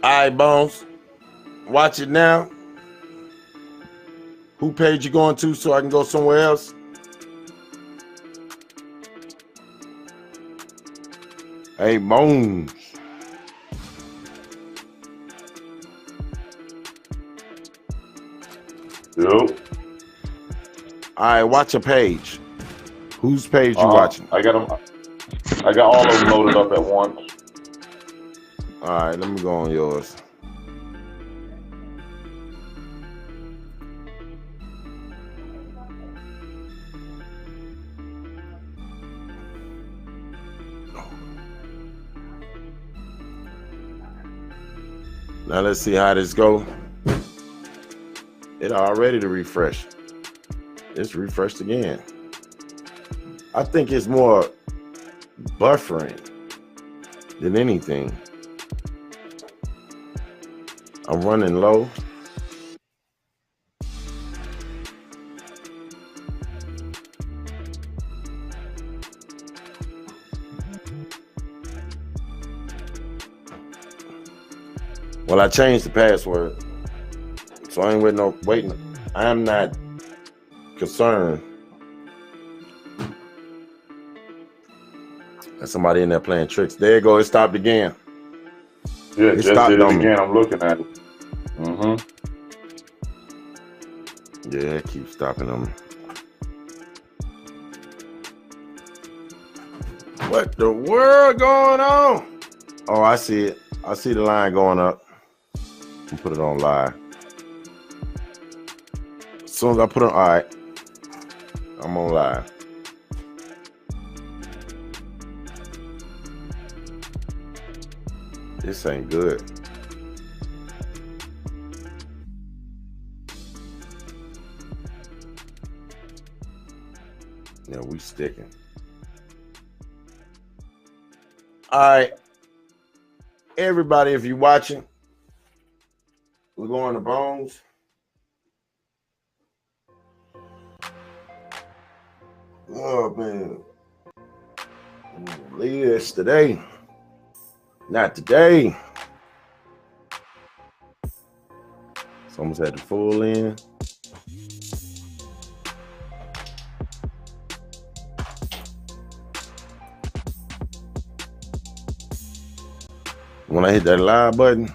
right, Bones. Watch it now. Who page you going to so I can go somewhere else? Hey, Bones. Yo. All right, watch a page. Whose page you watching? I got them. I got all of them loaded up at once. All right, let me go on yours. Now let's see how this go. It already to refresh. It's refreshed again. I think it's more buffering than anything. I'm running low. Well, I changed the password, so I ain't waiting. I'm not concerned. There's somebody in there playing tricks. There you go. It stopped again. Yeah, it just did it again. I'm looking at it. Mm-hmm. Yeah, it keeps stopping on me. What the world going on? Oh, I see it. I see the line going up. I'm put it on live. As soon as I put it on, all right, I'm on live. This ain't good. Yeah, we sticking. All right. Everybody, if you're watching, we're going to Bones. Oh, man. Leave this today. Not today. It's almost had the full in. When I hit that live button,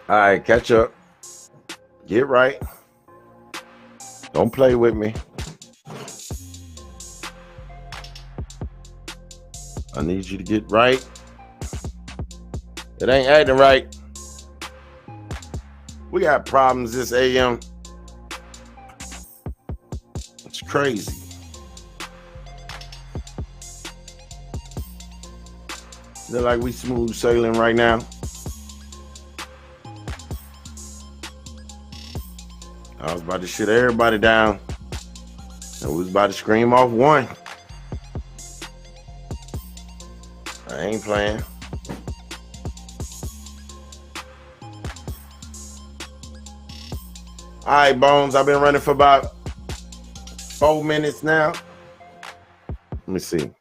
all right, catch up. Get right. Don't play with me. I need you to get right. It ain't acting right. We got problems this AM. It's crazy. Look like we smooth sailing right now. I was about to shut everybody down. And we was about to scream off one. I ain't playing. All right, Bones, I've been running for about 4 minutes now. Let me see.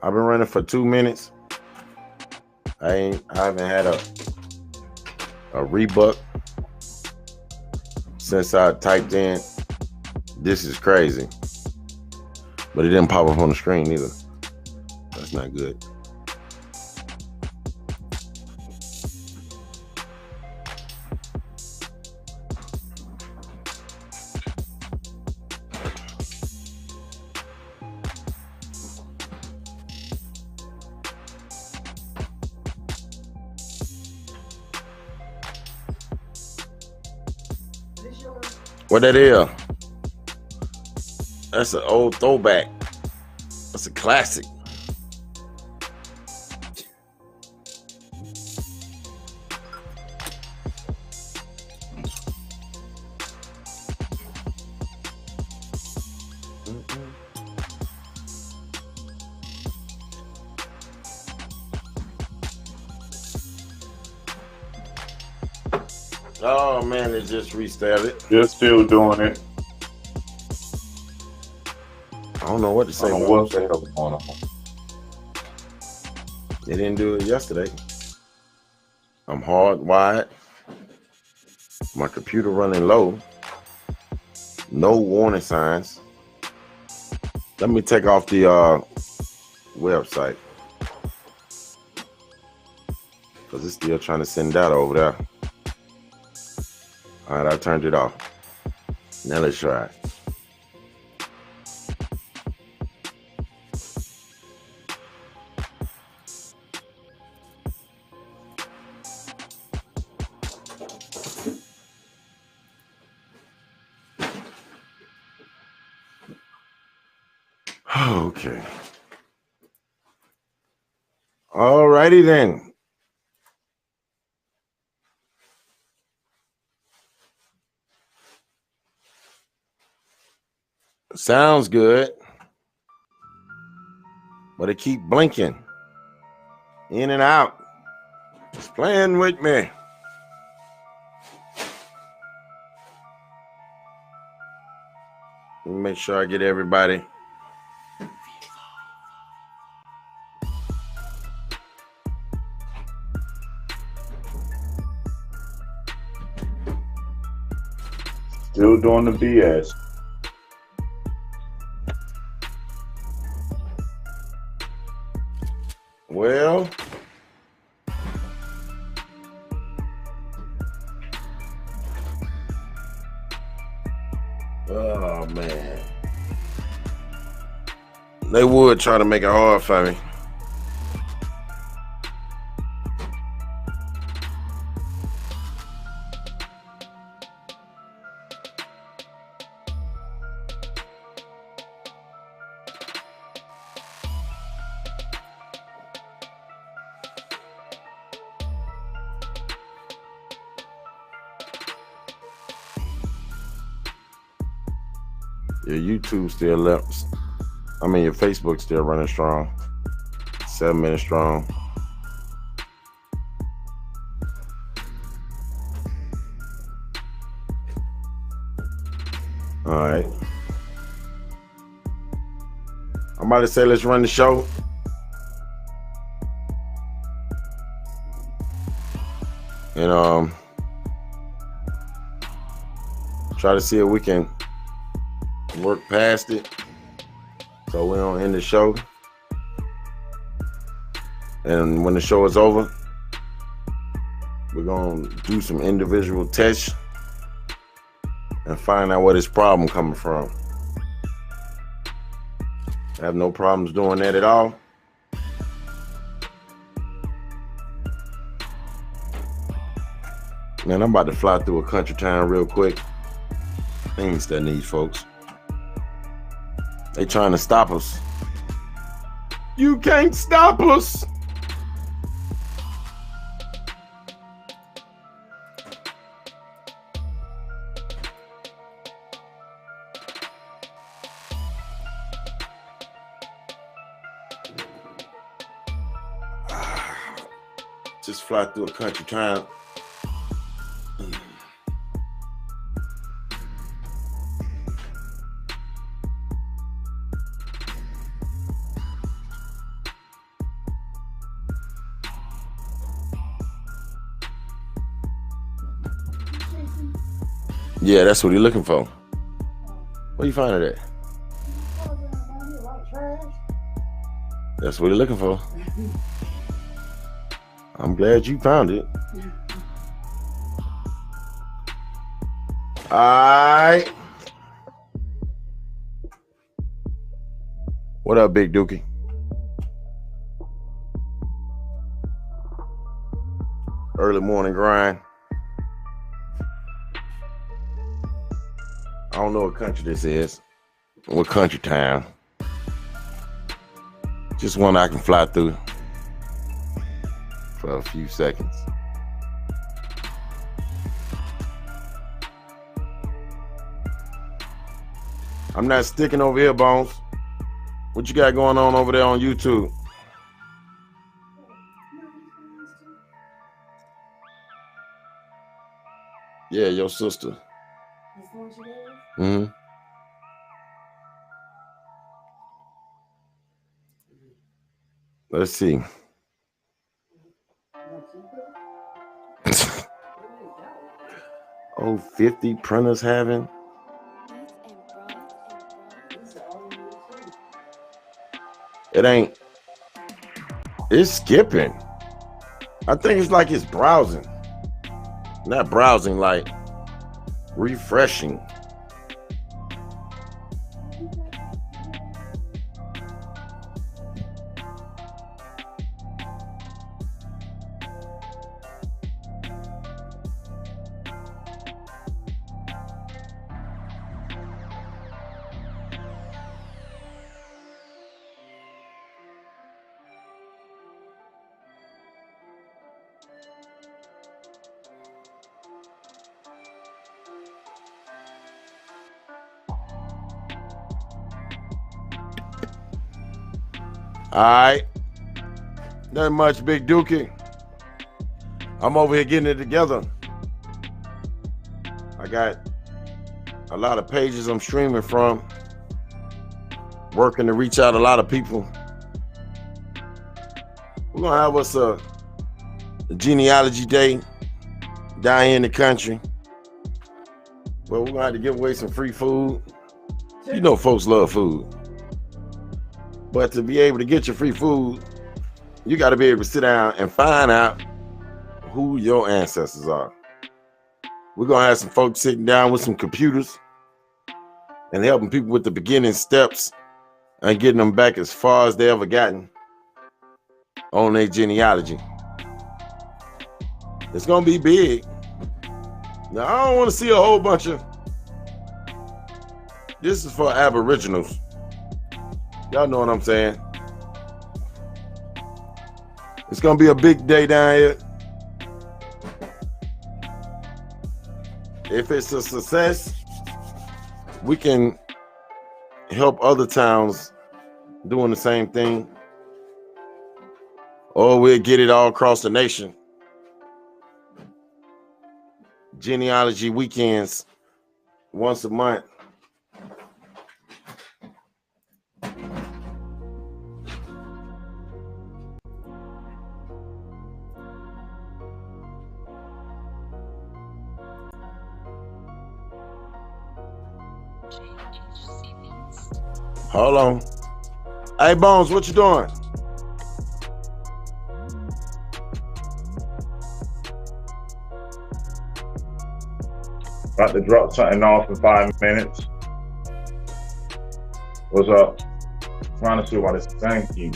I've been running for 2 minutes. I haven't had a rebuck since I typed in this is crazy. But it didn't pop up on the screen either. That's not good. What that is? That's an old throwback. That's a classic. Oh man, it just restarted. They're still doing it. I don't know what to say. I don't know what the hell is going on. They didn't do it yesterday. I'm hardwired. My computer running low. No warning signs. Let me take off the website because it's still trying to send data over there. All right, I turned it off. Now let's try it. Okay. All righty then. Sounds good. But it keep blinking. In and out. It's playing with me. Let me make sure I get everybody. Still doing the BS. Well, oh man, they would try to make it hard for me. Your YouTube still left. I mean, your Facebook still running strong. 7 minutes strong. All right. I'm about to say let's run the show. And try to see if we can work past it so we don't end the show. And when the show is over, we're gonna do some individual tests and find out where this problem coming from. I have no problems doing that at all. Man, I'm about to fly through a country town real quick. I ain't studying these folks. They trying to stop us. You can't stop us. Just fly through a country town. Yeah, that's what he's looking for. Where you find it at? That's what he's looking for. I'm glad you found it. All right. What up, Big Dookie? Early morning grind. I don't know what country this is. What country town? Just one I can fly through for a few seconds. I'm not sticking over here, Bones. What you got going on over there on YouTube? Yeah, your sister. Mm-hmm. Let's see. Oh, 50 printers having. It ain't. It's skipping. I think it's like it's browsing. Not browsing, like refreshing. All right. Nothing much, Big Dookie. I'm over here getting it together. I got a lot of pages I'm streaming from. Working to reach out a lot of people. We're going to have us a genealogy day down here in the country. But we're going to have to give away some free food. You know folks love food. But to be able to get your free food, you got to be able to sit down and find out who your ancestors are. We're going to have some folks sitting down with some computers and helping people with the beginning steps and getting them back as far as they ever gotten on their genealogy. It's going to be big. Now, I don't want to see a whole bunch of... This is for Aboriginals. Y'all know what I'm saying. It's going to be a big day down here. If it's a success, we can help other towns doing the same thing. Or we'll get it all across the nation. Genealogy weekends once a month. Hold on. Hey, Bones, what you doing? About to drop something off in 5 minutes. What's up? Trying to see what it's thank you.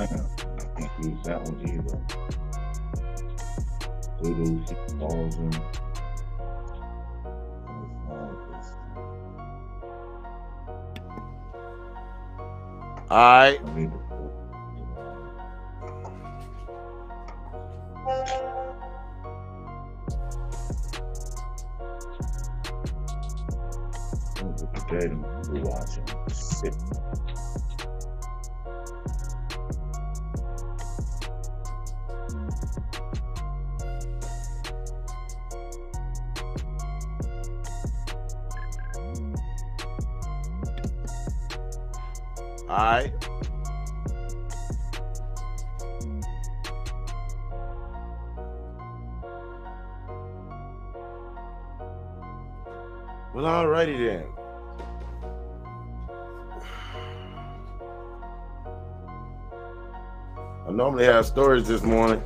I can't use that one either. Doodle 6,000. All right. Watching. Sit. All right. Well, all righty then. I normally have stories this morning.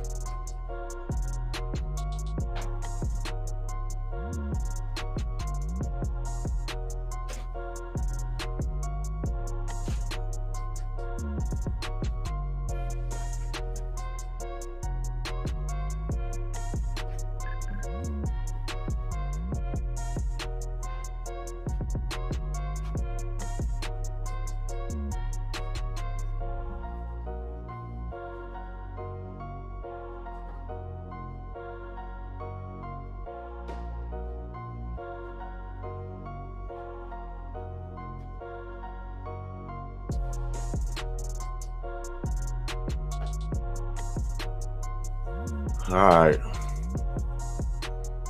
All right.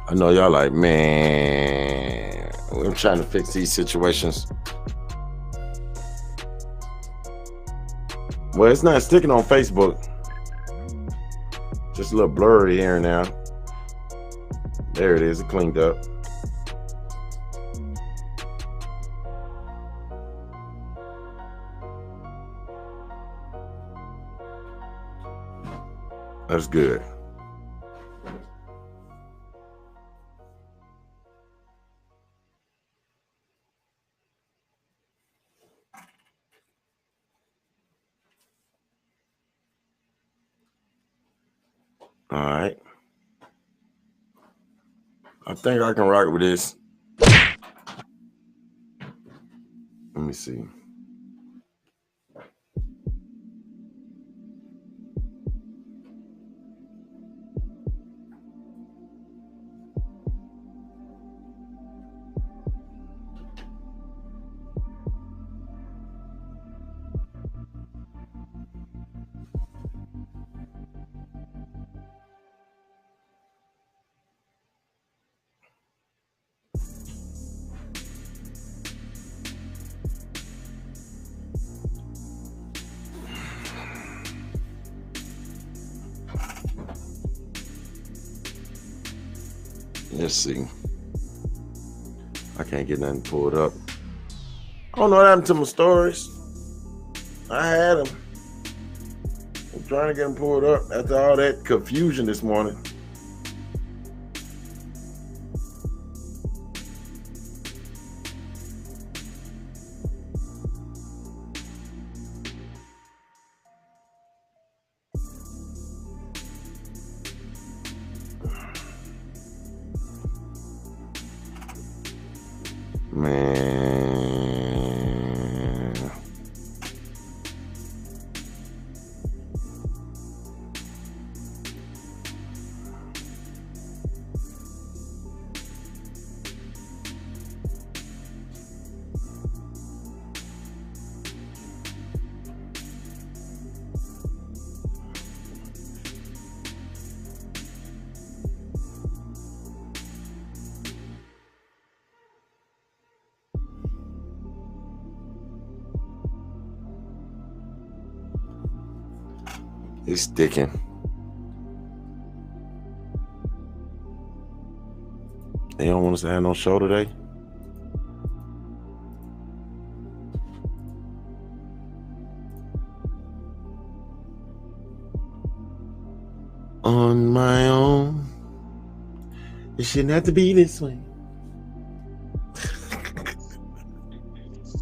I know y'all like, man, I'm trying to fix these situations. Well, it's not sticking on Facebook. Just a little blurry here and now. There it is. It cleaned up. That's good. All right. I think I can rock with this. Let me see. Let's see. I can't get nothing pulled up. I don't know what happened to my stories. I had them. I'm trying to get them pulled up after all that confusion this morning. Man. It's sticking. They don't want us to have no show today. On my own. It shouldn't have to be this way.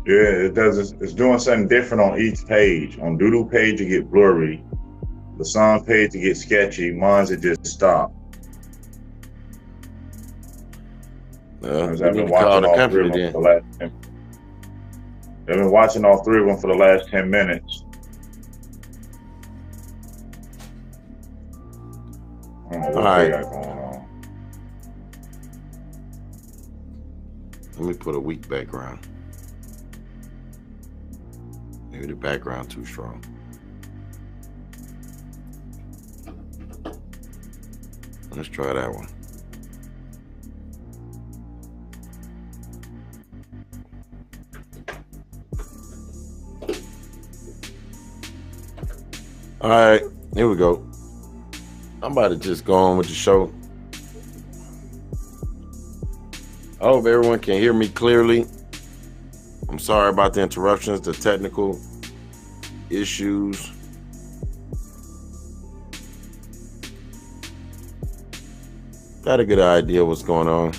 Yeah, it does. It's doing something different on each page. On Doodle page, it get blurry. The song page, it get sketchy. Mine's it just stop. I've been watching all three of them for the last 10 minutes. I've been watching all three of them for the last 10 minutes. I don't know what they got going on. Let me put a weak background. Maybe the background too strong. Let's try that one. All right, here we go. I'm about to just go on with the show. I hope everyone can hear me clearly. I'm sorry about the interruptions, the technical issues. Got a good idea what's going on.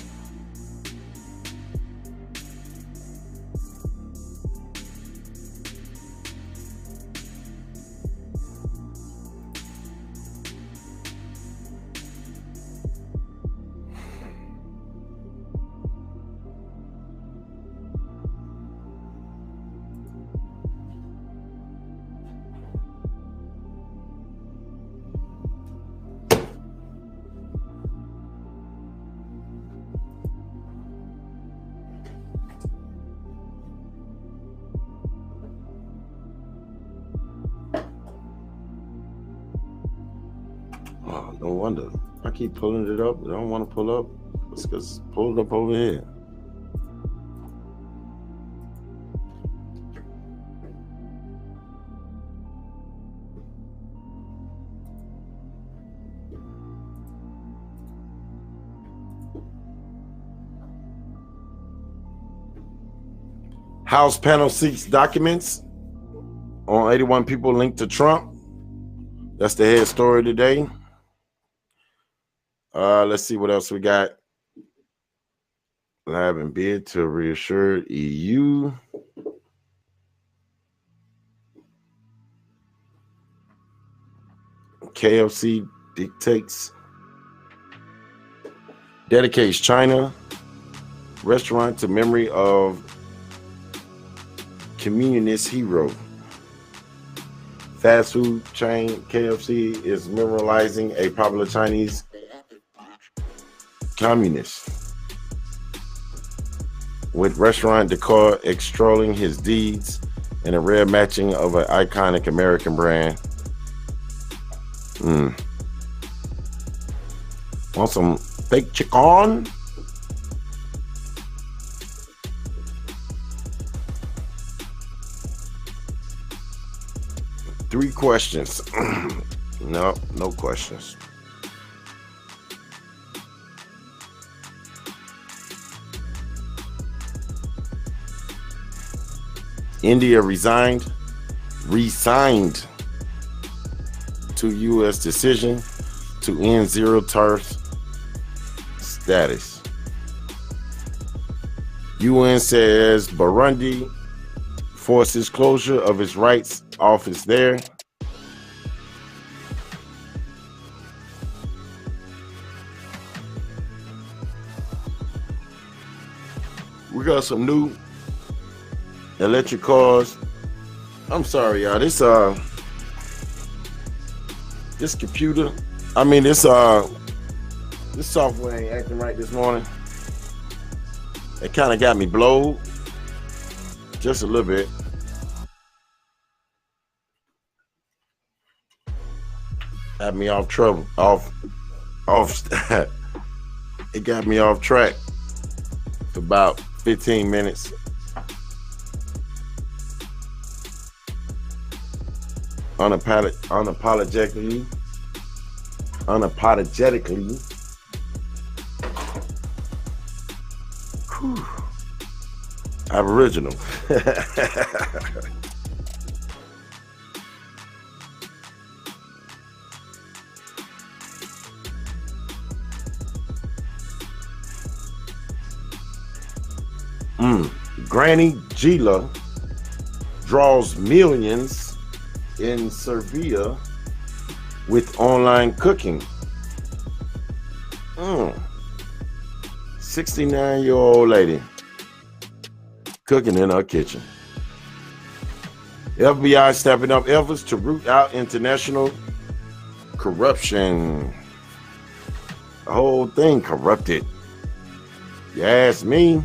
wonder. I keep pulling it up. I don't want to pull up. It's because pull it up over here. House panel seeks documents on 81 people linked to Trump. That's the head story today. Let's see what else we got. Lab and bid to reassure EU. KFC dedicates China restaurant to memory of communist hero. Fast food chain KFC is memorializing a popular Chinese communist, with restaurant decor extolling his deeds and a rare matching of an iconic American brand. Want some fake chicken? Three questions. No questions. India resigned to U.S. decision to end zero tariff status. UN says Burundi forces closure of its rights office there. We got some new electric cars. I'm sorry, y'all. This computer, this software ain't acting right this morning. It kind of got me blowed just a little bit. Had me off trouble, off. It got me off track for about 15 minutes. Unapologetically. Whew. Aboriginal. Granny Gila draws millions in Serbia with online cooking. 69-year-old lady cooking in her kitchen. FBI stepping up efforts to root out international corruption. The whole thing corrupted. You ask me.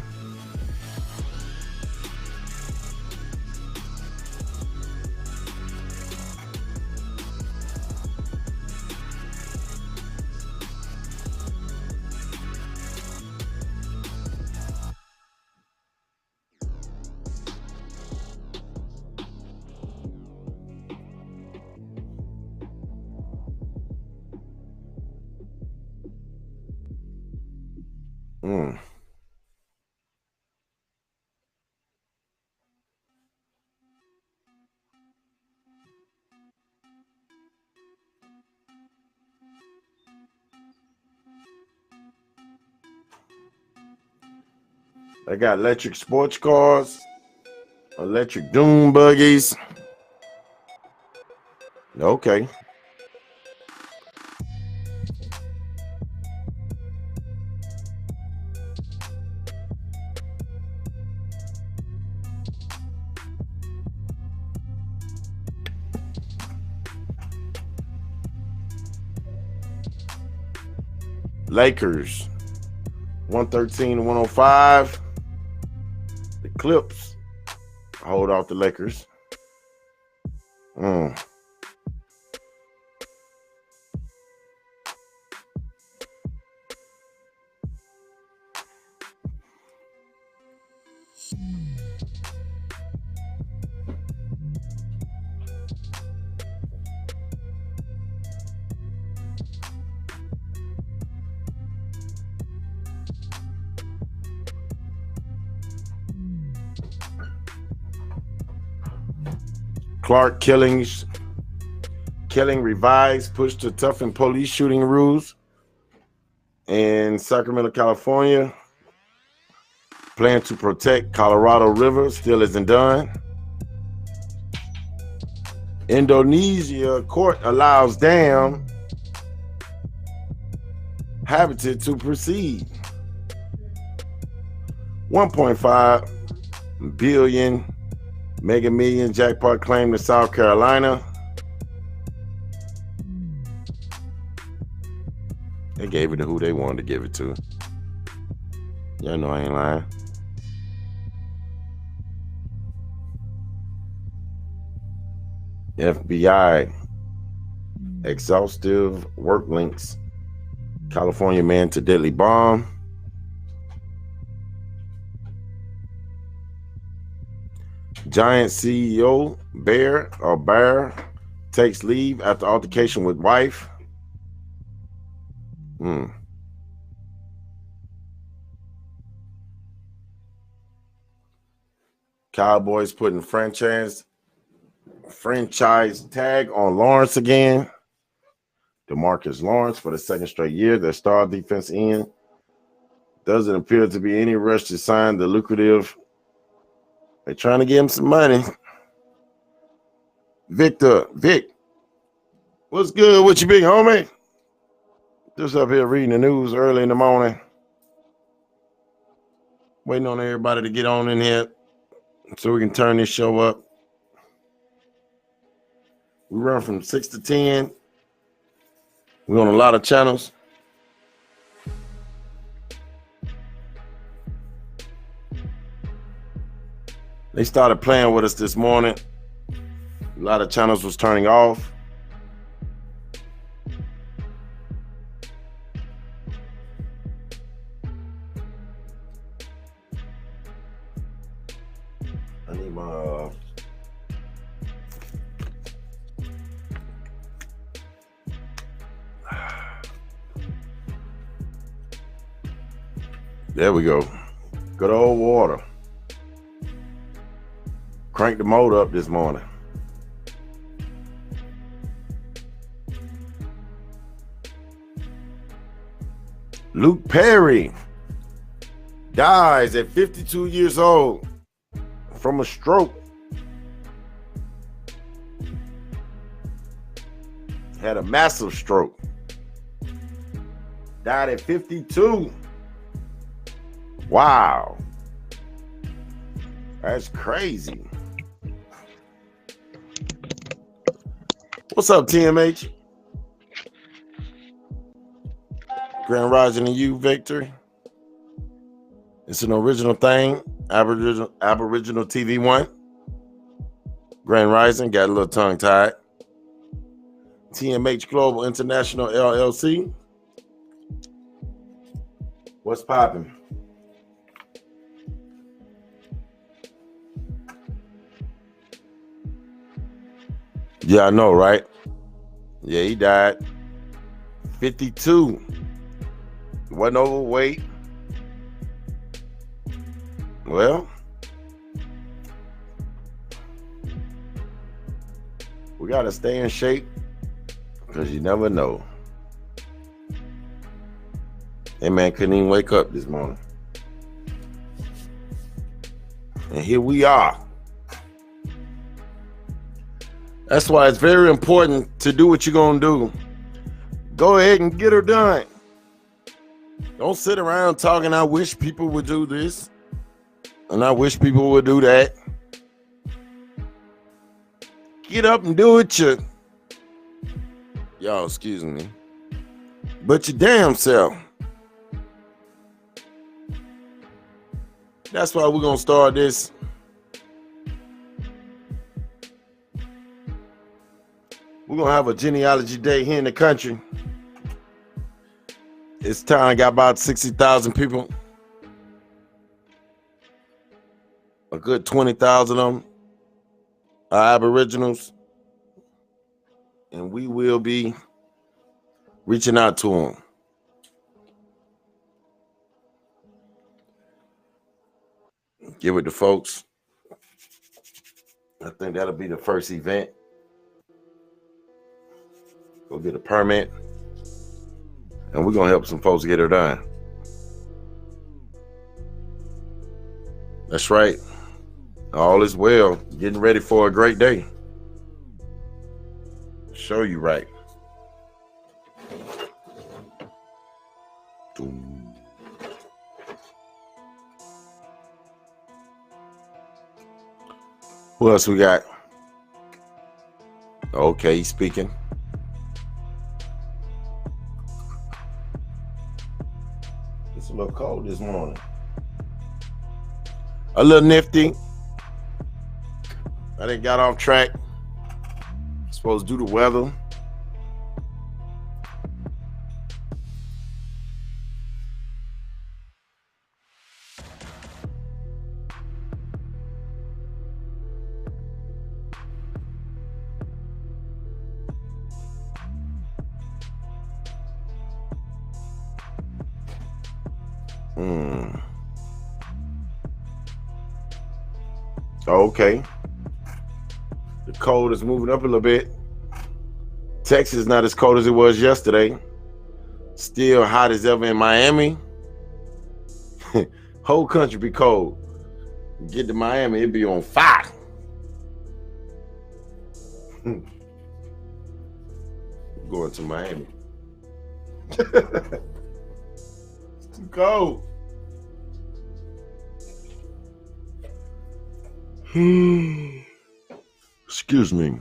I got electric sports cars, electric dune buggies. Okay. Lakers, 113-105. The Clips hold off the Lakers. Clark killing revised, push to toughen police shooting rules. In Sacramento, California, plan to protect Colorado River still isn't done. Indonesia court allows dam habitat to proceed. 1.5 billion Mega Million jackpot claim to South Carolina. They gave it to who they wanted to give it to. Y'all know I ain't lying. FBI exhaustive work links California man to deadly bomb. Giant CEO Bear takes leave after altercation with wife. Cowboys putting franchise tag on Lawrence again. DeMarcus Lawrence for the second straight year. Their star defense end. Doesn't appear to be any rush to sign the lucrative. They're trying to give him some money. Vic, what's good with you, big homie? Just up here reading the news early in the morning. Waiting on everybody to get on in here so we can turn this show up. We run from 6 to 10. We're on a lot of channels. They started playing with us this morning. A lot of channels was turning off. I need my there we go. Good old water. Cranked the motor up this morning. Luke Perry dies at 52 years old from a stroke. Had a massive stroke. Died at 52. Wow. That's crazy. What's up, TMH? Grand Rising and you, Victor. It's an original thing. Aboriginal TV One. Grand Rising, got a little tongue tied. TMH Global International LLC. What's popping? Yeah, I know, right? Yeah, he died. 52. Wasn't overweight. Well, we got to stay in shape because you never know. That man couldn't even wake up this morning. And here we are. That's why it's very important to do what you're going to do. Go ahead and get her done. Don't sit around talking, I wish people would do this, and I wish people would do that. Get up and do it y'all, excuse me, but your damn self. That's why we're going to start this. We're going to have a genealogy day here in the country. It's time. Got about 60,000 people. A good 20,000 of them are Aboriginals. And we will be reaching out to them. Give it to folks I think that'll be the first event. Go get a permit. And we're going to help some folks get her done. That's right. All is well. Getting ready for a great day. Show you right. Who else we got? Okay, he's speaking. It's a little cold this morning. A little nifty. I done got off track. Supposed to do the weather. Okay. The cold is moving up a little bit. Texas is not as cold as it was yesterday. Still hot as ever in Miami. Whole country be cold. Get to Miami, it be on fire. Going to Miami. It's too cold. Excuse me.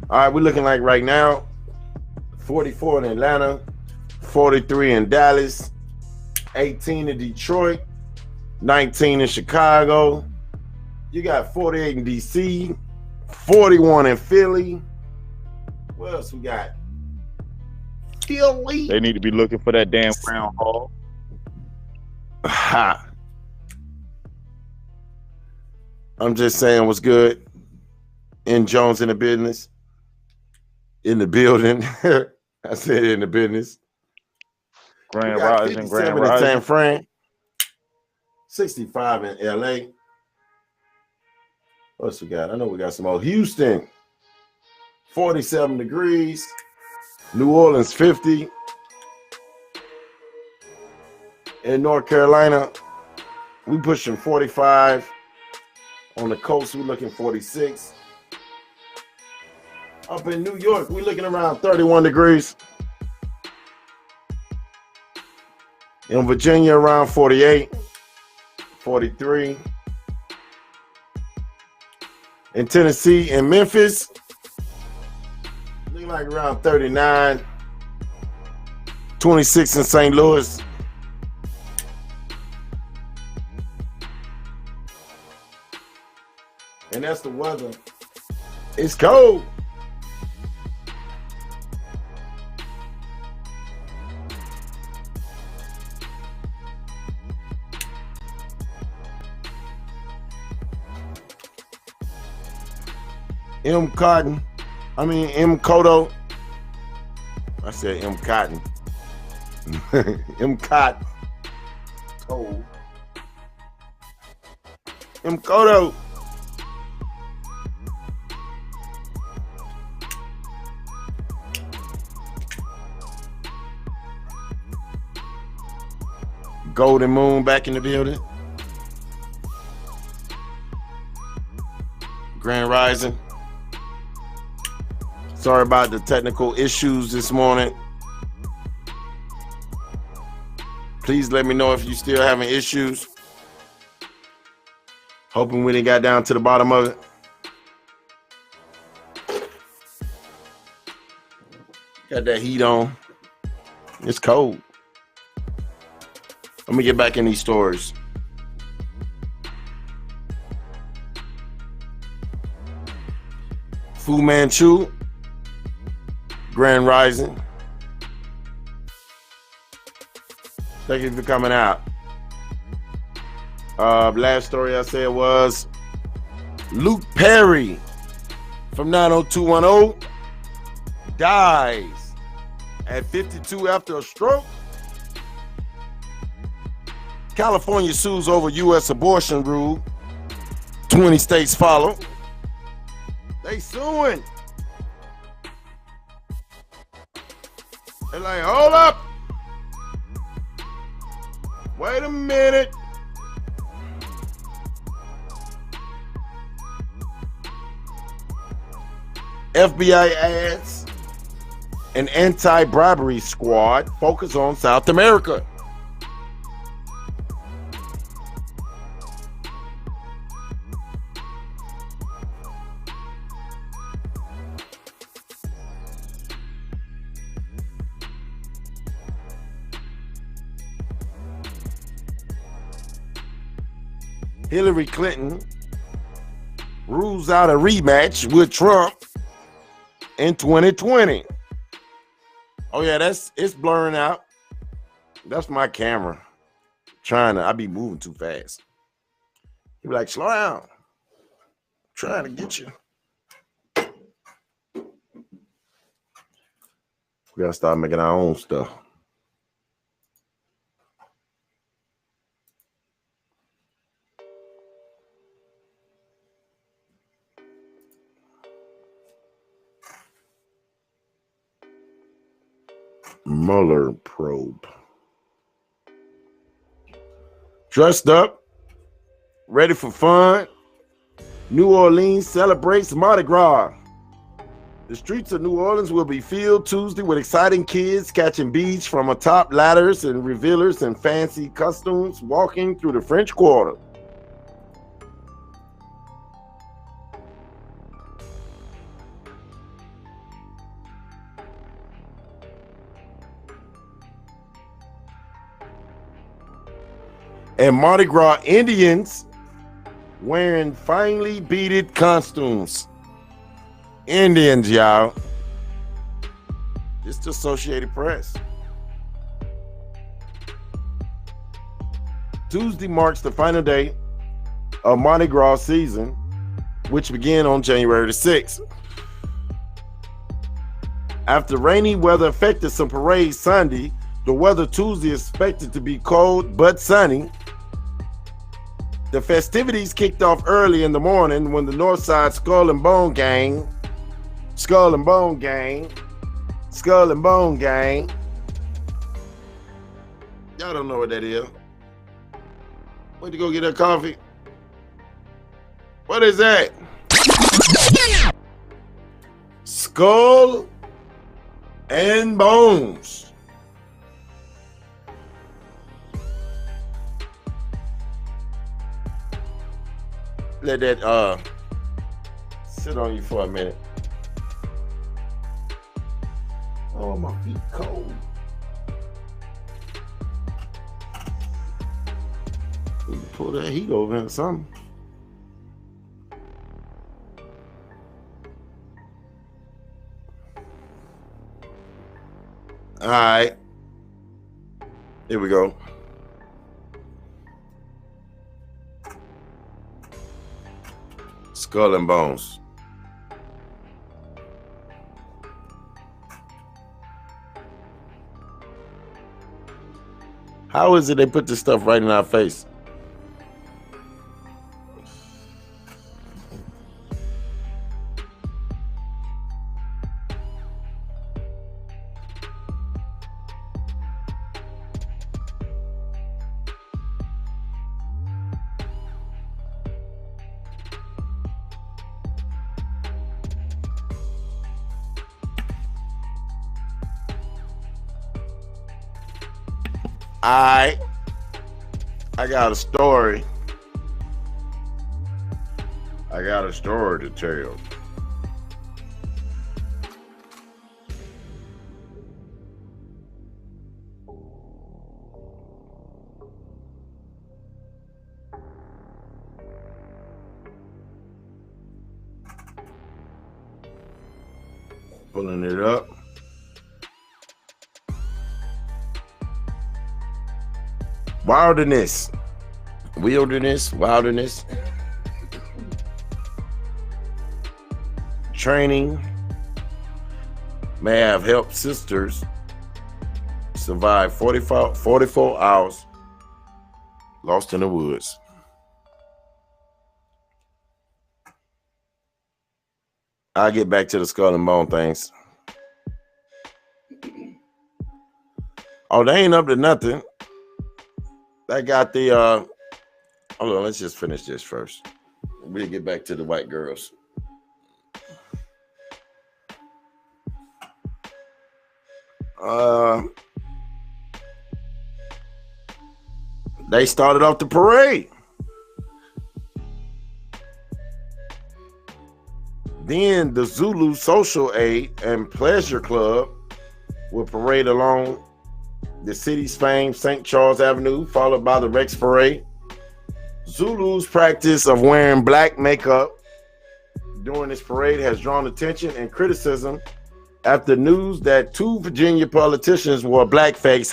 All right, we're looking like right now 44 in Atlanta, 43 in Dallas, 18 in Detroit, 19 in Chicago. You got 48 in DC, 41 in Philly. What else we got? Philly. They need to be looking for that damn Crown Hall. Ha. I'm just saying what's good. N. Jones in the business. In the building. I said in the business. Grand Rising, Grand Rising. In San Fran. 65 in LA. What else we got? I know we got some more. Houston, 47 degrees. New Orleans, 50. In North Carolina, we pushing 45. On the coast, we're looking 46. Up in New York, we're looking around 31 degrees. In Virginia, around 48, 43. In Tennessee and Memphis, looking like around 39. 26 in St. Louis. And that's the weather. It's cold. M. Cotto. I said M. Cotton. M. Cotton. Oh. M. Cotto. Golden Moon back in the building. Grand Rising. Sorry about the technical issues this morning. Please let me know if you still having issues. Hoping we didn't got down to the bottom of it. Got that heat on. It's cold. Let me get back in these stores. Fu Manchu. Grand Rising. Thank you for coming out. Last story I said was Luke Perry from 90210 dies at 52 after a stroke. California sues over U.S. abortion rule. 20 states follow. They suing. They're like, hold up. Wait a minute. FBI adds an anti-bribery squad focused on South America. Hillary Clinton rules out a rematch with Trump in 2020. Oh yeah, it's blurring out. That's my camera. I be moving too fast. You be like, slow down. I'm trying to get you. We gotta start making our own stuff. Mueller probe. Dressed up, ready for fun. New Orleans celebrates Mardi Gras. The streets of New Orleans will be filled Tuesday with exciting kids catching beads from atop ladders and revealers in fancy costumes walking through the French Quarter. And Mardi Gras Indians wearing finely beaded costumes. Indians, y'all. It's the Associated Press. Tuesday marks the final day of Mardi Gras season, which began on January the 6th. After rainy weather affected some parades Sunday, the weather Tuesday is expected to be cold but sunny. The festivities kicked off early in the morning when the Northside Skull and Bone Gang, y'all don't know what that is. Went to go get a coffee. What is that? Skull and Bones. Let that sit on you for a minute. Oh, my feet cold. We can pull that heat over into something. All right. Here we go. Skull and Bones. How is it they put this stuff right in our face? I got a story. I got a story to tell. Pulling it up. Wilderness. wilderness training may have helped sisters survive 44 hours lost in the woods. I'll get back to the skull and bone things. Oh, they ain't up to nothing. They got the hold on, let's just finish this first. We'll get back to the white girls. They started off the parade. Then the Zulu Social Aid and Pleasure Club will parade along the city's famed St. Charles Avenue, followed by the Rex Parade. Zulu's practice of wearing black makeup during this parade has drawn attention and criticism after news that 2 Virginia politicians wore blackface,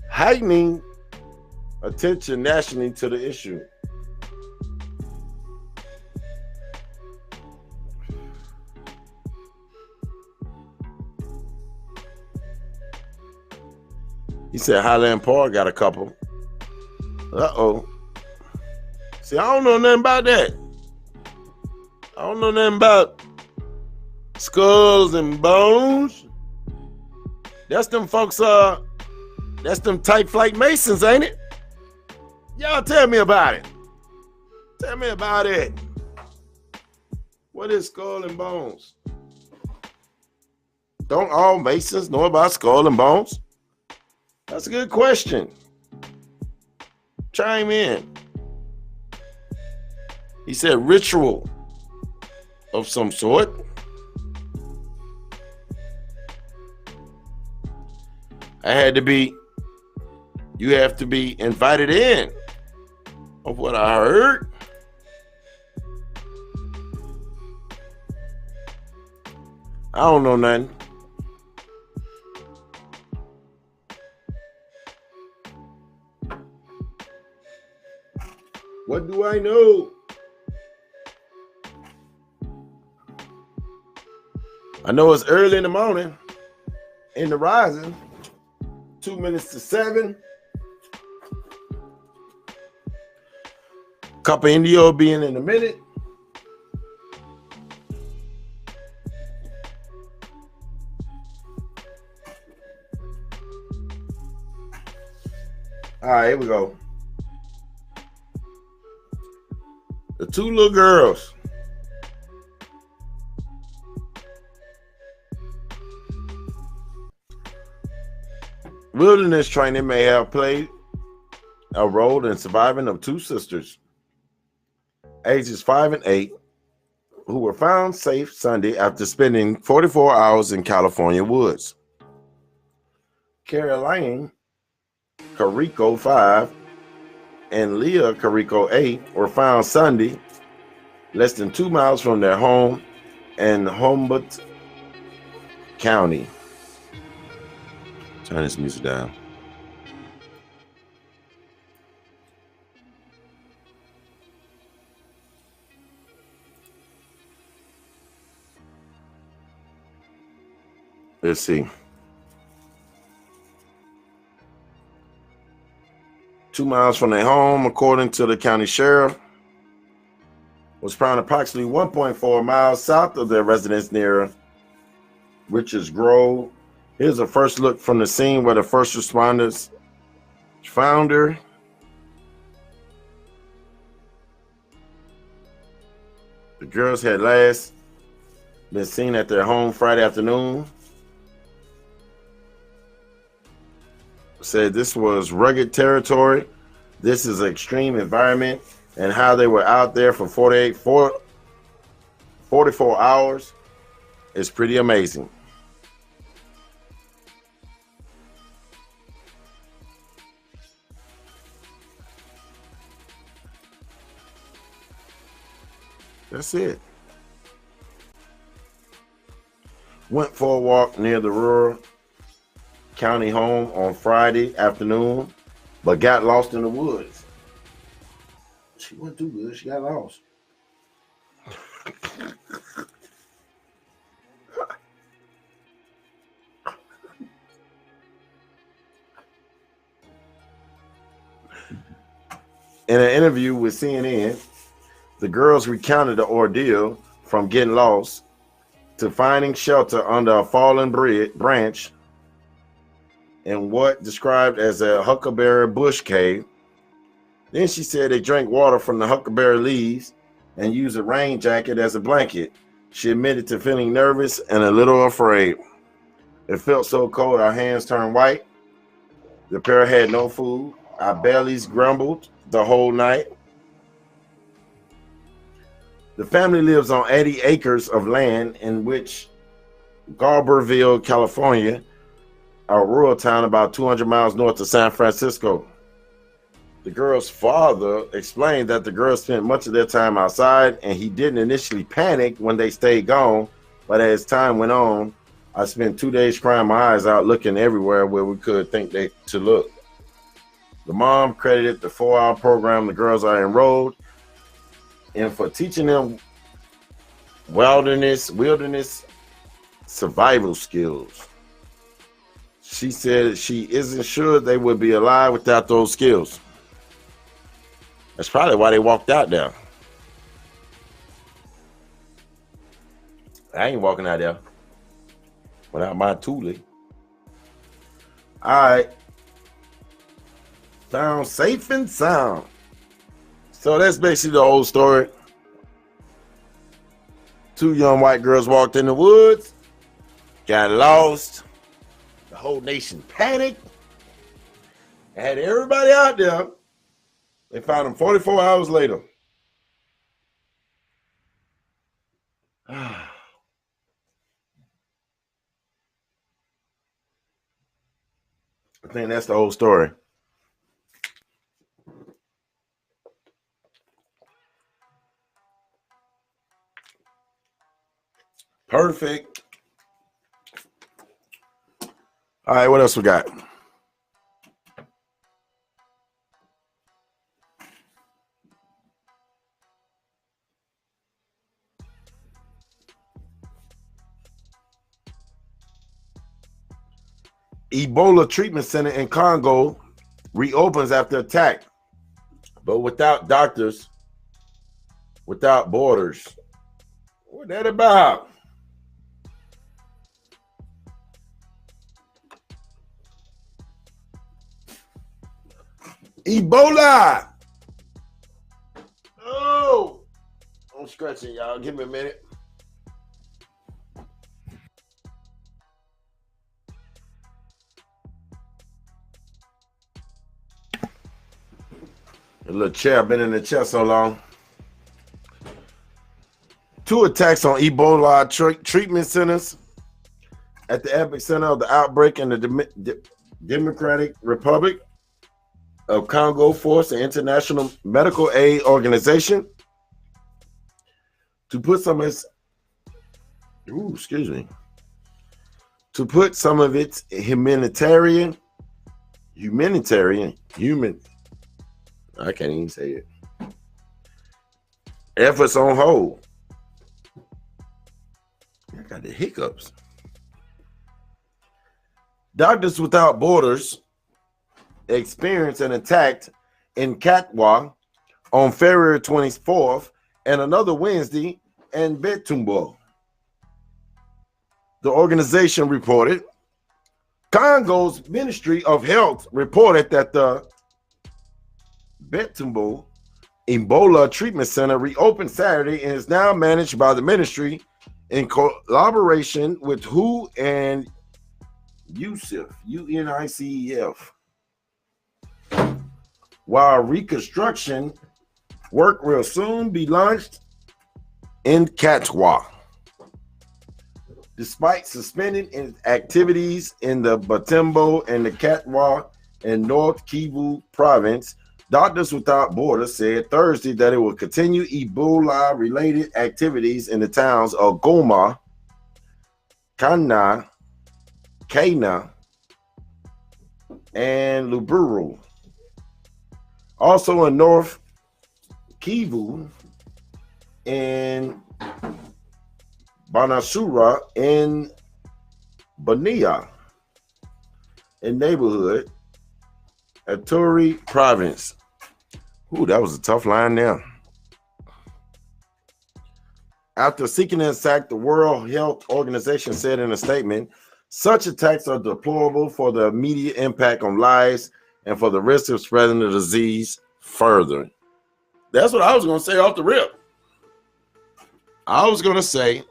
heightening attention nationally to the issue. He said Highland Park got a couple. Uh-oh. See, I don't know nothing about that. I don't know nothing about skulls and bones. That's them folks, that's them type flight Masons, ain't it? Y'all tell me about it. Tell me about it. What is skull and bones? Don't all Masons know about skull and bones? That's a good question. Chime in. He said ritual of some sort. You have to be invited in of what I heard. I don't know nothing. What do I know? I know it's early in the morning, in the rising, 2 minutes to 7. Cup of India will be in a minute. All right, here we go. The 2 little girls. Wilderness training may have played a role in surviving of 2 sisters, ages 5 and 8, who were found safe Sunday after spending 44 hours in California woods. Caroline Carrico, 5, and Leah Carrico, 8, were found Sunday, less than 2 miles from their home in Humboldt County. Turn this music down. Let's see. 2 miles from their home, according to the county sheriff, was found approximately 1.4 miles south of their residence near Richards Grove. Here's a first look from the scene where the first responders found her. The girls had last been seen at their home Friday afternoon. Said this was rugged territory. This is an extreme environment, and how they were out there for 44 hours is pretty amazing. That's it. Went for a walk near the rural county home on Friday afternoon, but got lost in the woods. She went too good. She got lost. In an interview with CNN, the girls recounted the ordeal from getting lost to finding shelter under a fallen branch in what described as a huckleberry bush cave. Then she said they drank water from the huckleberry leaves and used a rain jacket as a blanket. She admitted to feeling nervous and a little afraid. It felt so cold our hands turned white. The pair had no food. Our bellies grumbled the whole night. The family lives on 80 acres of land in which Garberville, California, a rural town about 200 miles north of San Francisco. The girl's father explained that the girls spent much of their time outside and he didn't initially panic when they stayed gone, but as time went on, I spent 2 days crying my eyes out looking everywhere where we could think they to look. The mom credited the 4-hour program the girls are enrolled in for teaching them wilderness survival skills. She said she isn't sure they would be alive without those skills. That's probably why they walked out there. I ain't walking out there without my toolie. All right. Found safe and sound. So that's basically the whole story. 2 young white girls walked in the woods, got lost. The whole nation panicked. Had everybody out there. They found them 44 hours later. I think that's the whole story. Perfect. All right, what else we got? Ebola treatment center in Congo reopens after attack, but without doctors, without borders. What that about? Ebola! Oh! I'm stretching, y'all. Give me a minute. A little chair. I've been in the chair so long. 2 attacks on Ebola treatment centers at the epicenter of the outbreak in the Democratic Republic of Congo forced the International Medical Aid Organization to put some of its humanitarian I can't even say it efforts on hold. I got the hiccups. Doctors Without Borders experienced an attack in Katwa on February 24th and another Wednesday in Betumbo. The organization reported. Congo's Ministry of Health reported that the Betumbo Ebola Treatment Center reopened Saturday and is now managed by the ministry in collaboration with WHO and UNICEF. While reconstruction work will soon be launched in Katwa. Despite suspending activities in the Butembo and the Katwa and North Kivu province, Doctors Without Borders said Thursday that it will continue Ebola-related activities in the towns of Goma, Kana, and Lubero. Also in North Kivu in Banasura in Bania, a neighborhood, Aturi province. Ooh, that was a tough line there. After seeking to attack, the World Health Organization said in a statement, such attacks are deplorable for the immediate impact on lives and for the risk of spreading the disease further. That's what I was going to say off the rip. I was going to say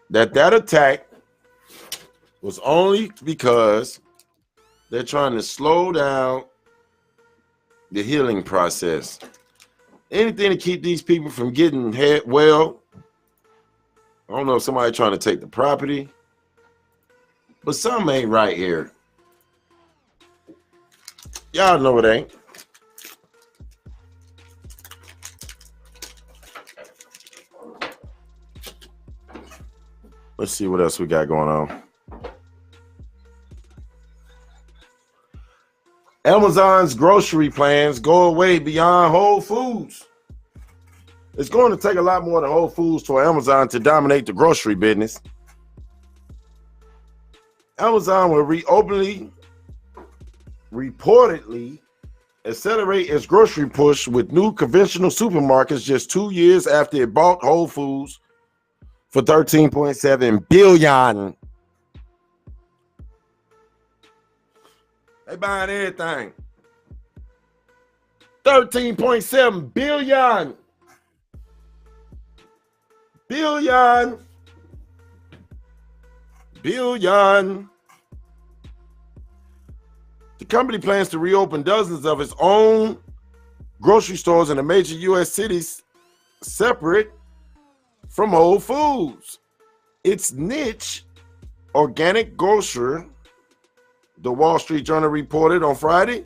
that attack was only because they're trying to slow down the healing process. Anything to keep these people from getting well. I don't know if somebody trying to take the property, but something ain't right here. Y'all know it ain't. Let's see what else we got going on. Amazon's grocery plans go away beyond Whole Foods. It's going to take a lot more than Whole Foods for Amazon to dominate the grocery business. Amazon will reportedly accelerate its grocery push with new conventional supermarkets just 2 years after it bought Whole Foods for $13.7 billion. They buying everything. $13.7 billion. Billion. The company plans to reopen dozens of its own grocery stores in the major U.S. cities separate from Whole Foods. Its niche organic grocer, the Wall Street Journal reported on Friday,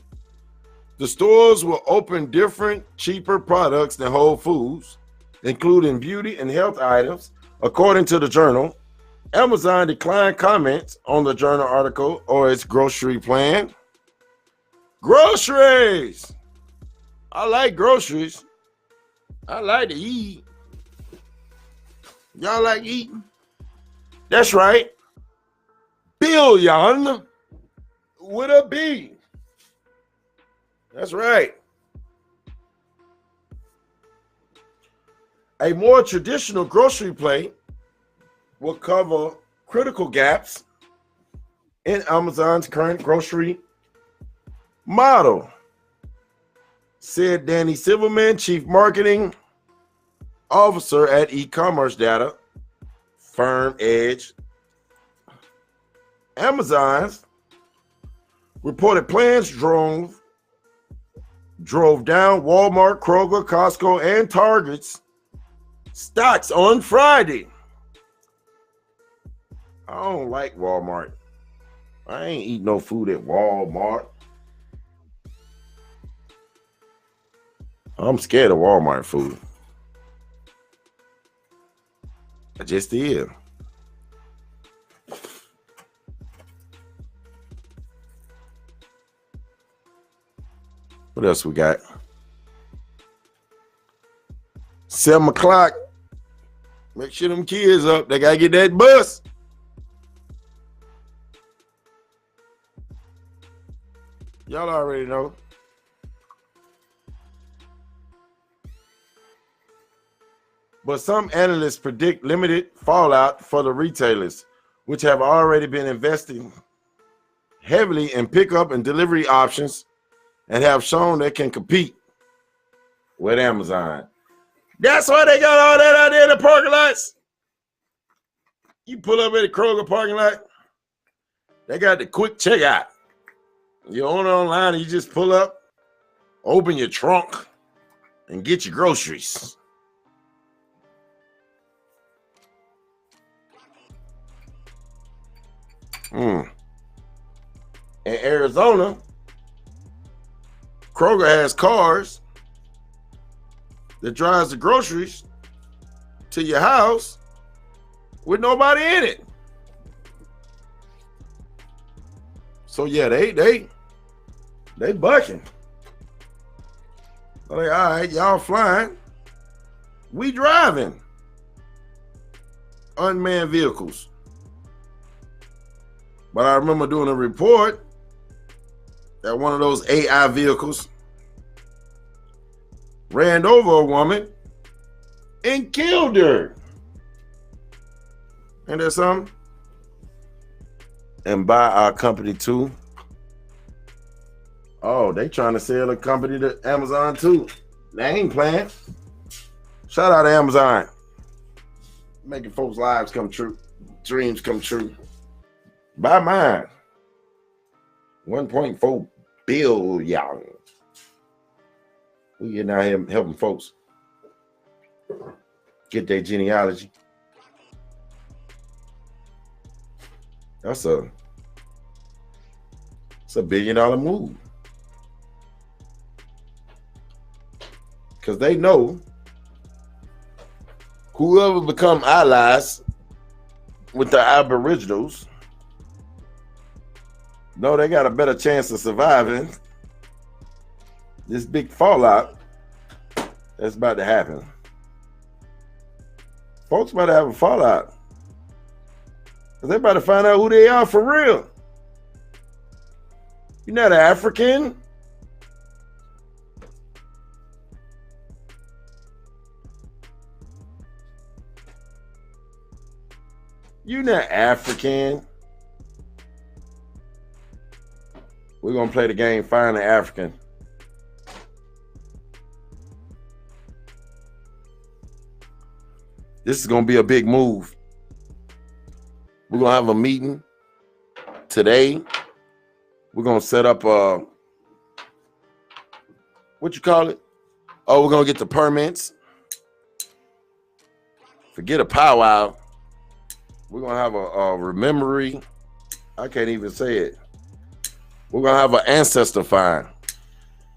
the stores will open different, cheaper products than Whole Foods, including beauty and health items. According to the Journal, Amazon declined comments on the Journal article or its grocery plan. Groceries! I like groceries. I like to eat. Y'all like eating? That's right. Billion with a B. That's right. A more traditional grocery play will cover critical gaps in Amazon's current grocery model, said Danny Silverman, Chief Marketing Officer at e-commerce data firm Edge. Amazon's reported plans drove down Walmart, Kroger, Costco, and Target's stocks on Friday. I don't like Walmart. I ain't eat no food at Walmart. I'm scared of Walmart food. I just did. What else we got? 7 o'clock. Make sure them kids up. They gotta get that bus. Y'all already know. But some analysts predict limited fallout for the retailers, which have already been investing heavily in pickup and delivery options and have shown they can compete with Amazon. That's why they got all that out there in the parking lots. You pull up at the Kroger parking lot, they got the quick checkout. You order online and you just pull up, open your trunk, and get your groceries. In Arizona, Kroger has cars that drives the groceries to your house with nobody in it. So yeah, they bucking. I'm like, all right, y'all flying. We driving. Unmanned vehicles. But I remember doing a report that one of those AI vehicles ran over a woman and killed her. Ain't that something? And by our company too. Oh, they trying to sell a company to Amazon too. They ain't playing. Shout out to Amazon. Making folks' lives come true. Dreams come true. Buy mine. 1.4 billion. We getting out here helping folks get their genealogy. It's a $1 billion move. Because they know whoever become allies with the Aboriginals, know they got a better chance of surviving this big fallout that's about to happen. Folks about to have a fallout. Because they about to find out who they are for real. You're not African. You're not African. We're going to play the game Find the African. This is going to be a big move. We're going to have a meeting today. We're going to set up what you call it? Oh, we're going to get the permits. Forget a powwow. We're going to have a rememory. I can't even say it. We're going to have an ancestor find.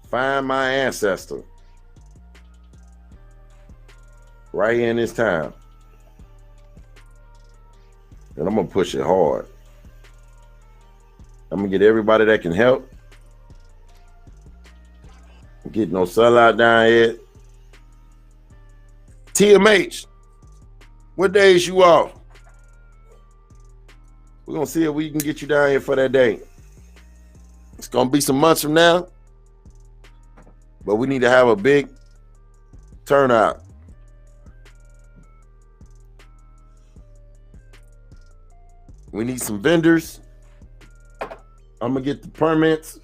Find my ancestor. Right here in this town. And I'm going to push it hard. I'm going to get everybody that can help. Get no sellout down here. TMH, what days you off? We're going to see if we can get you down here for that day. It's going to be some months from now. But we need to have a big turnout. We need some vendors. I'm going to get the permits.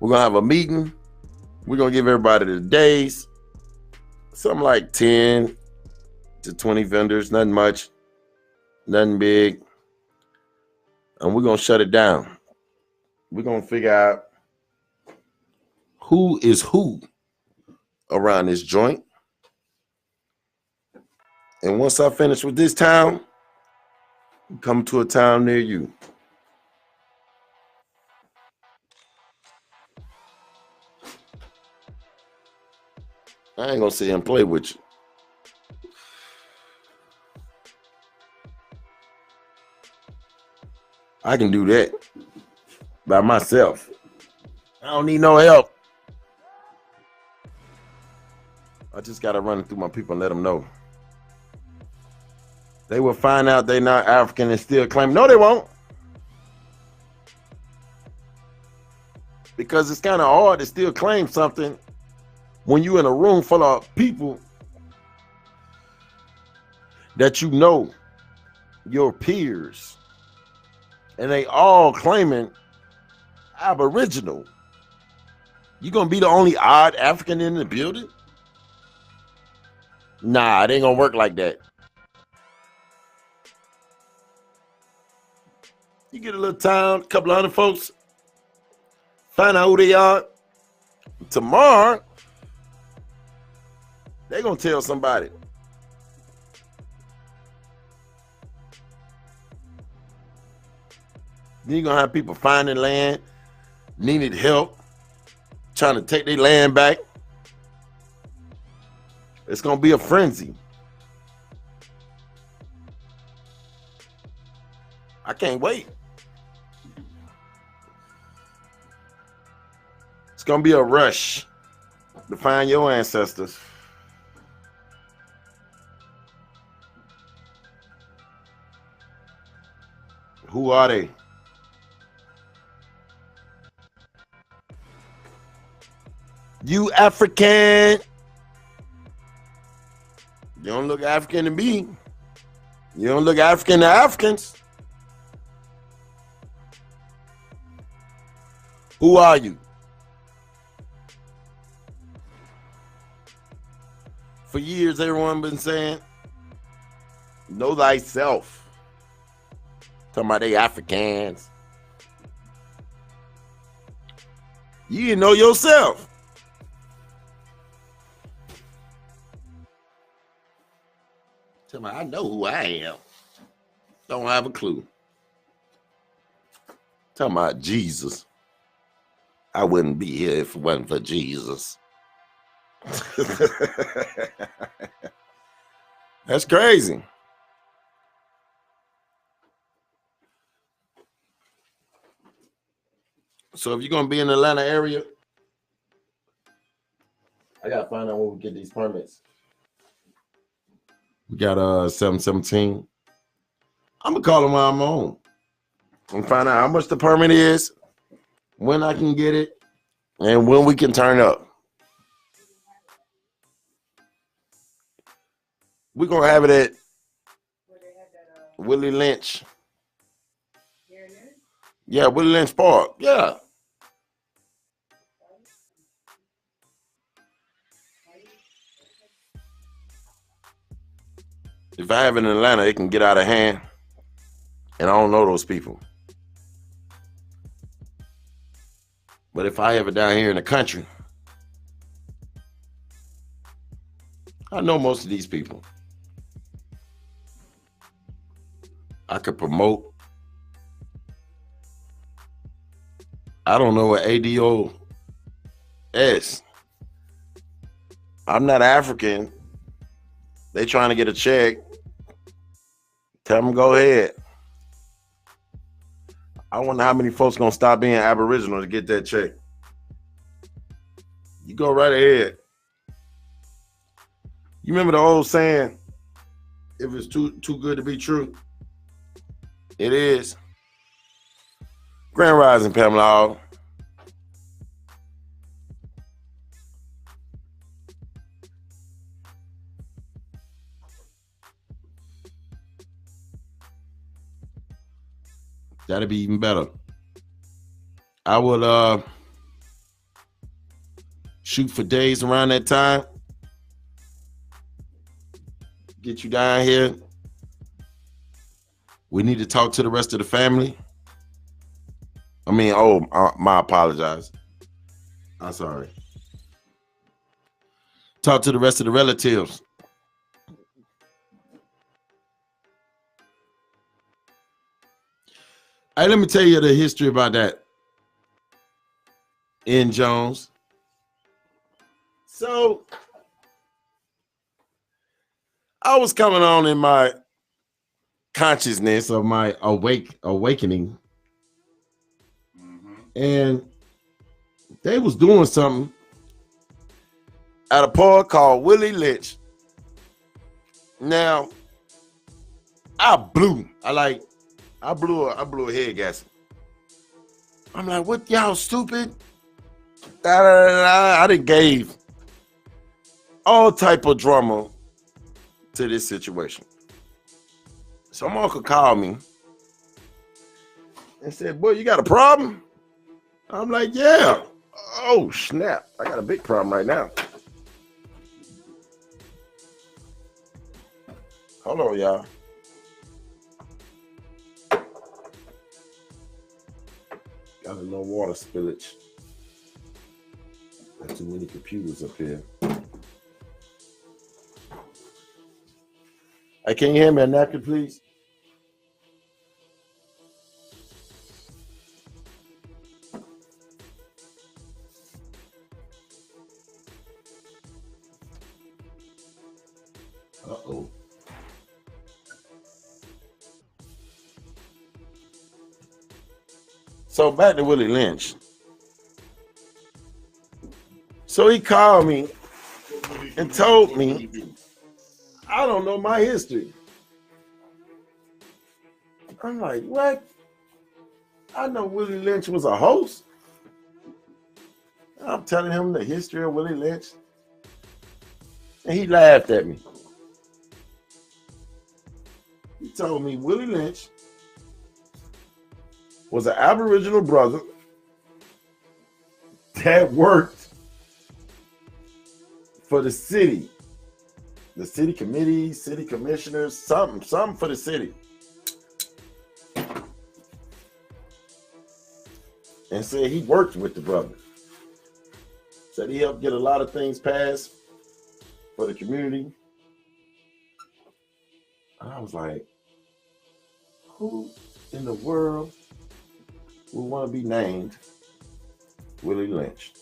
We're going to have a meeting. We're going to give everybody the days. Something like 10 to 20 vendors. Nothing much. Nothing big. And we're going to shut it down. We're going to figure out who is who around this joint. And once I finish with this town, come to a town near you. I ain't gonna sit here and play with you. I can do that by myself. I don't need no help. I just gotta run it through my people and let them know. They will find out they're not African and still claim. No, they won't. Because it's kind of hard to still claim something when you're in a room full of people that you know, your peers, and they all claiming Aboriginal. You gonna be the only odd African in the building? Nah, it ain't gonna work like that. You get a little town, a couple of hundred folks, find out who they are. Tomorrow, they're gonna tell somebody. Then you're gonna have people finding land, needed help, trying to take their land back. It's gonna be a frenzy. I can't wait. It's gonna be a rush. to find your ancestors. Who are they? You African. You don't look African to me. You don't look African to Africans. Who are you? For years, everyone been saying, know thyself. Talking about they Africans. You didn't know yourself. Tell me, I know who I am. Don't have a clue. Talking about Jesus. I wouldn't be here if it wasn't for Jesus. That's crazy. So if you're gonna be in the Atlanta area, I gotta find out when we get these permits. We got 717. I'm gonna call them while I'm home and find out how much the permit is, when I can get it, and when we can turn up. We're gonna have it at Willie Lynch. Yeah, Willie Lynch Park. Yeah. If I have it in Atlanta, it can get out of hand. And I don't know those people. But if I have it down here in the country, I know most of these people. I could promote. I don't know what ADO is. I'm not African. They trying to get a check. Tell them go ahead. I wonder how many folks gonna stop being Aboriginal to get that check. You go right ahead. You remember the old saying, if it's too good to be true, it is. Grand Rising, Pamela Hall. That'd be even better. I would shoot for days around that time. Get you down here. We need to talk to the rest of the family. My apologize. I'm sorry. Talk to the rest of the relatives. Hey, let me tell you the history about that. In Jones. So I was coming on in my consciousness of my awakening. And they was doing something at a park called Willie Lynch. Now, I blew a head gasket. I'm like, what y'all stupid? I done gave all type of drama to this situation. So my uncle called me and said, boy, you got a problem? I'm like, yeah. Oh, snap. I got a big problem right now. Hold on, y'all. Got a no water spillage. Got too many computers up here. Hey, can you hand me a napkin, please? Uh-oh. So back to Willie Lynch. So he called me and told me I don't know my history. I'm like, what? I know Willie Lynch was a host. I'm telling him the history of Willie Lynch. And he laughed at me. He told me Willie Lynch was an Aboriginal brother that worked for the city committee, city commissioners, something for the city. And said he worked with the brother. Said he helped get a lot of things passed for the community. And I was like, who in the world would want to be named Willie Lynch?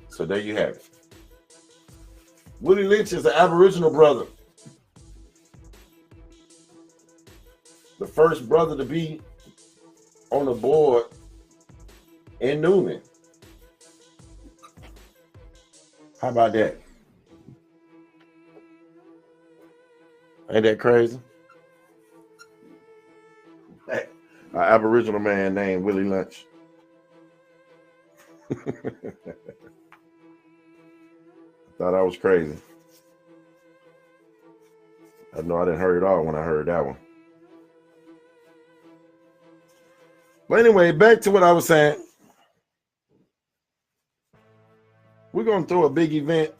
So there you have it. Willie Lynch is an Aboriginal brother. The first brother to be on the board in Newman. How about that? Ain't that crazy? An Aboriginal man named Willie Lynch. I thought that was crazy. I know I didn't hear it all when I heard that one. But anyway, back to what I was saying. We're going to throw a big event.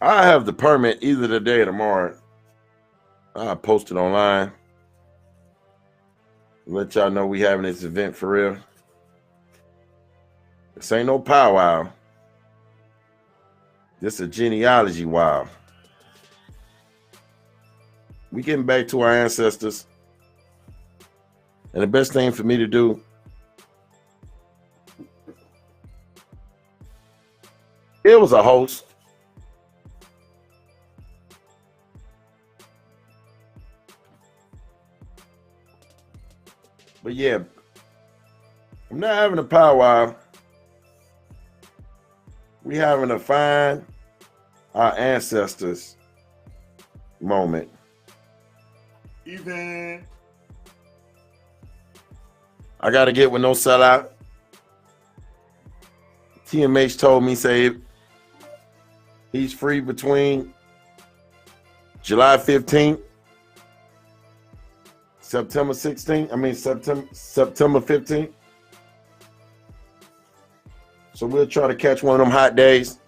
I have the permit either today or tomorrow. I'll post it online. Let y'all know we having this event for real. This ain't no powwow. This a genealogy wow. We getting back to our ancestors. And the best thing for me to do it was a host. But yeah, I'm not having a powwow. We having a find our ancestors moment. Even I gotta get with no sellout. TMH told me say he's free between July 15th, September 16th. September 15th. So we'll try to catch one of them hot days.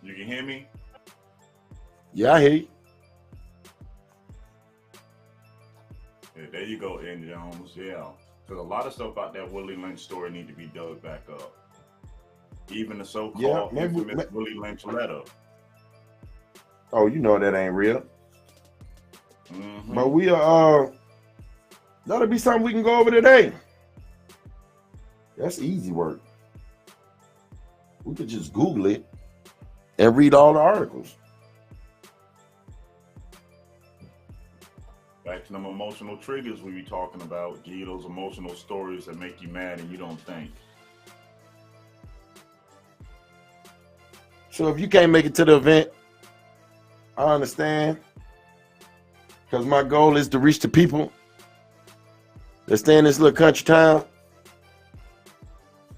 you can hear me. Yeah, I hear you. Yeah, there you go, N. Jones. Yeah, because a lot of stuff about that Willie Lynch story need to be dug back up. Even the so-called infamous Willie Lynch letter. Oh, you know that ain't real. Mm-hmm. But we are. That'll be something we can go over today. That's easy work. We could just Google it and read all the articles. Back to them emotional triggers we be talking about. Give you those emotional stories that make you mad and you don't think. So if you can't make it to the event, I understand. Because my goal is to reach the people that stay in this little country town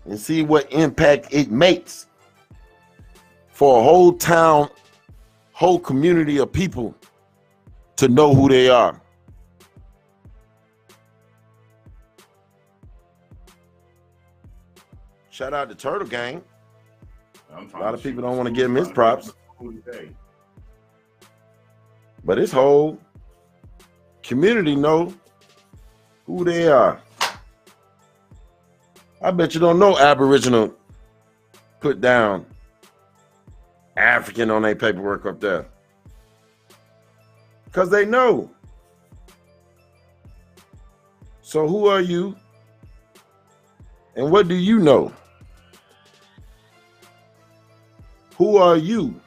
and see what impact it makes for a whole town, whole community of people to know who they are. Shout out to Turtle Gang. A lot of people don't want to give him his props. But his whole community know who they are. I bet you don't know Aboriginal put down African on their paperwork up there. Because they know. So who are you? And what do you know? Who are you?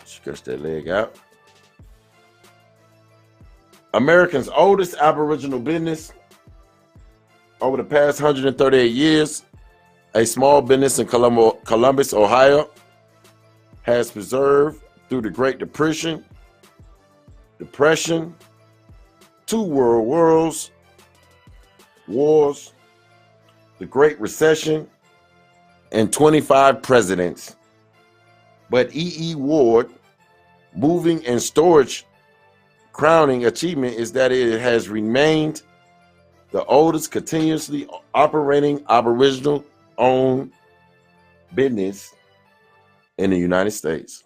Stretch that leg out. America's oldest Aboriginal business. Over the past 138 years, a small business in Columbus, Ohio, has preserved through the Great Depression, two world wars, the Great Recession, and 25 presidents. But E.E. Ward, moving and storage, crowning achievement is that it has remained the oldest continuously operating Aboriginal-owned business in the United States.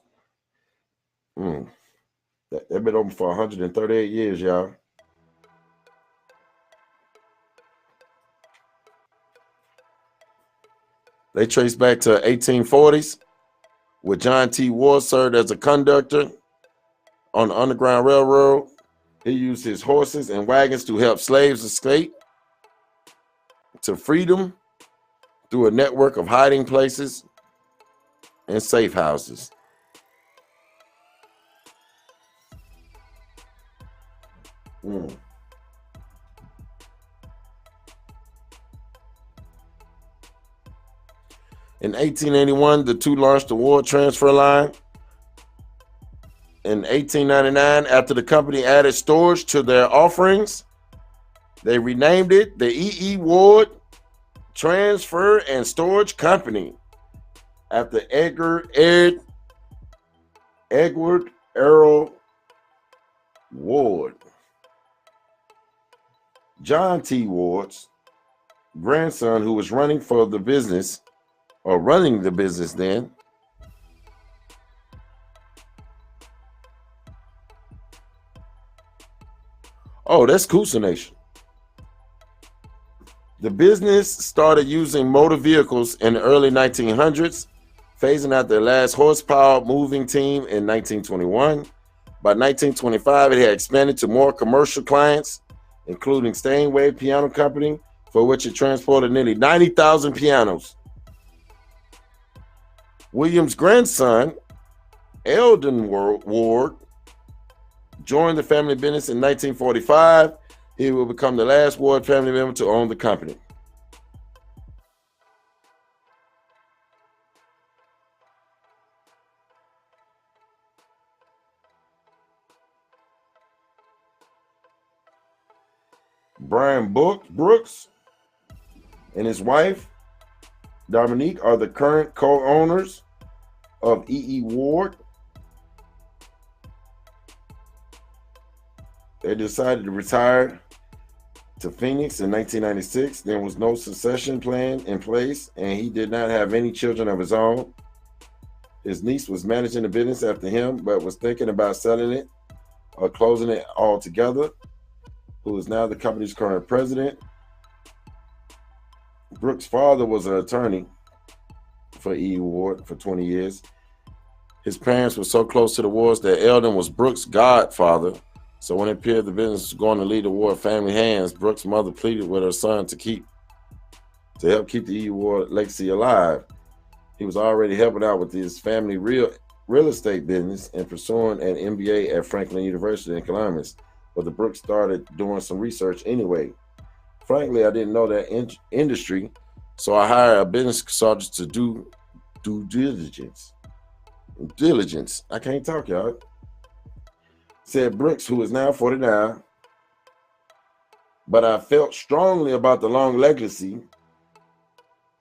They've been open for 138 years, y'all. They trace back to 1840s, where John T. Ward served as a conductor on the Underground Railroad. He used his horses and wagons to help slaves escape to freedom through a network of hiding places and safe houses. In 1881, the two launched the Ward Transfer Line. In 1899, after the company added storage to their offerings, they renamed it the E.E. Ward Transfer and Storage Company after Edward Earl Ward. John T. Ward's grandson, who was running the business then, oh, that's Coosa Nation. The business started using motor vehicles in the early 1900s, phasing out their last horsepower moving team in 1921. By 1925, it had expanded to more commercial clients, including Steinway Piano Company, for which it transported nearly 90,000 pianos. William's grandson, Eldon Ward, joined the family business in 1945. He will become the last Ward family member to own the company. Brian Brooks and his wife, Dominique, are the current co-owners of E.E. Ward. They decided to retire to Phoenix in 1996. There was no succession plan in place, and he did not have any children of his own. His niece was managing the business after him, but was thinking about selling it or closing it altogether, who is now the company's current president. Brooks' father was an attorney for E.E. Ward for 20 years. His parents were so close to the Wards that Eldon was Brooks' godfather. So when it appeared the business was going to leave the Ward family hands, Brooks' mother pleaded with her son to help keep the E.E. Ward legacy alive. He was already helping out with his family real estate business and pursuing an MBA at Franklin University in Columbus. But the Brooks started doing some research anyway. Frankly, I didn't know that industry, so I hired a business consultant to do due diligence. I can't talk, y'all. Said Brooks, who is now 49, but I felt strongly about the long legacy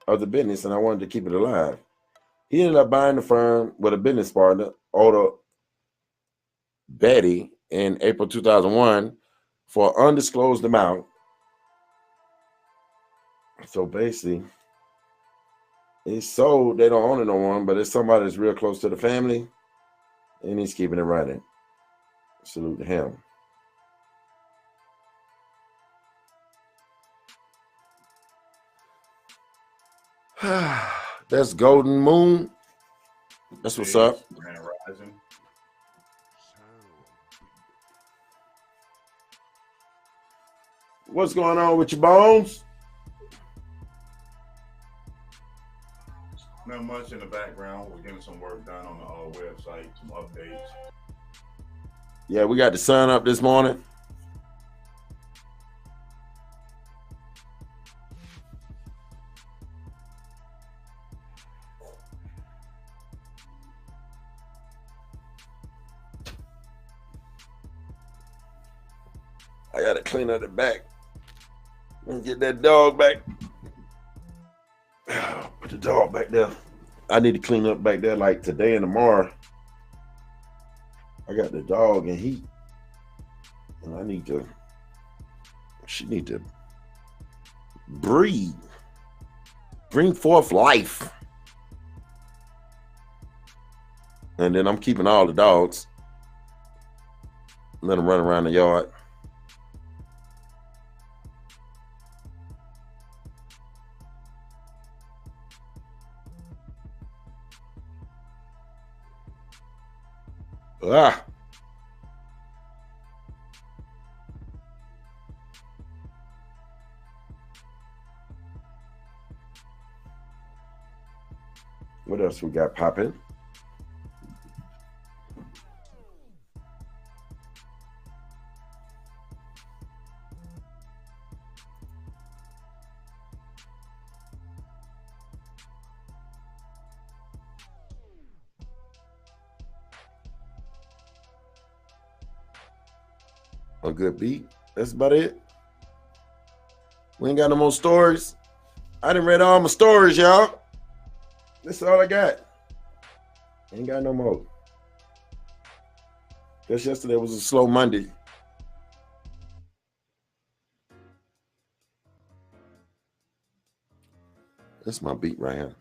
of the business and I wanted to keep it alive. He ended up buying the firm with a business partner, Oda Betty, in April 2001 for an undisclosed amount. So basically, it's sold. They don't own it no more, but it's somebody that's real close to the family, and he's keeping it running. Salute to him. That's Golden Moon. That's what's up. What's going on with your bones? Not much in the background. We're getting some work done on the website, some updates. Yeah, we got the sun up this morning. I gotta clean up the back and get that dog back. Put the dog back there. I need to clean up back there like today and tomorrow. I got the dog in heat, and she need to breathe, bring forth life. And then I'm keeping all the dogs. Let them run around the yard. Ah. What else we got popping? A good beat. That's about it. We ain't got no more stories. I done read all my stories, y'all. That's all I got. Ain't got no more. Guess yesterday was a slow Monday. That's my beat right here.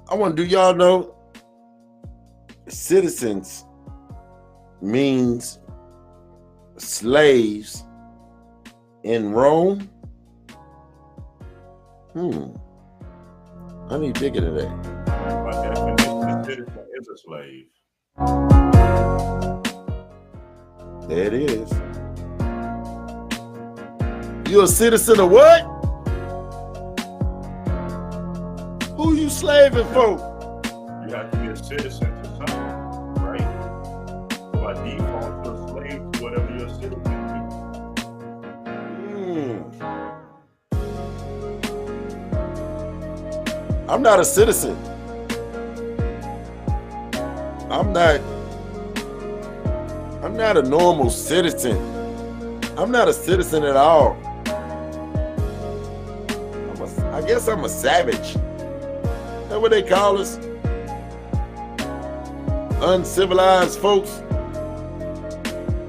I want to do y'all know citizens means slaves in Rome? I need to dig into that. By definition, a citizen is a slave. There it is. You a citizen of what? Who you slaving for? You have to be a citizen to something, right? By default, you're a slave to whatever you're a citizen to. I'm not a citizen. I'm not a normal citizen. I'm not a citizen at all. I guess I'm a savage. That's what they call us. Uncivilized folks.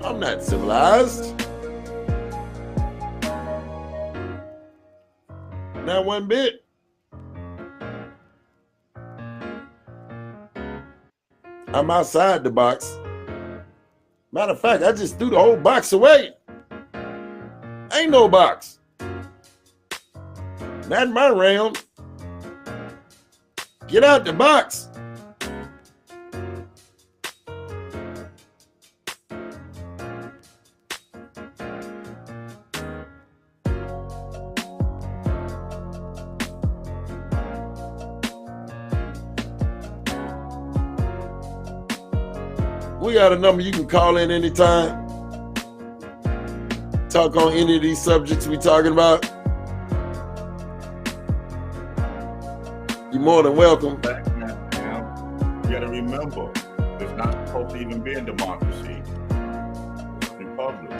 I'm not civilized. Not one bit. I'm outside the box. Matter of fact, I just threw the whole box away. Ain't no box. Not in my realm. Get out the box. We got a number you can call in anytime. Talk on any of these subjects we talking about. You're more than welcome. You gotta remember, it's not supposed to even be a democracy. It's a republic.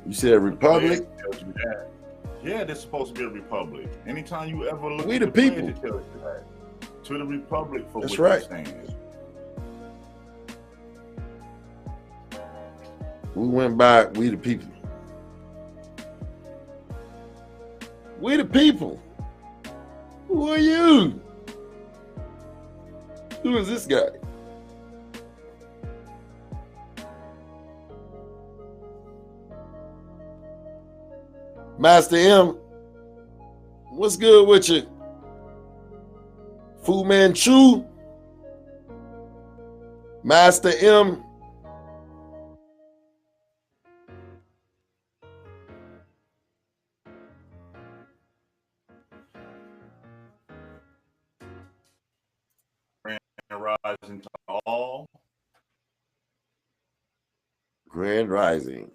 You said republic? Yeah, there's supposed to be a republic. Anytime you ever look we at the people. Page, it tells you that. to the republic for That's which right. it stands. We went by we the people. We the people. Who are you? Who is this guy? Master M, what's good with you? Fu Manchu, Master M. Grand rising to all. Grand rising.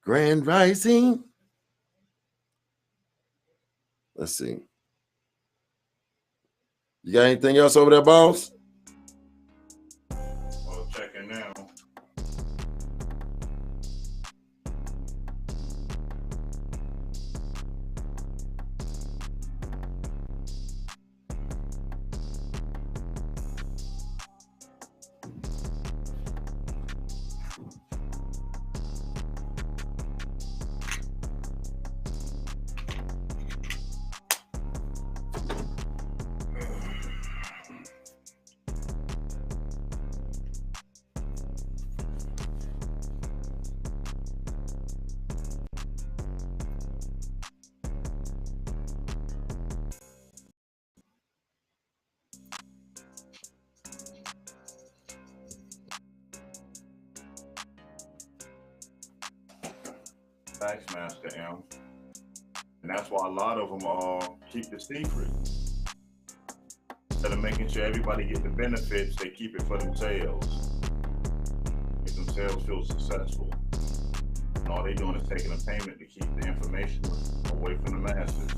Grand rising. Let's see. You got anything else over there, boss? Well, checking now. Thanks, Master M. And that's why a lot of them keep the secret. Instead of making sure everybody get the benefits, they keep it for themselves. Make themselves feel successful. And all they doing is taking a payment to keep the information away from the masses.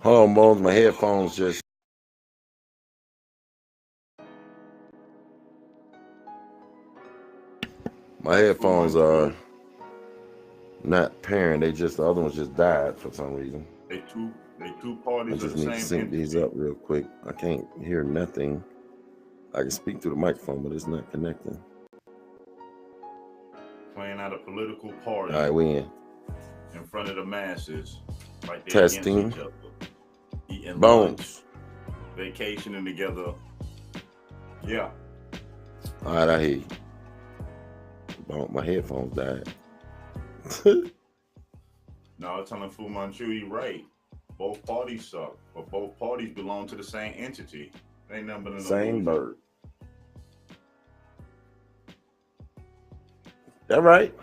Hold on, Bones. My headphones just. My headphones are not pairing. They just, the other ones just died for some reason. They two parties. I just of the need same to sync entity. these up real quick. I can't hear nothing. I can speak through the microphone, but it's not connecting. Playing out a political party. All right, we in front of the masses, right there testing. Against each other, eating Bones. Lunch, vacationing together. Yeah. All right, I hear you. My headphones died. No, I'm telling Fu Manchu, you're right. Both parties suck, but both parties belong to the same entity. They ain't nothing but an Same illusion. bird. That right?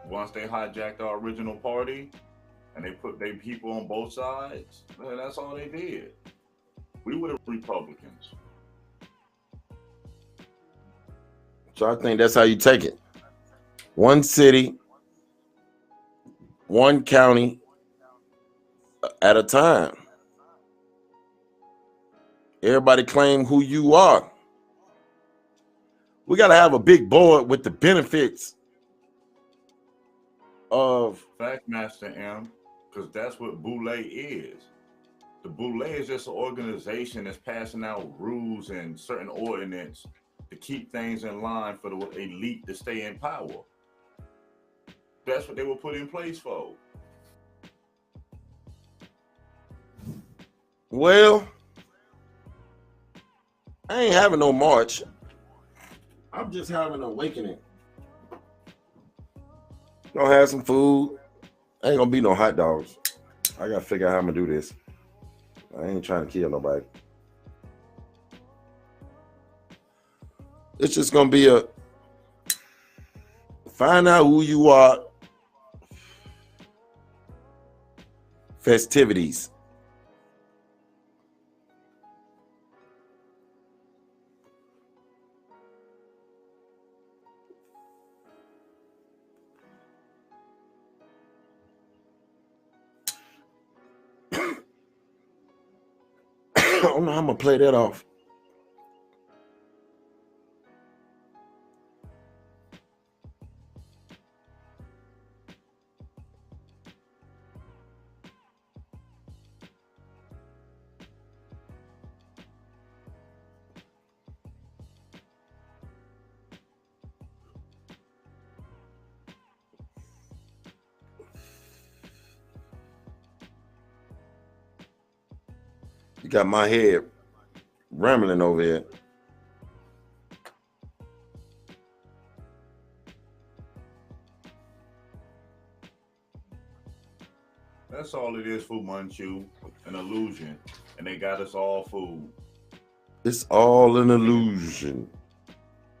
Once they hijacked our original party and they put their people on both sides, man, that's all they did. We were the Republicans. So I think that's how you take it. One city, one county at a time. Everybody claim who you are. We got to have a big board with the benefits of Fact Master M, because that's what Boule is. The Boule is just an organization that's passing out rules and certain ordinance to keep things in line for the elite to stay in power. That's what they were put in place for. Well, I ain't having no march. I'm just having an awakening. Gonna have some food. Ain't gonna be no hot dogs. I gotta figure out how I'm gonna do this. I ain't trying to kill nobody. It's just gonna be a find out who you are. Festivities. I don't know how I'm gonna play that off. You got my head rambling over here. That's all it is, Fu Manchu, an illusion, and they got us all fooled. It's all an illusion.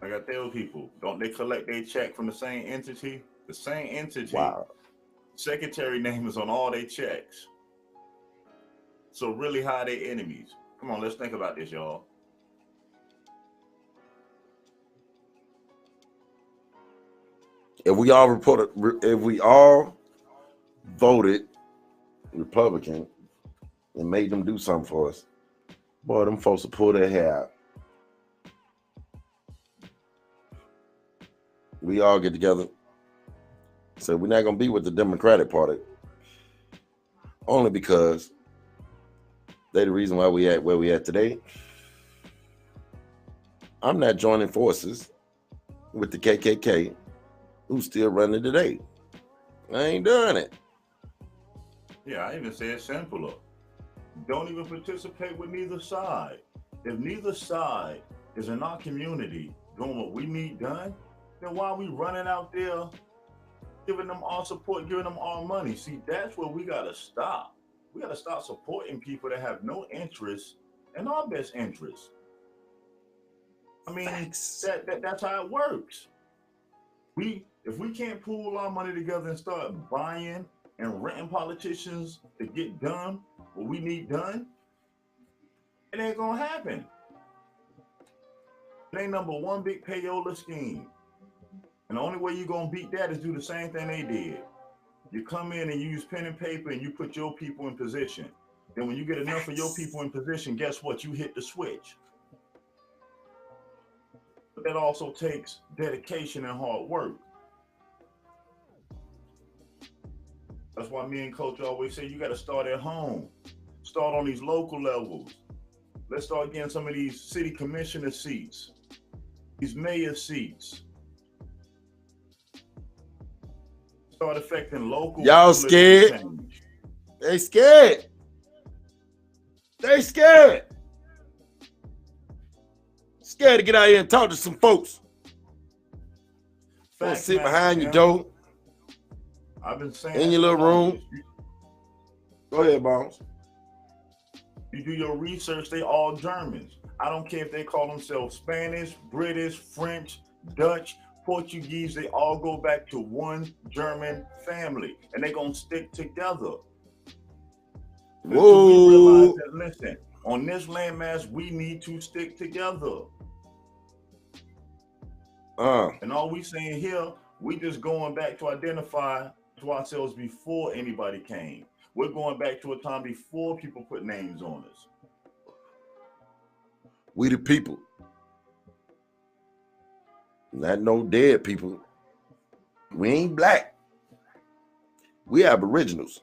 Like I tell people, don't they collect their check from the same entity? The same entity. Wow. Secretary name is on all their checks. So really, how are they enemies? Come on, let's think about this, y'all. If we all voted Republican and made them do something for us, boy, them folks will pull their hair out. We all get together. So we're not gonna be with the Democratic Party. Only because they're the reason why we at where we at today. I'm not joining forces with the KKK, who's still running today. I ain't doing it. Yeah, I even say it simpler. Don't even participate with neither side. If neither side is in our community doing what we need done, then why are we running out there giving them our support, giving them our money? See, that's where we gotta stop. We gotta stop supporting people that have no interest in our best interest. I mean, that's how it works. If we can't pool our money together and start buying and renting politicians to get done what we need done, it ain't gonna happen. It ain't number one big payola scheme. And the only way you're gonna beat that is do the same thing they did. You come in and you use pen and paper and you put your people in position. Then when you get enough of your people in position, guess what? You hit the switch. But that also takes dedication and hard work. That's why me and Coach always say you got to start at home. Start on these local levels. Let's start getting some of these city commissioner seats, these mayor seats. Start affecting local. Y'all scared? Change. They scared. They scared. Scared to get out here and talk to some folks. Don't sit behind your door. I've been saying in your little room. Go ahead, Bones. You do your research, they all Germans. I don't care if they call themselves Spanish, British, French, Dutch, Portuguese, they all go back to one German family and they're gonna stick together. Whoa. We realize that, listen, on this landmass, we need to stick together. And all we saying here, we just going back to identify to ourselves before anybody came. We're going back to a time before people put names on us. We the people. Not no dead people. We ain't black. We aboriginals.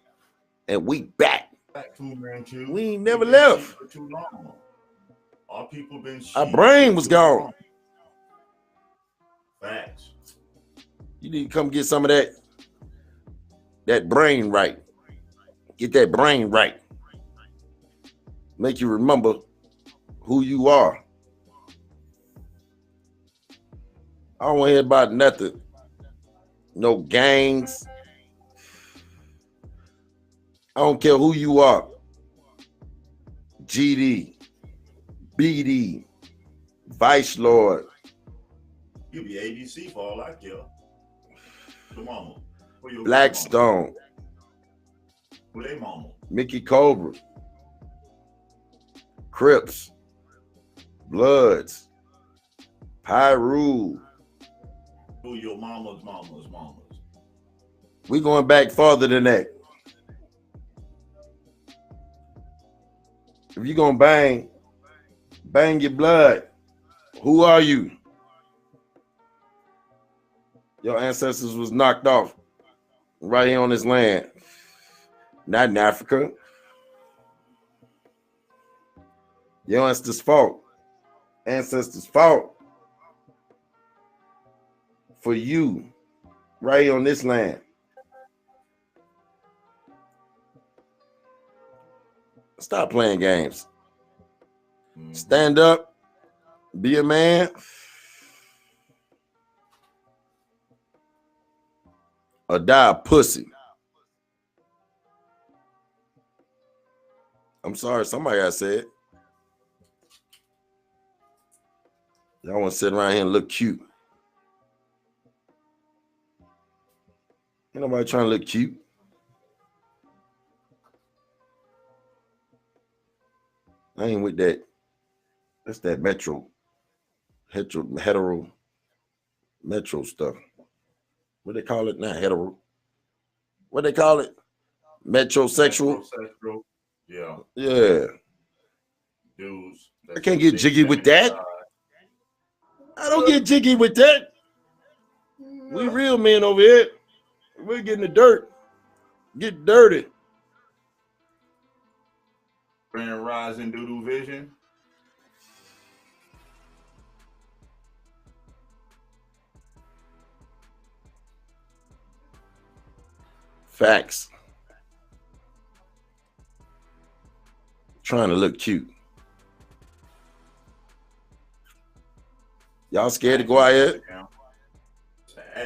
And we back. We ain't never left. For too long. Our people been our brain was gone. Long. Facts. You need to come get some of that brain right. Get that brain right. Make you remember who you are. I don't want to hear about nothing. No gangs. I don't care who you are. GD, BD, Vice Lord. You be ABC for all I care. The mama. Who your Blackstone. Who they mama? Mickey Cobra. Crips. Bloods. Pyru. Who your mama's? We going back farther than that. If you gonna bang your blood. Who are you? Your ancestors was knocked off right here on this land. Not in Africa. Your ancestors fought. Ancestors fought for you right here on this land. Stop playing games. Stand up. Be a man. Or die a pussy. I'm sorry, somebody got said. Y'all want to sit around here and look cute. Ain't nobody trying to look cute. I ain't with that. That's that hetero metro stuff. What they call it? Not hetero. What they call it? Metrosexual. Yeah. Yeah. Dudes. I can't get jiggy with that. I don't get jiggy with that. We real men over here. We're getting the dirt. Get dirty. Grand Rising Doodoo Vision. Facts. Trying to look cute. Y'all scared to go out here?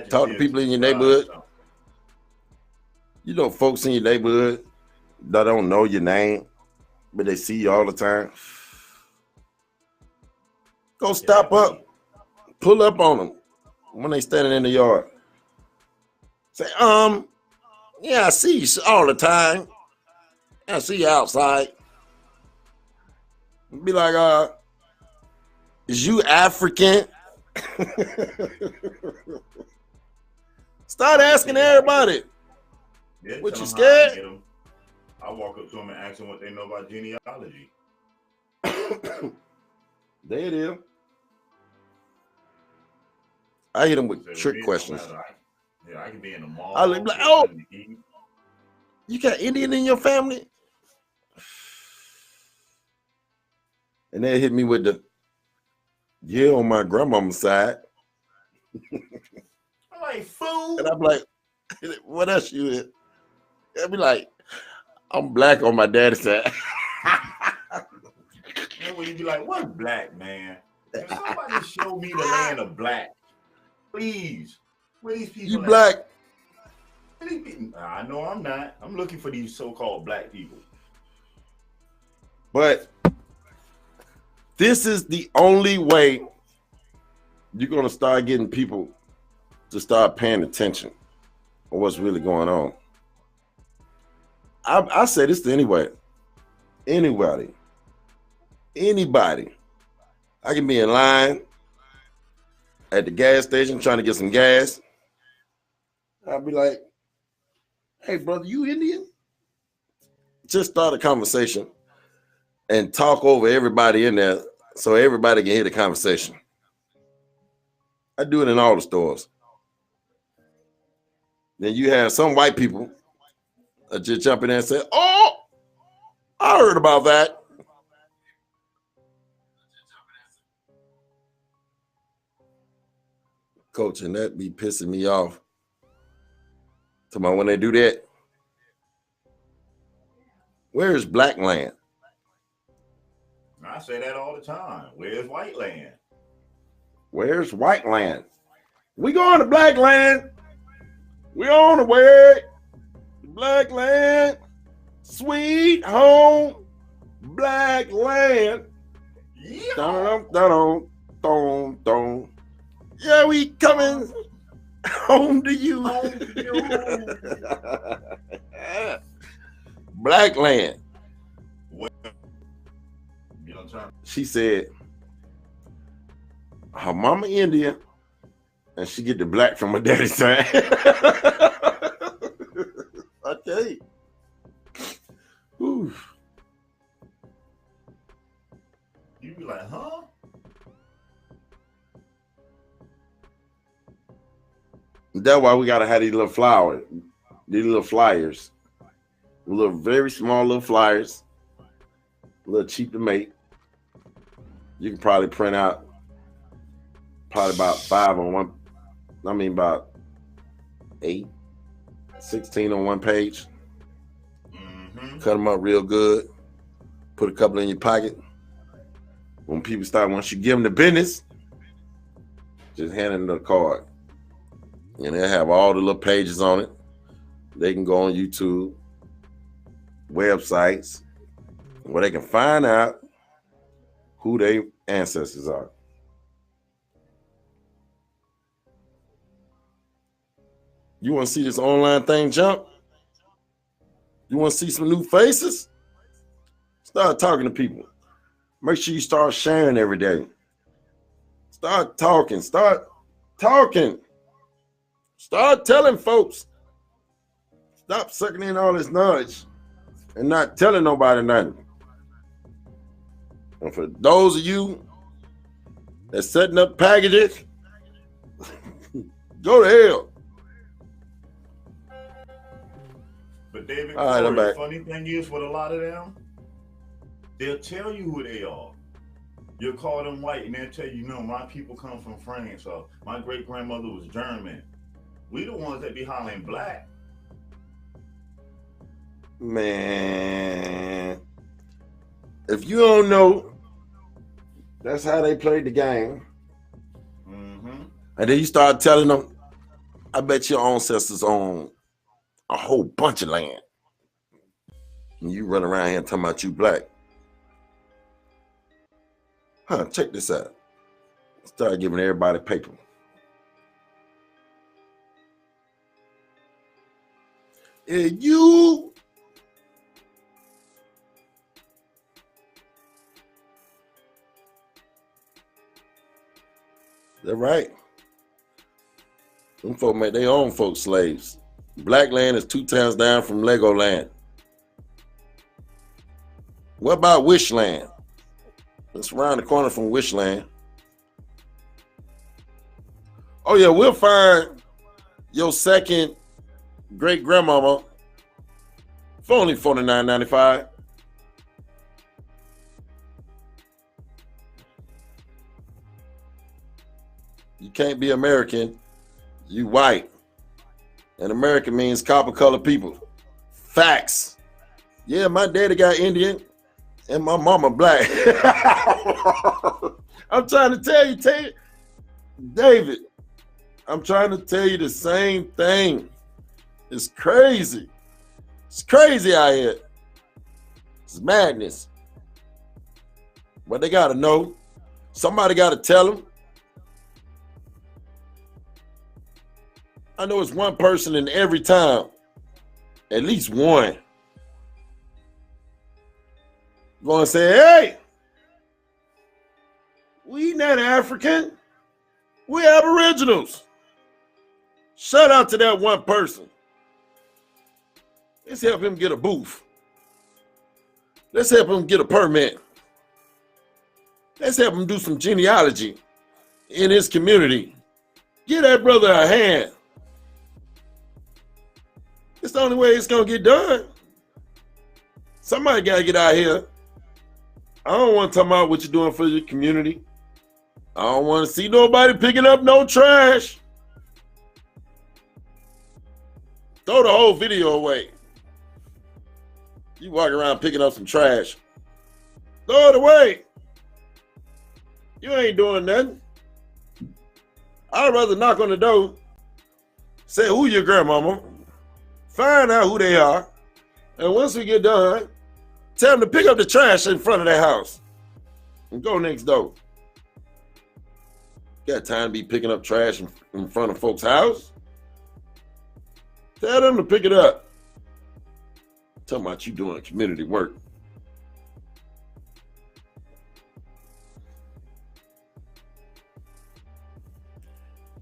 Talk to people in your neighborhood. You know folks in your neighborhood that don't know your name, but they see you all the time. Go stop up. Pull up on them when they standing in the yard. Say, yeah, I see you all the time. I see you outside. Be like, is you African? Start asking everybody. Yeah, what, you scared? I walk up to them and ask them what they know about genealogy. There it is. I hit them with trick questions. I can be in the mall. I look like, oh, you got Indian in your family? And they hit me with the, yeah, on my grandmama's side. I'm like, fool. And I'm like, what else you is? They'll be like, I'm black on my daddy's side. And when you be like, what black, man? If somebody show me the land of black, please. Where these people you black? I know I'm not. I'm looking for these so-called black people. But this is the only way you're going to start getting people to start paying attention on what's really going on. I say this to anybody. I can be in line at the gas station trying to get some gas. I'll be like, hey, brother, you Indian? Just start a conversation and talk over everybody in there so everybody can hear the conversation. I do it in all the stores. Then you have some white people that just jump in there and say, oh, I heard about that. Coach, and that be pissing me off. When they do that, where is black land? I say that all the time. Where's white land? Where's white land? We going to black land. We on the way. Black land. Sweet home. Black land. Yeah. Dun. Yeah, we coming home to you. Black land. Well, you know what I'm trying. She said her mama Indian and she get the black from her daddy's side. Okay. Ooh. You be like, huh? That's why we gotta have these little flyers, little very small little flyers, a little cheap to make. You can probably print out about 5 on one. I mean about 8, 16 on one page. Mm-hmm. Cut them up real good. Put a couple in your pocket. When people start, once you give them the business, just hand them the card. And they'll have all the little pages on it. They can go on YouTube, websites, where they can find out who their ancestors are. You want to see this online thing jump? You want to see some new faces? Start talking to people. Make sure you start sharing every day. Start talking. Start telling folks. Stop sucking in all this knowledge and not telling nobody nothing. And for those of you that's setting up packages, go to hell. But David, all right, the funny thing is with a lot of them, they'll tell you who they are. You'll call them white and they'll tell you, no, my people come from France or my great-grandmother was German. We the ones that be hollering black. Man, if you don't know, that's how they played the game. Mm-hmm. And then you start telling them, I bet your ancestors own a whole bunch of land. And you run around here talking about you black. Check this out. Start giving everybody paper. And you they're right. Them folk make their own folks slaves. Black land is 2 towns down from Legoland. What about Wishland? It's around the corner from Wishland. Oh yeah, we'll find your second great grandmama for only $49.95. You can't be American. You white. And American means copper colored people. Facts. Yeah, my daddy got Indian and my mama black. I'm trying to tell you, David, I'm trying to tell you the same thing. It's crazy. It's crazy out here. It's madness. But they got to know. Somebody got to tell them. I know it's one person in every town, at least one, going to say, hey, we not African. We Aboriginals. Shout out to that one person. Let's help him get a booth. Let's help him get a permit. Let's help him do some genealogy in his community. Give that brother a hand. It's the only way it's going to get done. Somebody got to get out here. I don't want to talk about what you're doing for your community. I don't want to see nobody picking up no trash. Throw the whole video away. You walk around picking up some trash. Throw it away. You ain't doing nothing. I'd rather knock on the door, say who your grandmama, find out who they are, and once we get done, tell them to pick up the trash in front of their house and go next door. Got time to be picking up trash in front of folks' house? Tell them to pick it up. Talking about you doing community work.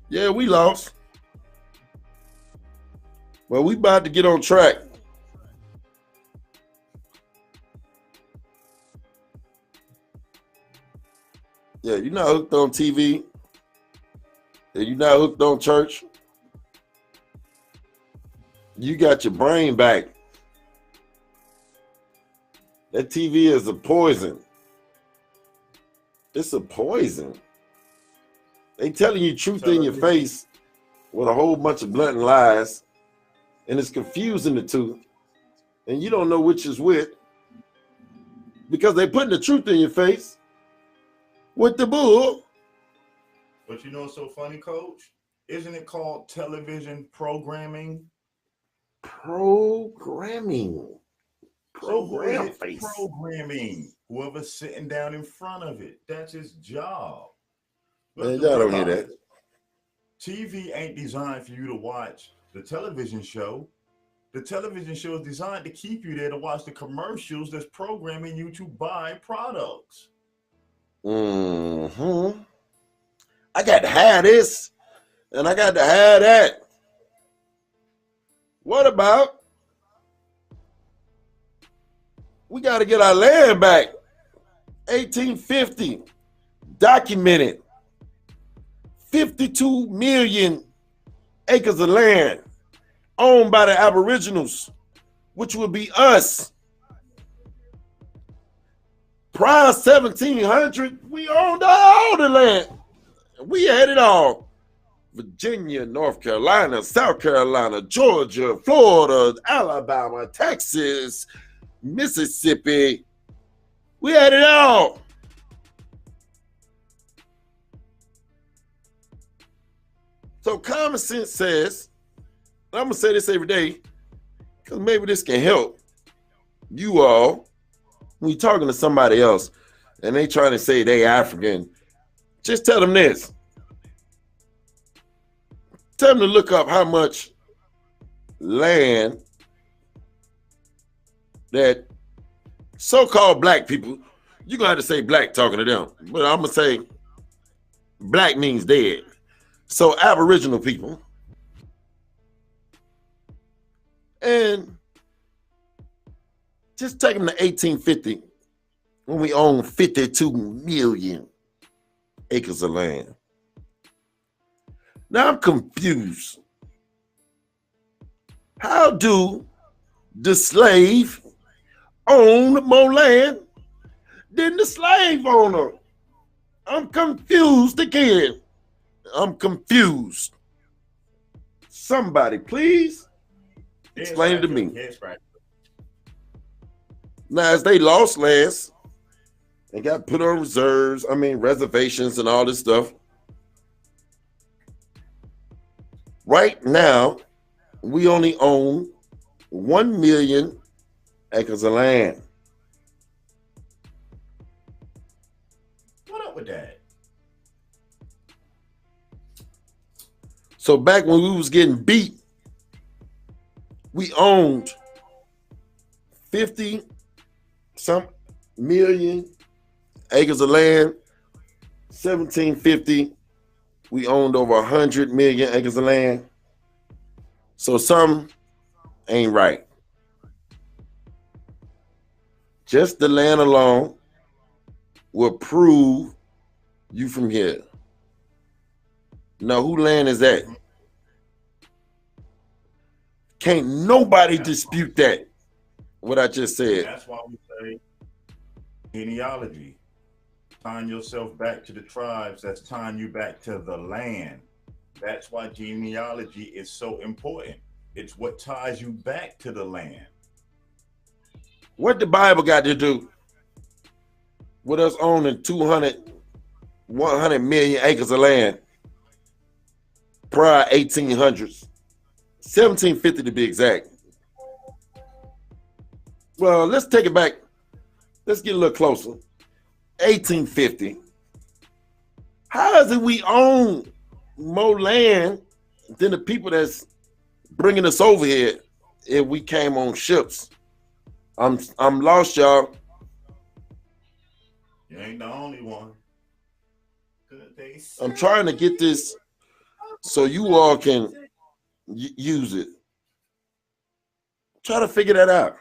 Yeah, we lost. Well, we about to get on track. Yeah, you're not hooked on TV. And you're not hooked on church. You got your brain back. That TV is a poison. It's a poison. They telling you truth in your face with a whole bunch of blunt lies, and it's confusing the two, and you don't know which is which because they putting the truth in your face with the bull. But you know what's so funny, Coach? Isn't it called television programming? Programming. Program face. Programming. Whoever's sitting down in front of it, that's his job. Man, y'all don't hear that. TV ain't designed for you to watch the television show. The television show is designed to keep you there to watch the commercials that's programming you to buy products. Mm-hmm. I got to have this, and I got to have that. What about we got to get our land back? 1850, documented. 52 million acres of land owned by the Aboriginals, which would be us. Prior 1700, we owned all the land. We had it all. Virginia, North Carolina, South Carolina, Georgia, Florida, Alabama, Texas, Mississippi. We had it all. So common sense says, and I'm going to say this every day, because maybe this can help you all when you're talking to somebody else and they trying to say they African. Just tell them this. Tell them to look up how much land that so-called black people, you're going to have to say black talking to them, but I'm going to say black means dead. So Aboriginal people. And just take them to 1850 when we own 52 million acres of land. Now I'm confused. How do the slave own more land than the slave owner? I'm confused again. I'm confused. Somebody, please explain it to me. Now, as they lost lands and got put on reservations and all this stuff, right now, we only own 1 million acres of land. What up with that? So back when we was getting beat, we owned 50-some million acres of land. 1750, we owned over 100 million acres of land. So some ain't right. Just the land alone will prove you from here. Now, who land is that? Can't nobody dispute that, what I just said. That's why we say genealogy. Tying yourself back to the tribes, that's tying you back to the land. That's why genealogy is so important. It's what ties you back to the land. What the Bible got to do with us owning 100 million acres of land? prior 1800s, 1750 to be exact. Well, let's take it back. Let's get a little closer. 1850. How is it we own more land than the people that's bringing us over here if we came on ships? I'm lost, y'all. You ain't the only one. I'm trying to get this so you all can use it. Try to figure that out.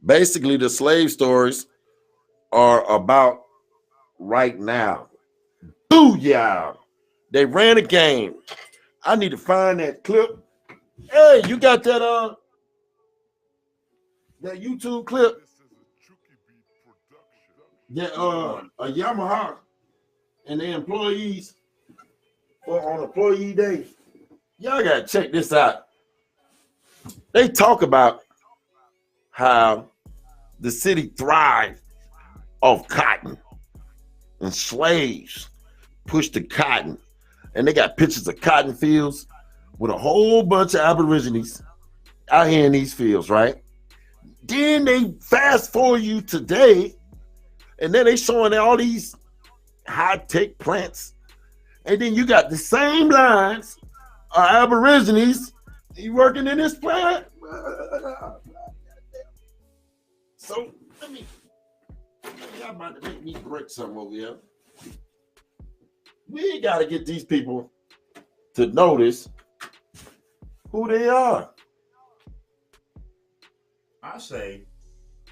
Basically, the slave stories are about right now. Booyah! They ran a game. I need to find that clip. Hey, you got that YouTube clip? That a Yamaha and their employees on employee day. Y'all gotta check this out. They talk about how the city thrived off cotton and slaves pushed the cotton, and they got pictures of cotton fields with a whole bunch of Aborigines out here in these fields, right? Then they fast forward you today, and then they showing all these high-tech plants, and then you got the same lines of Aborigines working in this plant. So y'all about to make me break something over here. We got to get these people to notice who they are. I say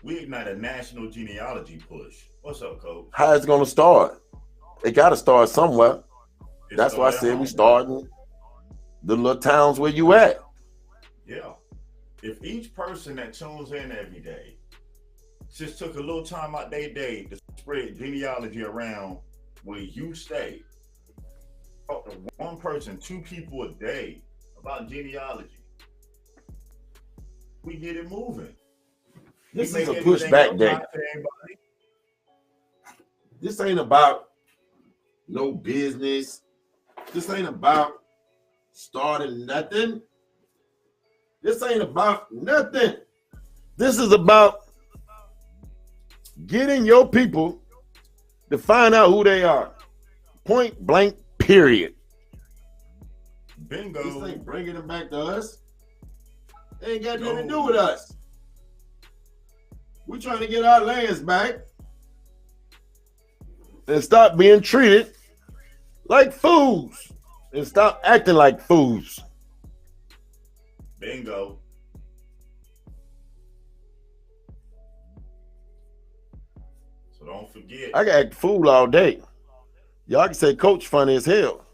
we ignite a national genealogy push. What's up, Coach? How it's going to start? It got to start somewhere. That's why I said we starting the little towns where you at. Yeah. If each person that tunes in every day just took a little time out their day to spread genealogy around where you stay, talk to one person, 2 people a day about genealogy, we get it moving. This is a pushback day. This ain't about no business. This ain't about starting nothing. This ain't about nothing. This is about getting your people to find out who they are. Point blank, period. Bingo. This ain't bringing them back to us. They ain't got nothing to do with us. We're trying to get our lands back and stop being treated like fools and stop acting like fools. Bingo. So don't forget. I can act fool all day. Y'all can say Coach funny as hell.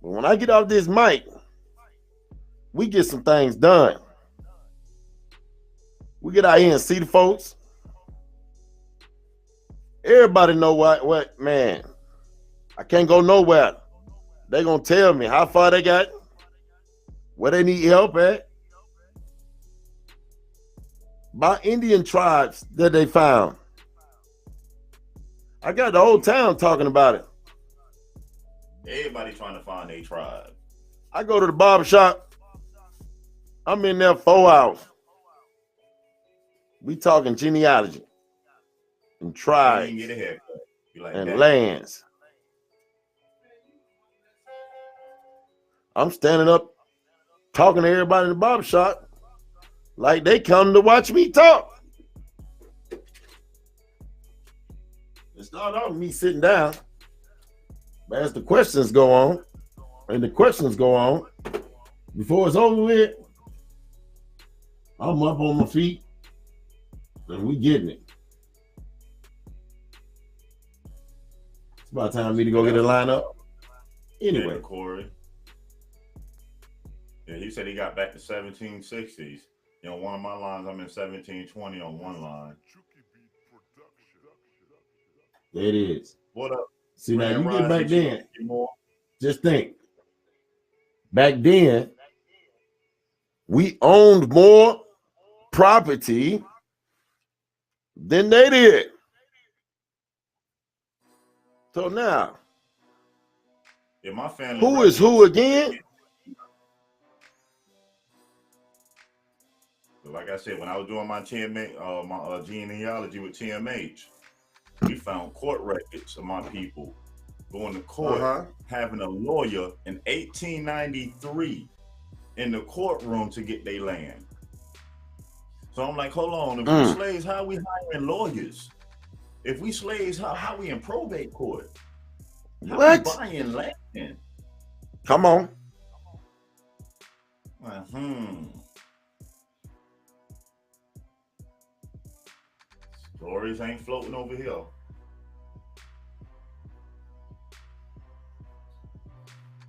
But when I get off this mic, we get some things done. We get out here and see the folks. Everybody know what man. I can't go nowhere. They gonna tell me how far they got, where they need help at. By Indian tribes that they found. I got the whole town talking about it. Everybody trying to find a tribe. I go to the barber shop. I'm in there 4 hours. We talking genealogy and tribes get a haircut. Like and that. lands. I'm standing up talking to everybody in the barber shop like they come to watch me talk. It started off with me sitting down. But as the questions go on, before it's over with, I'm up on my feet and we getting it. It's about time for me to go get a lineup. Anyway. Yeah, Corey. Yeah, he said he got back to 1760s. You know, one of my lines, I'm in 1720 on one line. There it is. What up? See, now you get back then, just think. Back then, we owned more property than they did. So now, Yeah, my family. who is who again? Like I said, when I was doing my TMA, my genealogy with TMH, we found court records of my people going to court, having a lawyer in 1893 in the courtroom to get their land. So I'm like, hold on, if we slaves, how we hiring lawyers? If we slaves, how we in probate court? How we buying land? Come on. Stories ain't floating over here.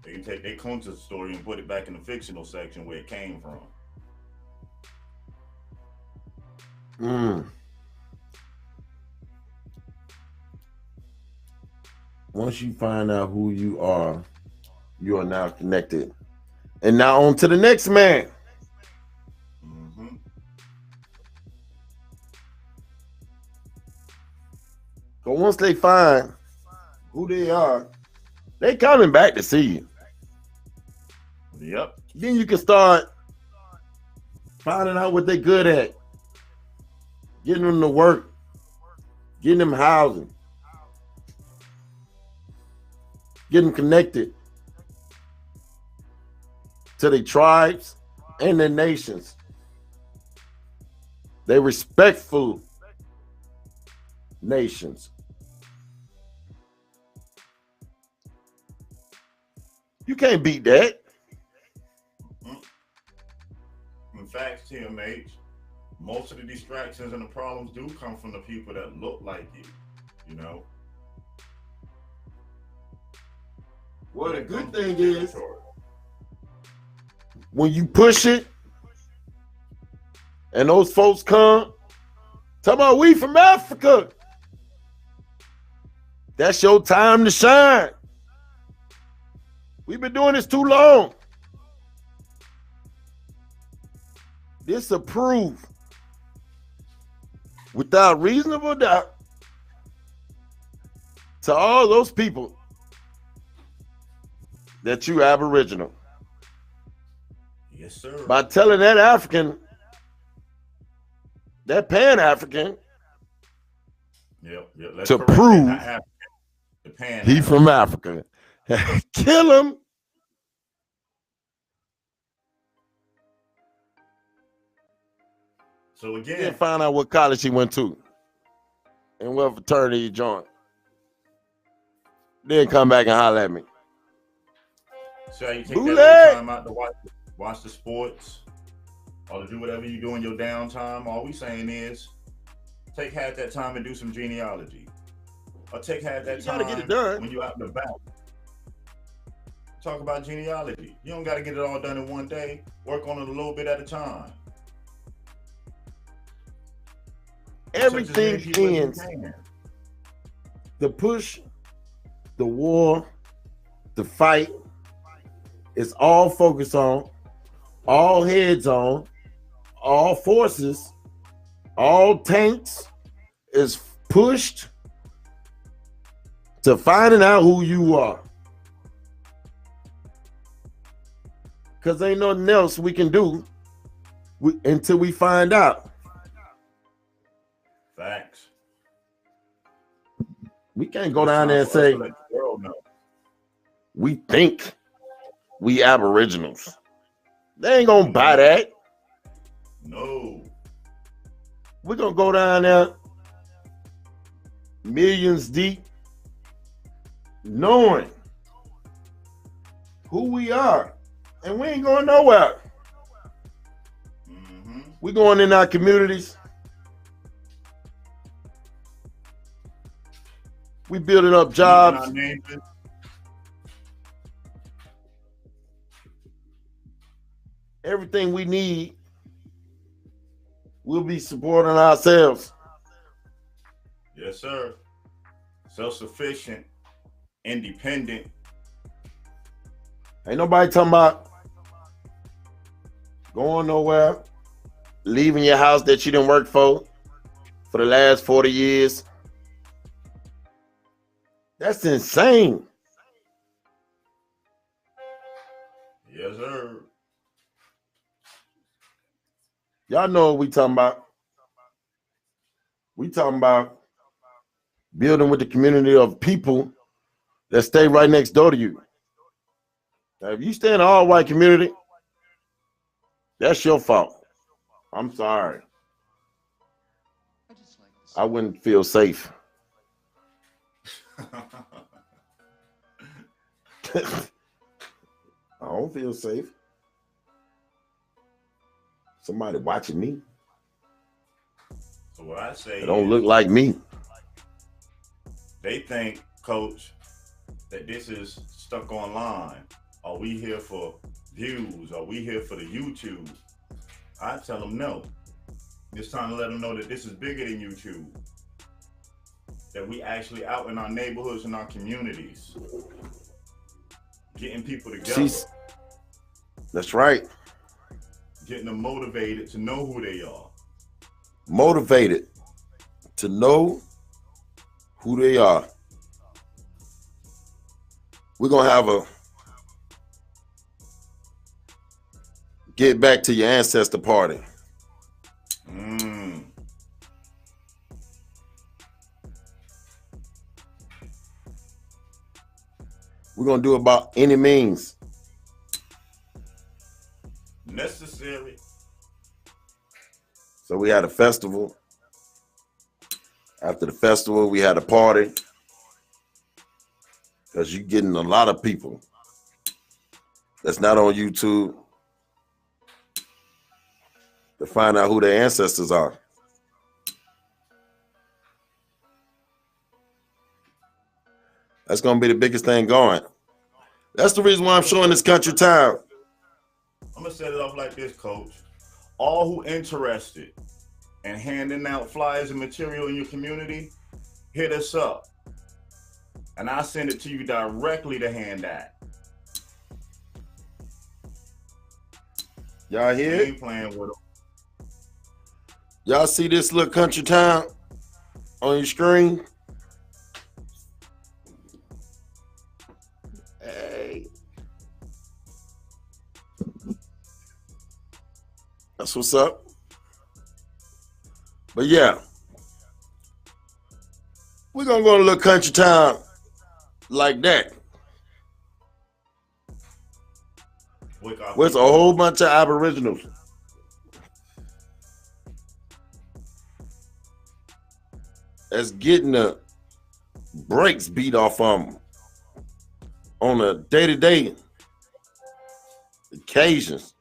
They can take their Kunta story and put it back in the fictional section where it came from. Once you find out who you are now connected. And now on to the next man. But once they find who they are, they coming back to see you. Yep. Then you can start finding out what they're good at. Getting them to work. Getting them housing. Getting them connected to their tribes and their nations. They respectful nations. You can't beat that. In fact, TMH, most of the distractions and the problems do come from the people that look like you know. Well, the good thing is, when you push it and those folks come, talk about we from Africa. That's your time to shine. We've been doing this too long. This approved without reasonable doubt to all those people that you Aboriginal. Yes, sir. By telling that African, that Pan-African, to prove he from Africa. Kill him. So again, then find out what college he went to and what fraternity he joined. Then come back and holler at me. So you take that little time out to watch the sports or to do whatever you do in your downtime. All we saying is take half that time and do some genealogy. Or take half that time get it done when you're out and about. Talk about genealogy. You don't got to get it all done in one day. Work on it a little bit at a time. Everything ends. The push, the war, the fight, it's all focused on, all heads on, all forces, all tanks is pushed to finding out who you are. Because ain't nothing else we can do until we find out. Facts. We can't go down there and say, we think we Aboriginals. They ain't gonna buy that. No. We're gonna go down there millions deep, knowing who we are. And we ain't going nowhere. We're going in our communities. We building up jobs. Everything we need, we'll be supporting ourselves. Yes, sir. Self-sufficient, independent. Ain't nobody talking about going nowhere, leaving your house that you didn't work for the last 40 years. That's insane. Yes, sir. Y'all know what we talking about. We talking about building with the community of people that stay right next door to you. Now, if you stay in an all-white community, that's your fault. I'm sorry. I wouldn't feel safe. I don't feel safe. Somebody watching me. So what I say, It don't look like me. They think, Coach, that this is stuck online. Are we here for views? Are we here for the YouTube? I tell them no. It's time to let them know that this is bigger than YouTube. That we actually out in our neighborhoods and our communities, getting people together. That's right. Getting them motivated to know who they are. Motivated to know who they are. We're going to have a get back to your ancestor party. We're going to do it by any means necessary. So we had a festival. After the festival, we had a party. Because you're getting a lot of people that's not on YouTube to find out who their ancestors are. That's going to be the biggest thing going. That's the reason why I'm showing this country town. I'm going to set it off like this, Coach. All who interested in handing out flyers and material in your community, hit us up. And I'll send it to you directly to hand out. Y'all hear it? Ain't playing with them. Y'all see this little country town on your screen? Hey. That's what's up. But yeah, we're going to go to a little country town like that. Where's a whole bunch of aboriginals. That's getting the brakes beat off them on a day-to-day occasions.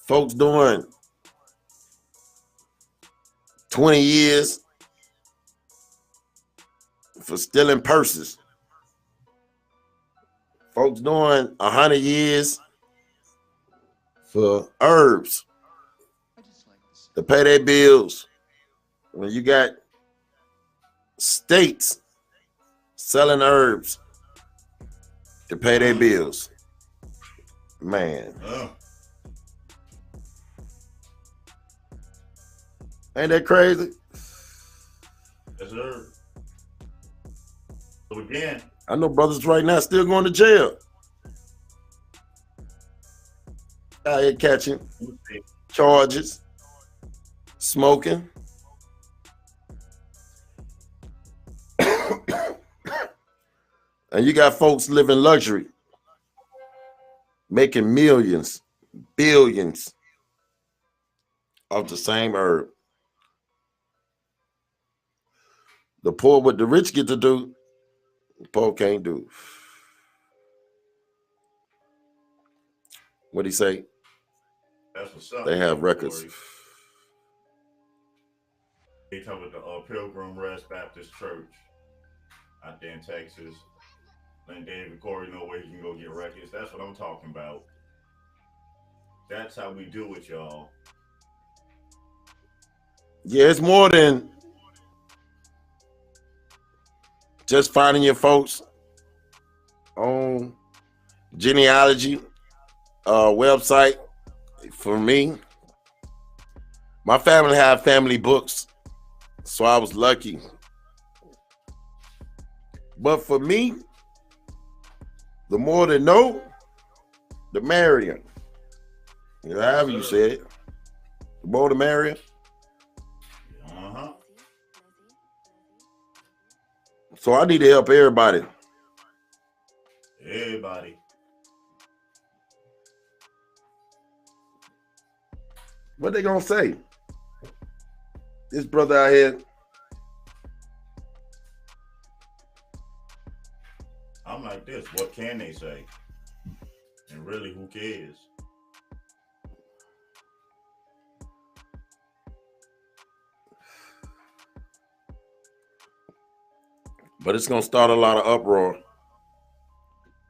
Folks doing 20 years for stealing purses. Folks doing 100 years for herbs to pay their bills. When you got states selling herbs to pay their bills. Man. Ain't that crazy? Yes, sir. So again, I know brothers right now still going to jail. Out here catching charges, smoking. And you got folks living luxury, making millions, billions of the same herb. The poor, what the rich get to do, the poor can't do. What'd he say? That's what's up. They have records. They talk about the Pilgrim Rest Baptist Church out there in Texas. Letting David Corey know where he can go get records. That's what I'm talking about. That's how we do it, y'all. Yeah, it's more than just finding your folks on genealogy website. For me, my family had family books, so I was lucky But for me, the more they know, the merrier. You know, however you say it. The more the merrier. Uh-huh. So I need to help everybody. Everybody. What they gonna say? This brother out here. I'm like this. What can they say? And really, who cares? But it's gonna start a lot of uproar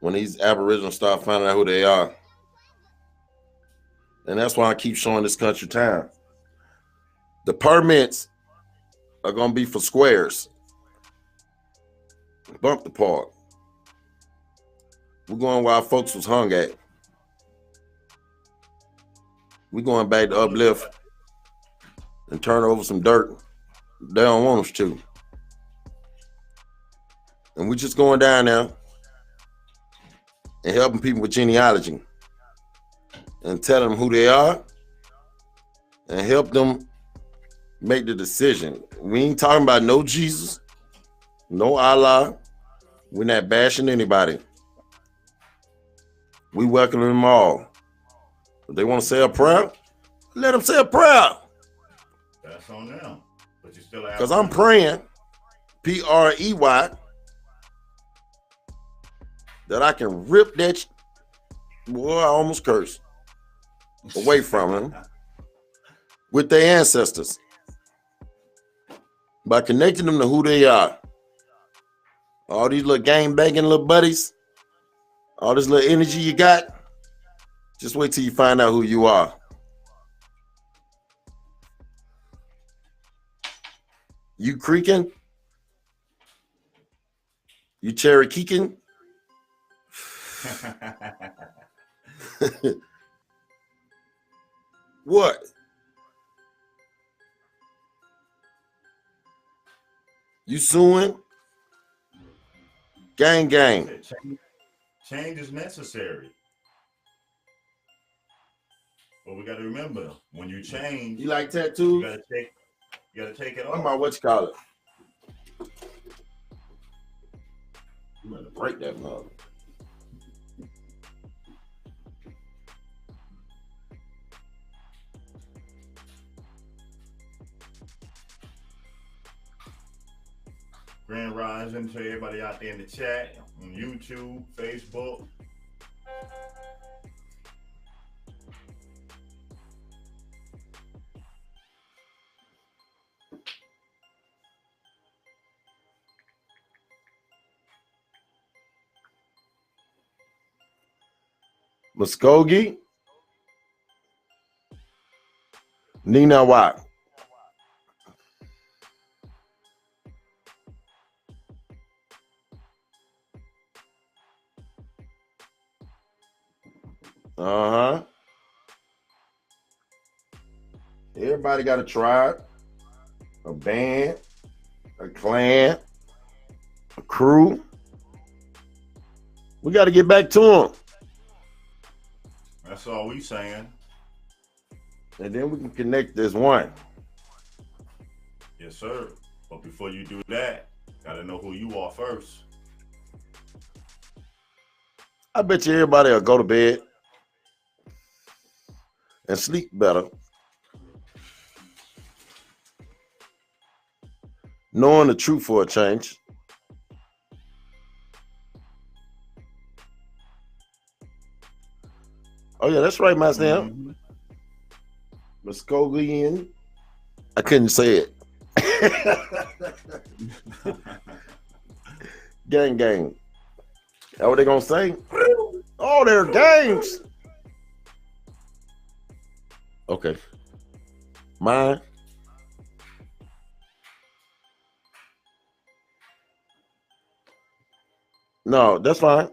when these Aboriginals start finding out who they are. And that's why I keep showing this country time. The permits are gonna be for squares. Bump the park. We're going where our folks was hung at. We're going back to uplift and turn over some dirt they don't want us to. And we're just going down there and helping people with genealogy and telling them who they are and help them make the decision. We ain't talking about no Jesus, no Allah. We're not bashing anybody. We welcome them all. If they want to say a prayer, let them say a prayer. That's on them. But you still have. Because I'm praying, P-R-E-Y, that I can rip that, boy, I almost cursed, away from them with their ancestors by connecting them to who they are. All these little gang banging little buddies, all this little energy you got, just wait till you find out who you are. You creaking? You Cherokeeing? What? You suing? Gang. Change is necessary. But we got to remember, when you change, You like tattoos? You gotta take it off. What about what you call it? You better break that mother. Grand Rising to everybody out there in the chat, on YouTube, Facebook. Muskogee? Nina Watt. Uh-huh. Everybody got a tribe, a band, a clan, a crew. We got to get back to them. That's all we saying. And then we can connect as one. Yes, sir. But before you do that, gotta know who you are first. I bet you everybody will go to bed and sleep better, knowing the truth for a change. Oh yeah, that's right, my Sam. Muskogee. I couldn't say it. Gang. That what they gonna say? Oh, they're gangs. Okay. Mine. No, that's fine.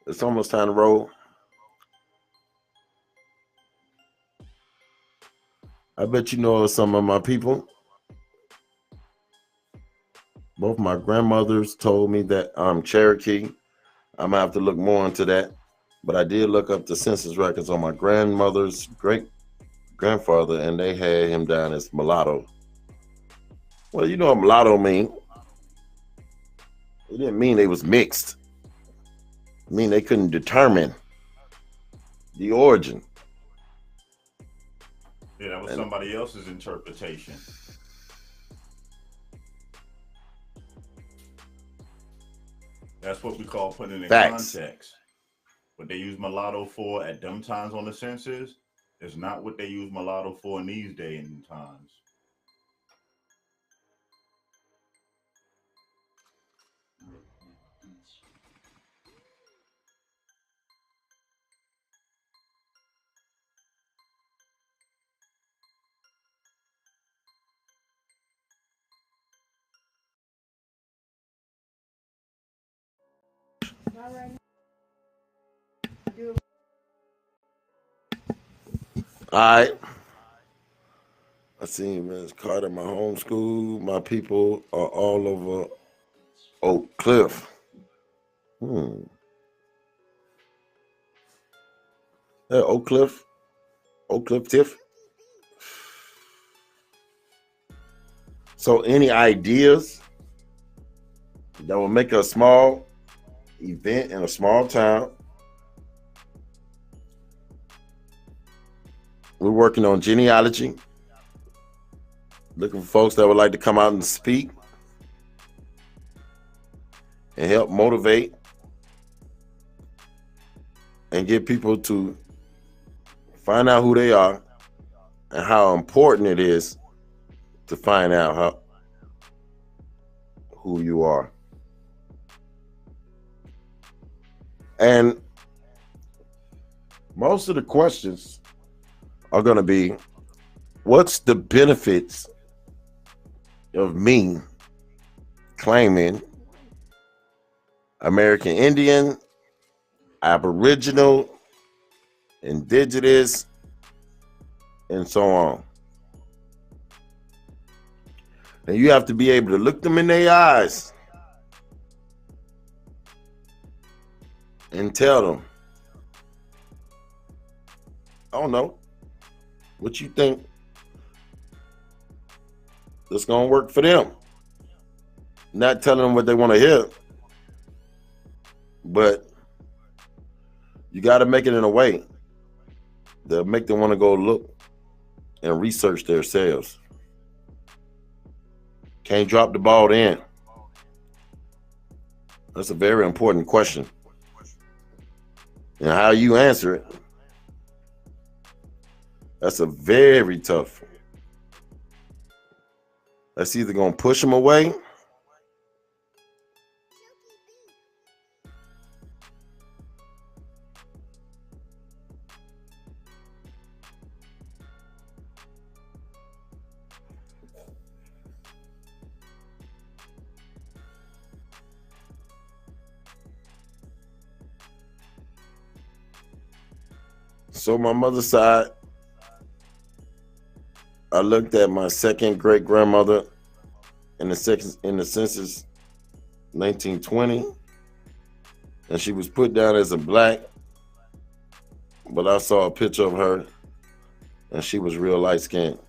It's almost time to roll. I bet you know some of my people. Both my grandmothers told me that I'm Cherokee. I'm gonna have to look more into that. But I did look up the census records on my grandmother's great grandfather, and they had him down as mulatto. Well, you know what mulatto mean? It didn't mean they was mixed. It mean they couldn't determine the origin. Yeah, that was And somebody else's interpretation. That's what we call putting it in facts. context. What they use mulatto for at them times on the census is not what they use mulatto for in these days and times. All right. I see Ms. Carter, my homeschool. My people are all over Oak Cliff. Yeah, Oak Cliff. Oak Cliff Tiff. So any ideas that will make a small event in a small town? We're working on genealogy. Looking for folks that would like to come out and speak and help motivate and get people to find out who they are and how important it is to find out who you are. And most of the questions are going to be, what's the benefits of me claiming American Indian, Aboriginal, Indigenous, and so on? And you have to be able to look them in their eyes and tell them, I don't know, what you think that's going to work for them. Not telling them what they want to hear, but you got to make it in a way that make them want to go look and research themselves. Can't drop the ball in. That's a very important question. And how you answer it, that's a very tough. That's either going to push them away So my mother's side, I looked at my second great grandmother in the census 1920, and she was put down as a black, but I saw a picture of her and she was real light skinned.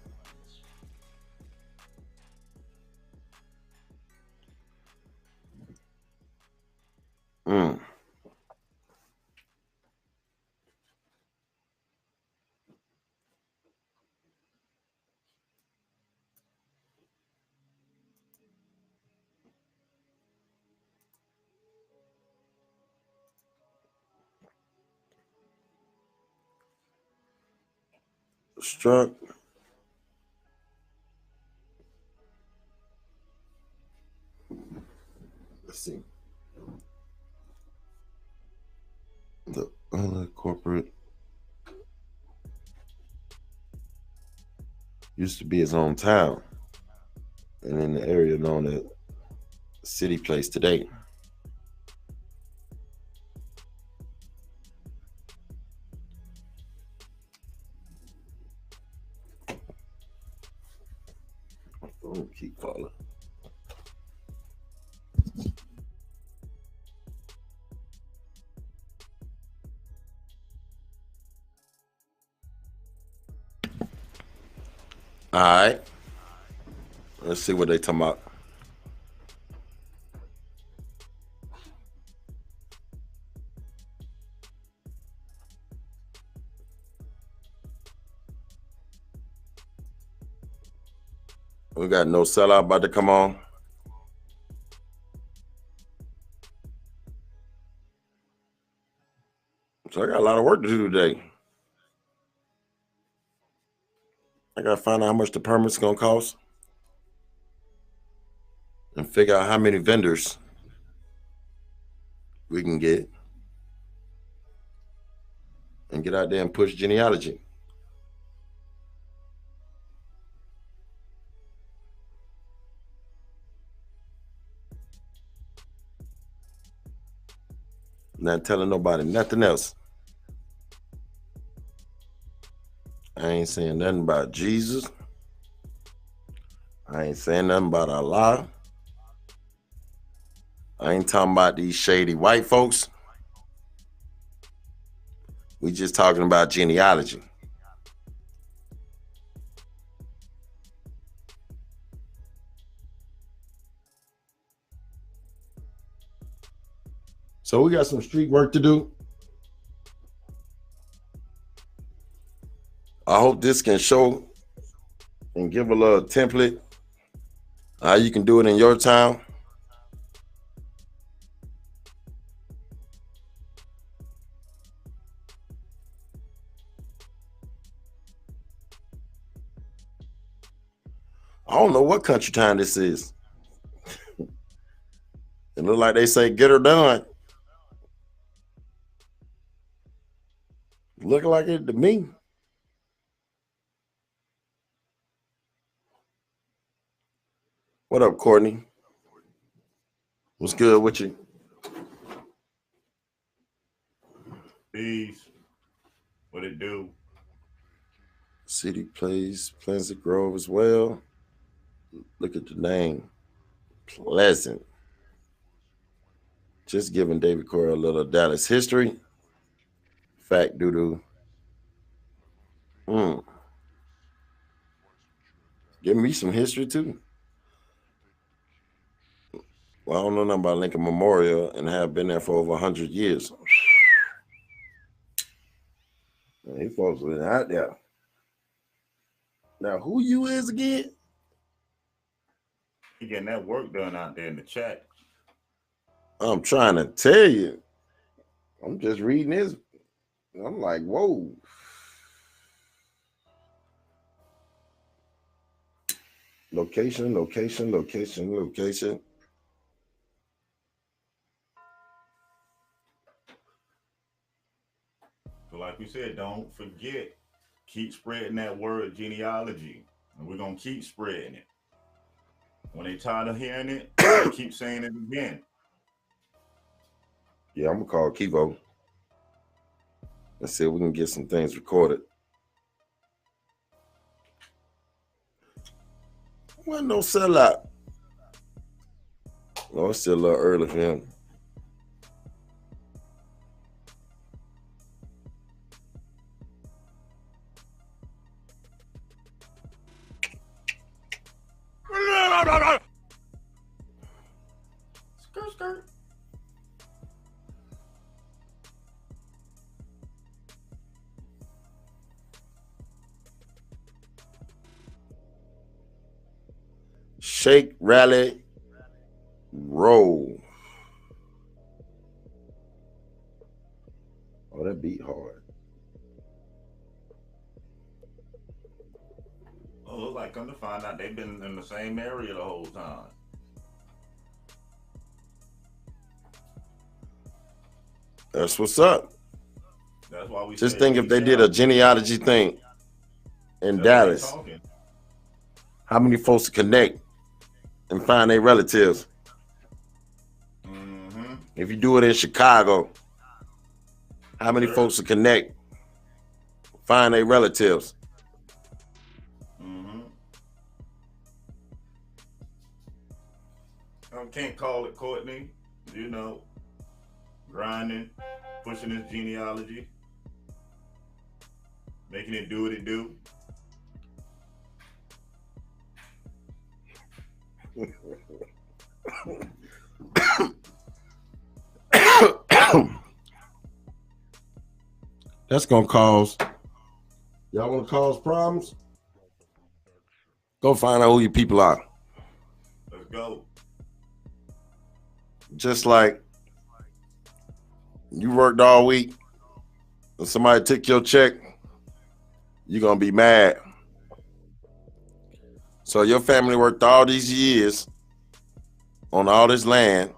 Struck. Let's see. The other corporate used to be his own town, and in the area known as City Place today. My phone keep falling. All right. Let's see what they talking about. We got no sellout about to come on. So I got a lot of work to do today. I got to find out how much the permit's going to cost and figure out how many vendors we can get and get out there and push genealogy. Not telling nobody nothing else. I ain't saying nothing about Jesus. I ain't saying nothing about Allah. I ain't talking about these shady white folks. We just talking about genealogy. So we got some street work to do. I hope this can show and give a little template how you can do it in your town. I don't know what country time this is. It look like they say get her done. Looking like it to me. What up, Courtney? What's good with you? Peace. What it do? City Place, Pleasant Grove as well. Look at the name. Pleasant. Just giving David Corey a little Dallas history. Fact doo-doo. Give me some history too. Well, I don't know nothing about Lincoln Memorial and have been there for over 100 years. Man, these folks are out there. Now, who you is again? You getting that work done out there in the chat. I'm trying to tell you. I'm just reading this. I'm like, whoa. Location, location, location, location. So like we said, don't forget, keep spreading that word genealogy. And we're going to keep spreading it. When they tired of hearing it, they keep saying it again. Yeah, I'm going to call Kivo. Let's see if we can get some things recorded. Wasn't no sellout. Oh, it's still a little early for him. Skirt, skirt. Shake, rally, roll. Oh, that beat hard. Oh, look like come to find out they've been in the same area the whole time. That's what's up. That's why we just think if they did a out. genealogy thing in Dallas, how many folks to connect and find their relatives? Mm-hmm. If you do it in Chicago, how many folks to connect, find their relatives? Mm-hmm. I can't call it Courtney, you know, grinding, pushing this genealogy, making it do what it do. That's gonna cause y'all want to cause problems? Go find out who your people are. Let's go. Just like you worked all week and somebody took your check, you're gonna be mad. So your family worked all these years on all this land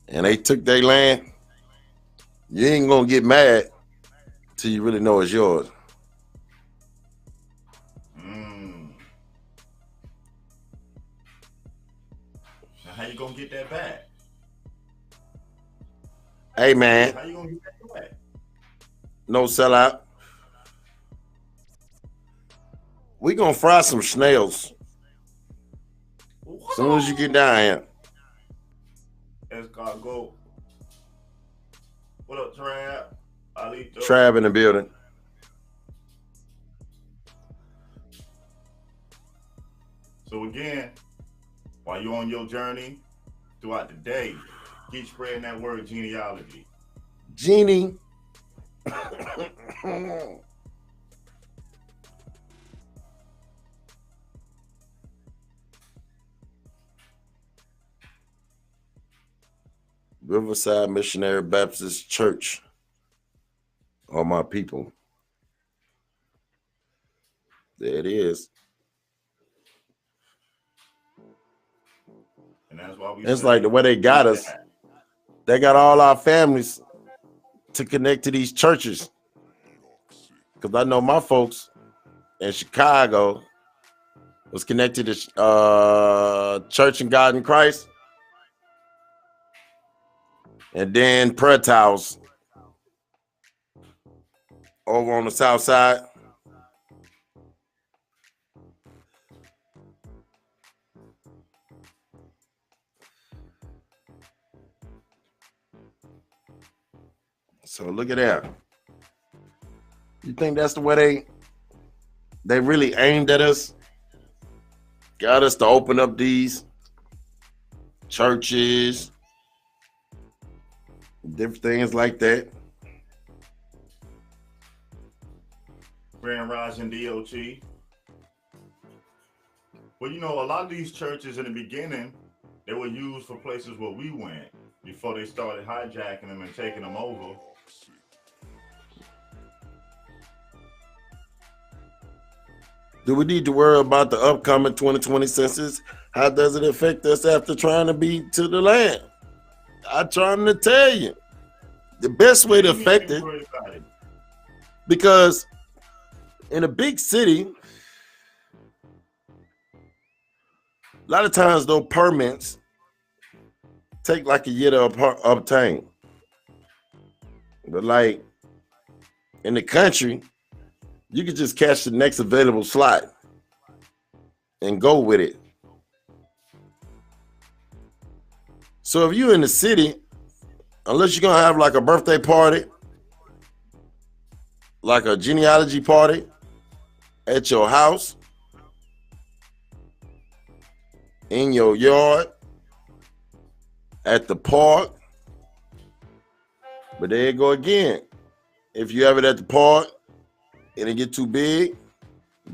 and they took their land, you ain't gonna get mad till you really know it's yours. Now how you gonna get that back? Hey man, how you gonna get that back? No sellout. We gonna fry some snails. As soon as you get down here. Escargot. What up, Trab? Alito. Trab in the building. So again, while you're on your journey throughout the day, keep spreading that word genealogy. Genie. Riverside Missionary Baptist Church. All my people. There it is. And that's why it's like the way they got us. They got all our families to connect to these churches. Because I know my folks in Chicago was connected to Church and God in Christ. And then Prayer House over on the south side. So look at that. You think that's the way they really aimed at us? Got us to open up these churches, different things like that. Grand Rising DOT. Well, you know, a lot of these churches in the beginning, they were used for places where we went before they started hijacking them and taking them over. Do we need to worry about the upcoming 2020 census? How does it affect us after trying to be to the land? I'm trying to tell you. The best way to affect it, because in a big city, a lot of times those permits take like a year to obtain. But like in the country, you can just catch the next available slot and go with it. So if you're in the city, unless you're gonna have like a birthday party, like a genealogy party at your house, in your yard, at the park. But there you go again. If you have it at the park and it get too big,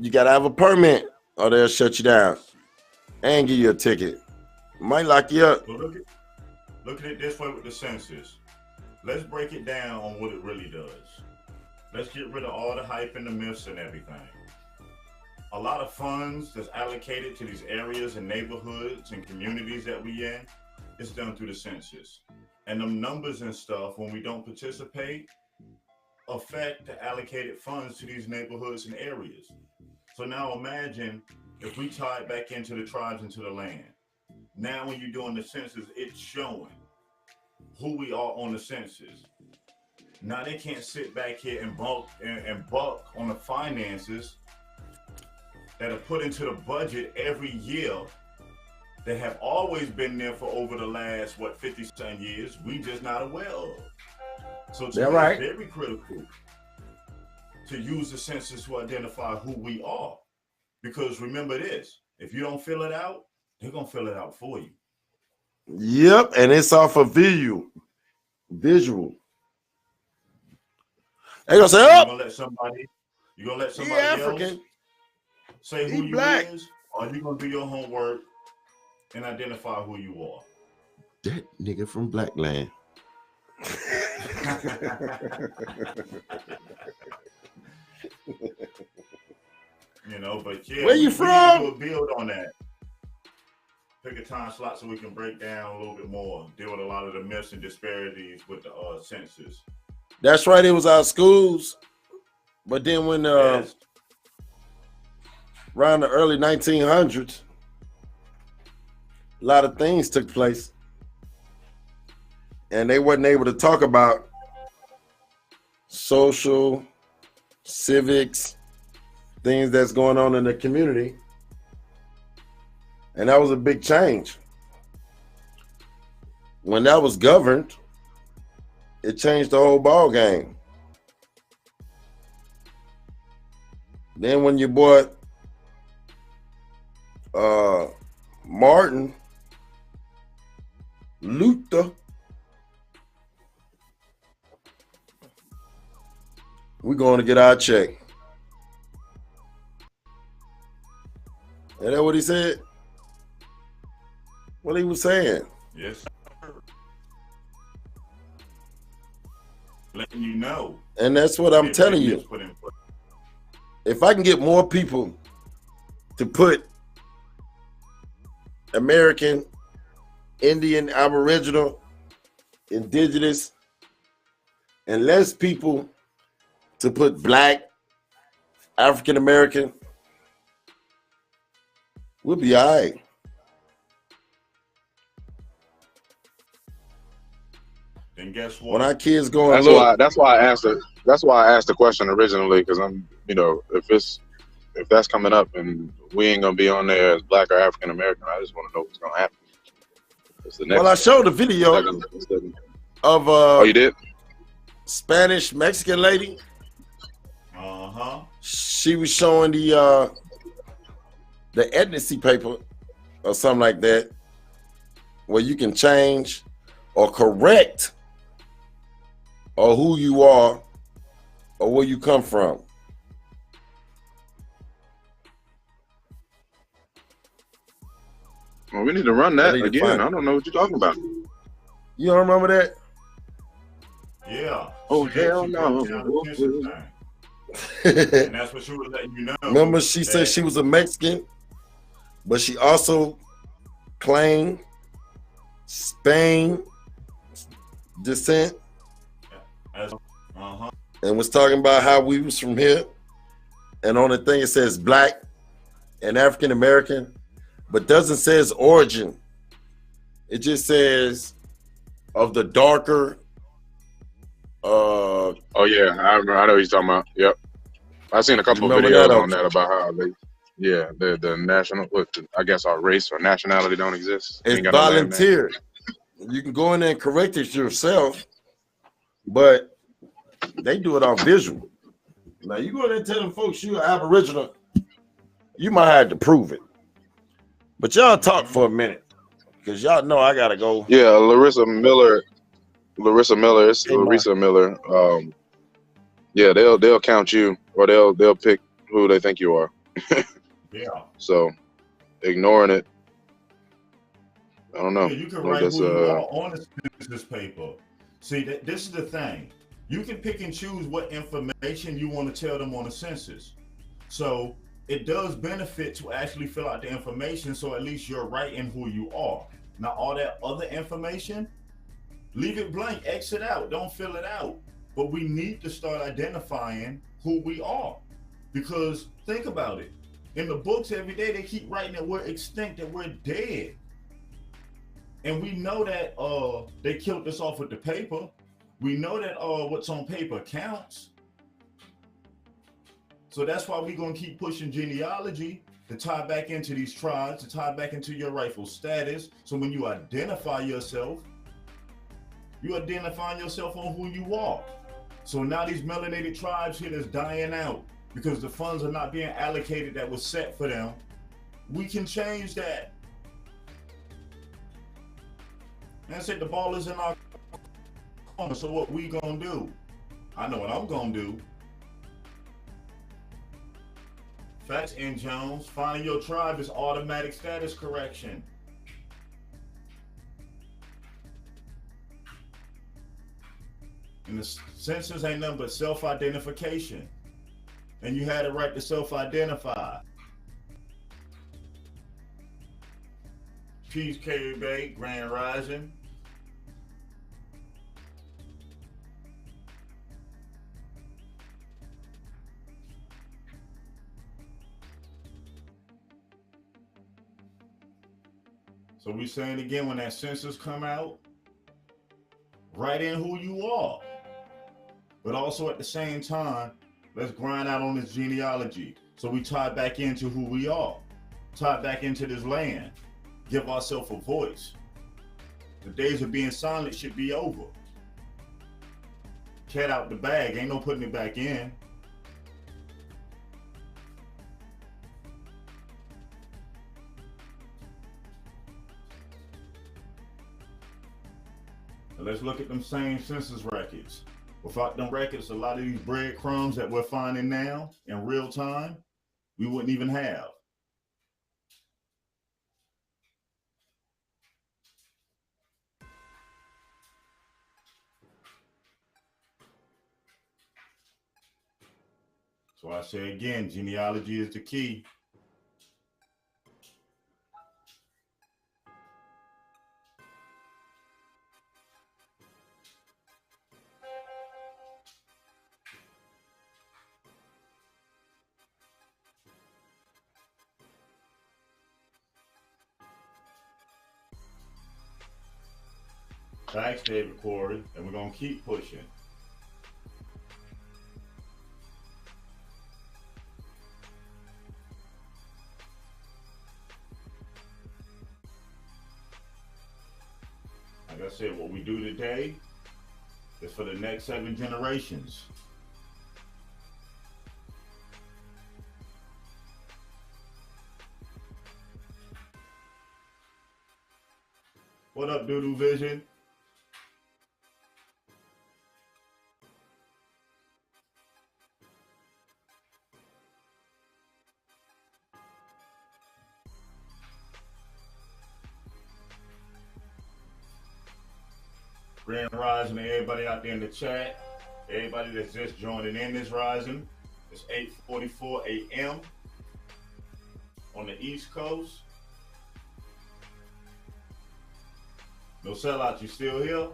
you gotta have a permit or they'll shut you down and give you a ticket. Might lock you up. So look at it this way with the census. Let's break it down on what it really does. Let's get rid of all the hype and the myths and everything. A lot of funds that's allocated to these areas and neighborhoods and communities that we in, it's done through the census. And them numbers and stuff, when we don't participate, affect the allocated funds to these neighborhoods and areas. So now imagine if we tie it back into the tribes and to the land. Now when you're doing the census, it's showing who we are on the census. Now they can't sit back here and buck on the finances that are put into the budget every year that have always been there for over the last, 50-some years, we just not aware of. So it's very critical to use the census to identify who we are. Because remember this, if you don't fill it out, they're gonna fill it out for you. Yep, and it's off of visual. They gonna say, You're "Oh, gonna let somebody, he else African, say he who you black." is, or you gonna do your homework and identify who you are. That nigga from Blackland. You know, but yeah, Where you we need to from? do a build on that. Pick a time slot so we can break down a little bit more, deal with a lot of the myths and disparities with the census. That's right. It was our schools, but then when Yes. around the early 1900s, a lot of things took place, and they wasn't able to talk about social, civics, things that's going on in the community, and that was a big change. When that was governed, it changed the whole ball game. Then when your boy Martin Luther, we're going to get our check. Is that what he said? What he was saying? Yes. Letting you know. And that's what I'm telling you. If I can get more people to put American, Indian, Aboriginal, Indigenous, and less people to put Black, African American, we'll be all right. Then guess what? When our kids going, look. That's why I asked the question originally, because I'm, if that's coming up and we ain't gonna be on there as Black or African American, I just want to know what's gonna happen. Well, I showed a video of oh, you did? Spanish Mexican lady. She was showing the ethnicity paper or something like that, where you can change or correct or who you are or where you come from. Well, we need to run that again. I don't know what you're talking about. You don't remember that? Yeah. Oh, hell no. And that's what she was letting you know. Remember, she said she was a Mexican, but she also claimed Spain descent. And was talking about how we was from here. And on the thing it says Black and African American, but doesn't say its origin. It just says of the darker. Oh yeah, I know what you're talking about. Yep, I've seen a couple of videos on that about how the national, I guess our race or nationality don't exist. It's volunteer. You can go in there and correct it yourself, but they do it on visual. Now you go in there and tell them folks you're Aboriginal, you might have to prove it. But y'all talk for a minute, because y'all know I gotta go. Yeah, Larissa Miller. Yeah, they'll count you, or they'll pick who they think you are. Yeah. So ignoring it, I don't know. Yeah, you can write who you are on the census paper. See, this is the thing. You can pick and choose what information you want to tell them on the census. So it does benefit to actually fill out the information, so at least you're right in who you are. Now, all that other information, leave it blank, exit out, don't fill it out. But we need to start identifying who we are. Because think about it. In the books every day, they keep writing that we're extinct, that we're dead. And we know that they killed us off with the paper. We know that what's on paper counts. So that's why we're going to keep pushing genealogy to tie back into these tribes, to tie back into your rightful status. So when you identify yourself, you're identifying yourself on who you are. So now these melanated tribes here that's dying out because the funds are not being allocated that was set for them, we can change that. That's it. The ball is in our corner. So what we gonna do? I know what I'm gonna do. Facts in Jones. Finding your tribe is automatic status correction. And the census ain't nothing but self-identification. And you had a right to self-identify. Peace, C.A.B. Grand Rising. So we saying again, when that census come out, write in who you are. But also at the same time, let's grind out on this genealogy. So we tie back into who we are, tie back into this land, give ourselves a voice. The days of being silent should be over. Cat out the bag, ain't no putting it back in. And let's look at them same census records. Without them records, a lot of these breadcrumbs that we're finding now in real time, we wouldn't even have. So I say again, genealogy is the key. Thanks, David Corey, and we're gonna keep pushing. Like I said, what we do today is for the next 7 generations. What up, Doodoo Vision? Grand Rising to everybody out there in the chat. Everybody that's just joining in this rising. It's 8:44 a.m. on the East Coast. No sellout, you still here?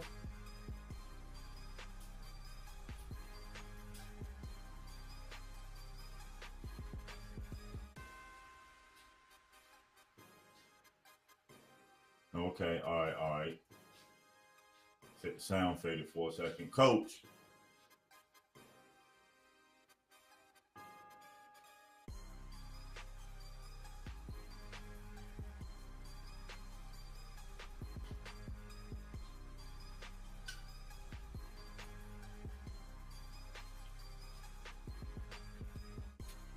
Okay, all right. The sound faded for a second. Coach.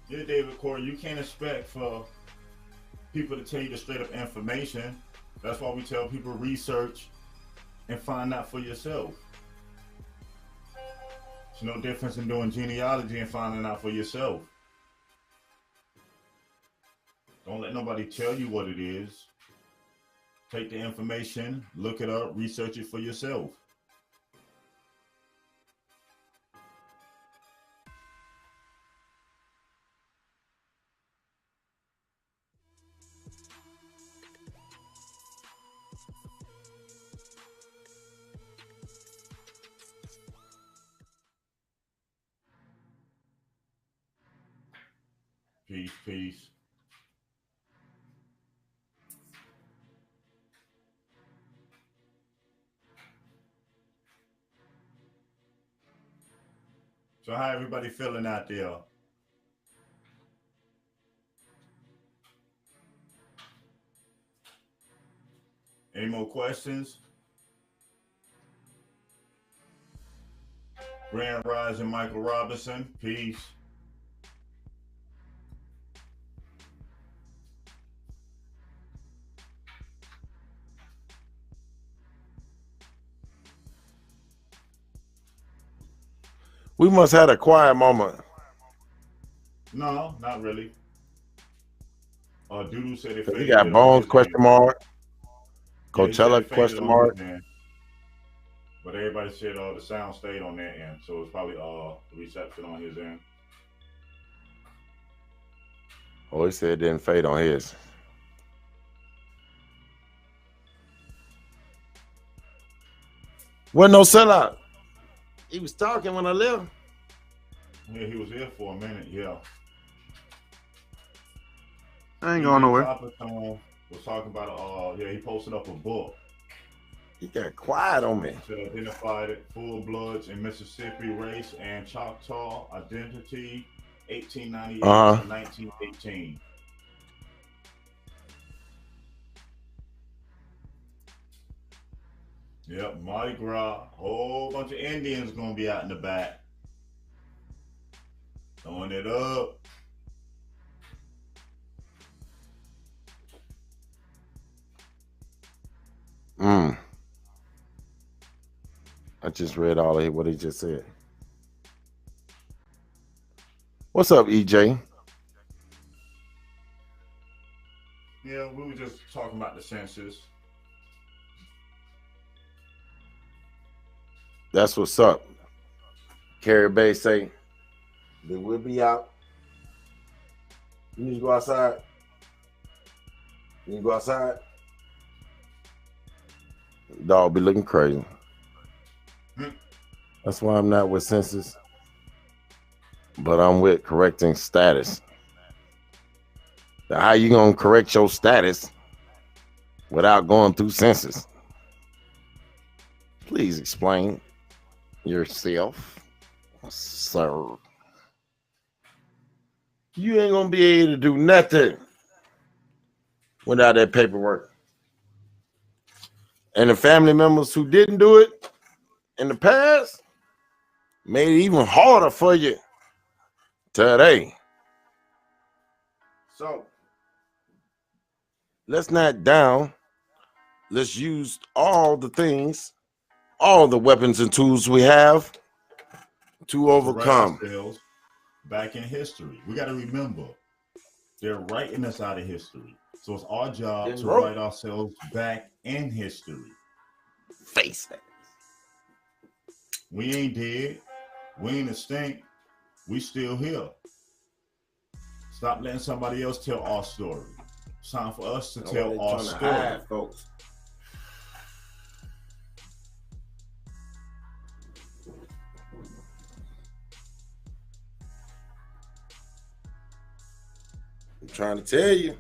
Yeah, David Corey, you can't expect for people to tell you the straight up information. That's why we tell people research and find out for yourself. There's no difference in doing genealogy and finding out for yourself. Don't let nobody tell you what it is. Take the information, look it up, research it for yourself. Peace, peace. So how everybody feeling out there? Any more questions? Grand Rising Michael Robinson, peace. We must have a quiet moment. No, not really. Doodoo said they Cause he faded got it on Bones his question end. mark, Yeah, he said they Coachella faded it question on his mark. end. But everybody said the sound stayed on their end, so it's probably reception on his end. Oh, he said it didn't fade on his. Wasn't no sellout. He was talking when I left. Yeah, he was here for a minute. Yeah. I ain't going DJ nowhere. Coppertone was talking about he posted up a book. He got quiet on me. That identified it, Full Bloods in Mississippi, Race and Choctaw Identity, 1898 to 1918. Yep, Mardi Gras, whole bunch of Indians gonna be out in the back, throwing it up. I just read all of what he just said. What's up, EJ? Yeah, we were just talking about the census. That's what's up. Carrie Bay say they will be out. You need to go outside. You need to go outside. Dog be looking crazy. That's why I'm not with census, but I'm with correcting status. Now, how you gonna correct your status without going through census? Please explain yourself, sir. You ain't gonna be able to do nothing without that paperwork. And the family members who didn't do it in the past made it even harder for you today. So let's not down. Let's use all the things, all the weapons and tools we have to overcome. Ourselves back in history. We got to remember, they're writing us out of history. So it's our job to write ourselves back in history. Face that. We ain't dead. We ain't extinct. We still here. Stop letting somebody else tell our story. It's time for us to tell our story. Hide, folks. I'm trying to tell you.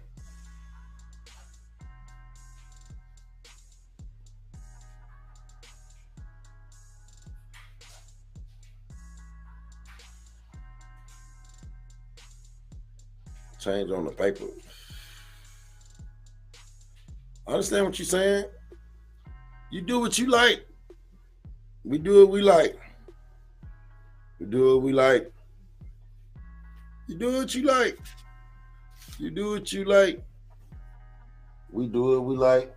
Change on the paper. I understand what you're saying. You do what you like. We do what we like. We do what we like. You do what you like. You do what you like. We do what we like.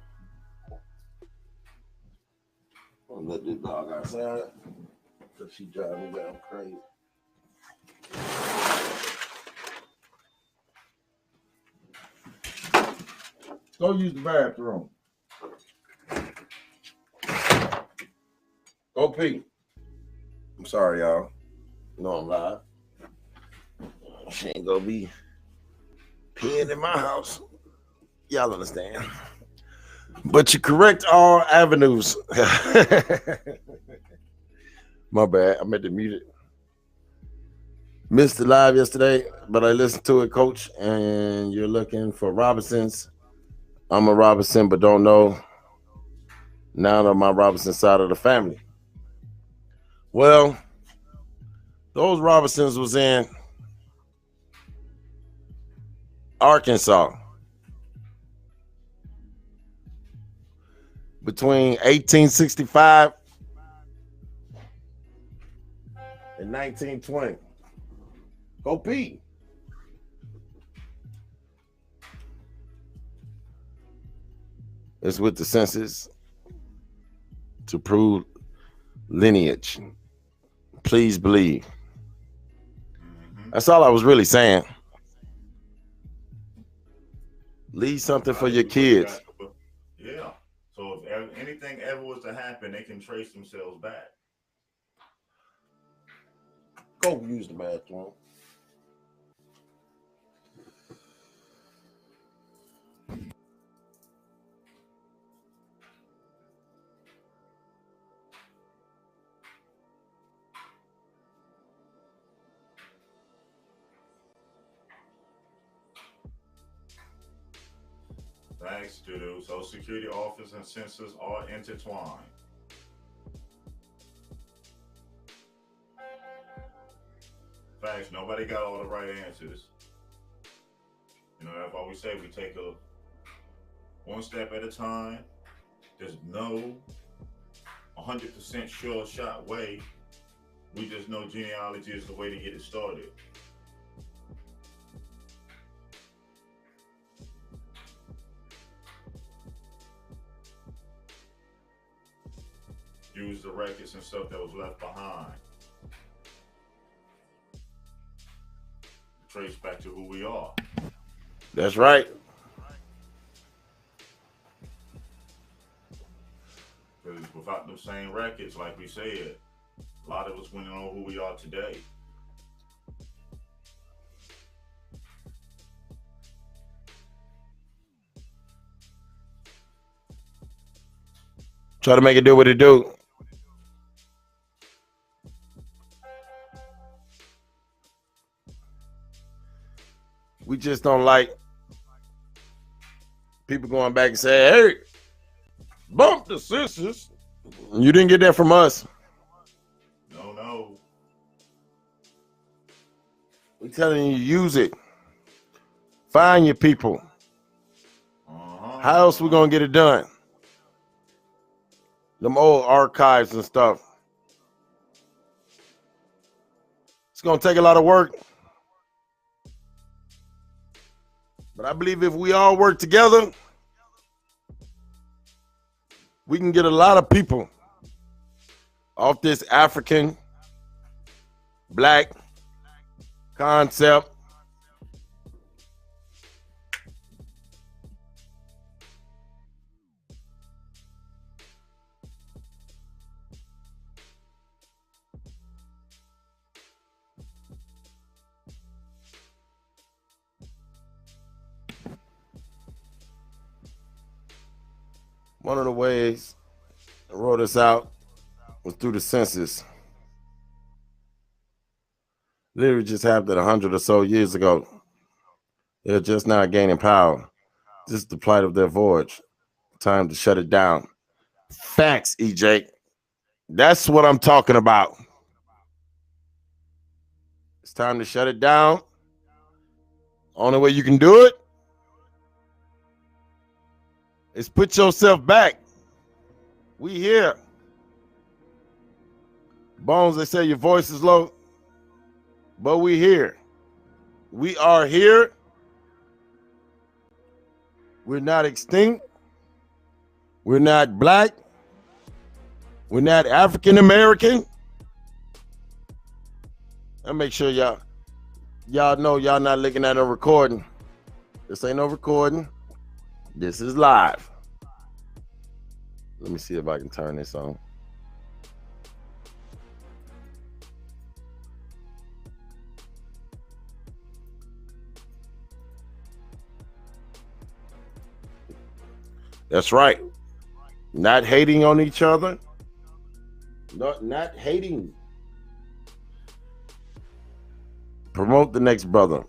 I'll let this dog outside because she driving me down crazy. Go use the bathroom. Go pee. I'm sorry, y'all. No, I'm live. She ain't gonna be peeing in my house. Y'all understand. But you correct all avenues. My bad. I meant to mute it. Missed the live yesterday, but I listened to it, coach. And you're looking for Robinsons. I'm a Robinson, but don't know none of my Robinson side of the family. Well, those Robinsons was in Arkansas between 1865 and 1920. Go Pete. It's with the census to prove lineage. Please believe. Mm-hmm. That's all I was really saying. Leave something for Right, your kids. Yeah. So if anything ever was to happen, they can trace themselves back. Go use the bathroom. Thanks, dude. Social Security office and census are intertwined. Facts. Nobody got all the right answers. You know, that's why we say we take a one step at a time. There's no 100% sure shot way. We just know genealogy is the way to get it started. Use the records and stuff that was left behind. Trace back to who we are. That's right. Because without those same records, like we said, a lot of us wouldn't know who we are today. Try to make it do what it do. We just don't like people going back and say, hey, bump the sisters. You didn't get that from us. No. We're telling you, use it. Find your people. How else we gonna get it done? Them old archives and stuff. It's gonna take a lot of work. But I believe if we all work together, we can get a lot of people off this African black concept. One of the ways I wrote this out was through the census. Literally just happened 100 or so years ago. They're just now gaining power. This is the plight of their voyage. Time to shut it down. Facts, EJ. That's what I'm talking about. It's time to shut it down. Only way you can do it is put yourself back. We here. Bones, they say your voice is low, but we here. We are here. We're not extinct. We're not black. We're not African American. And make sure y'all know y'all not looking at a recording. This ain't no recording. This is live. Let me see if I can turn this on. That's right. Not hating on each other. Not hating. Promote the next brother.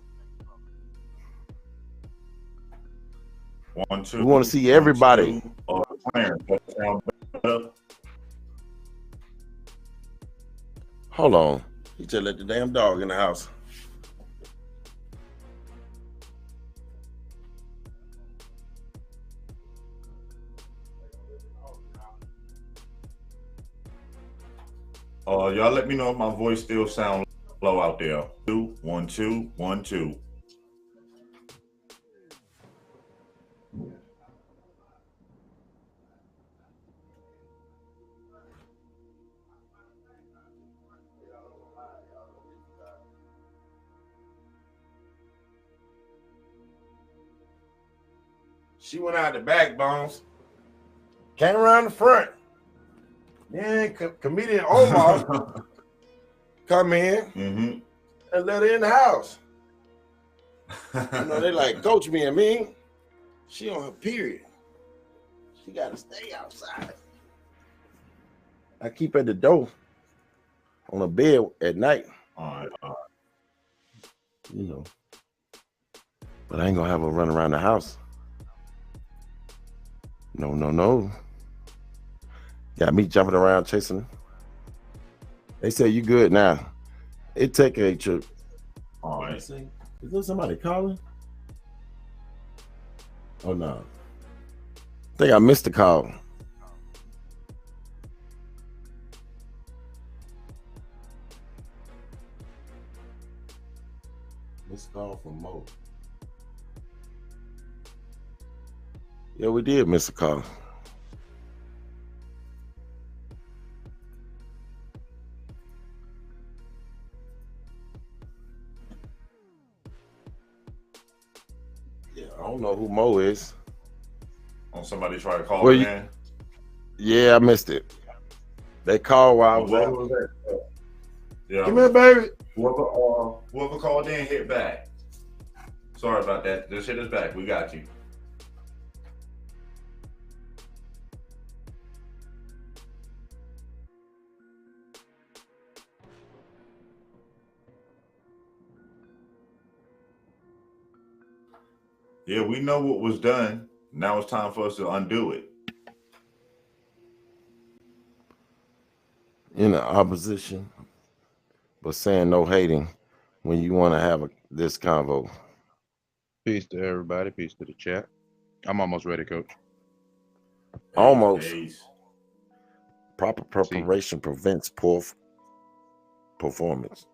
1, 2. We want to see everybody. 1, 2. Hold on. He just let the damn dog in the house. Y'all let me know if my voice still sounds low out there. 2, 1, 2, 1, 2. She went out the back, Bones. Came around the front. Then comedian Omar come in and let her in the house. You know, they like, Coach me and me. She on her period. She got to stay outside. I keep at the door on a bed at night. All right. You know. But I ain't gonna have her run around the house. No. Got me jumping around chasing her. They say you good now. It take a trip. All right. Is there somebody calling? Oh no. I think I missed the call. Missed call from Mo. Yeah, we did miss a call. Yeah, I don't know who Mo is. Oh, somebody try to call in? Yeah, I missed it. They called while I was out. Yeah. Come here, baby. Whoever called in, hit back. Sorry about that. Just hit us back. We got you. Yeah, we know what was done. Now it's time for us to undo it. In the opposition, but saying no hating when you want to have this convo. Peace to everybody. Peace to the chat. I'm almost ready, Coach. Almost. Peace. Proper preparation prevents poor performance.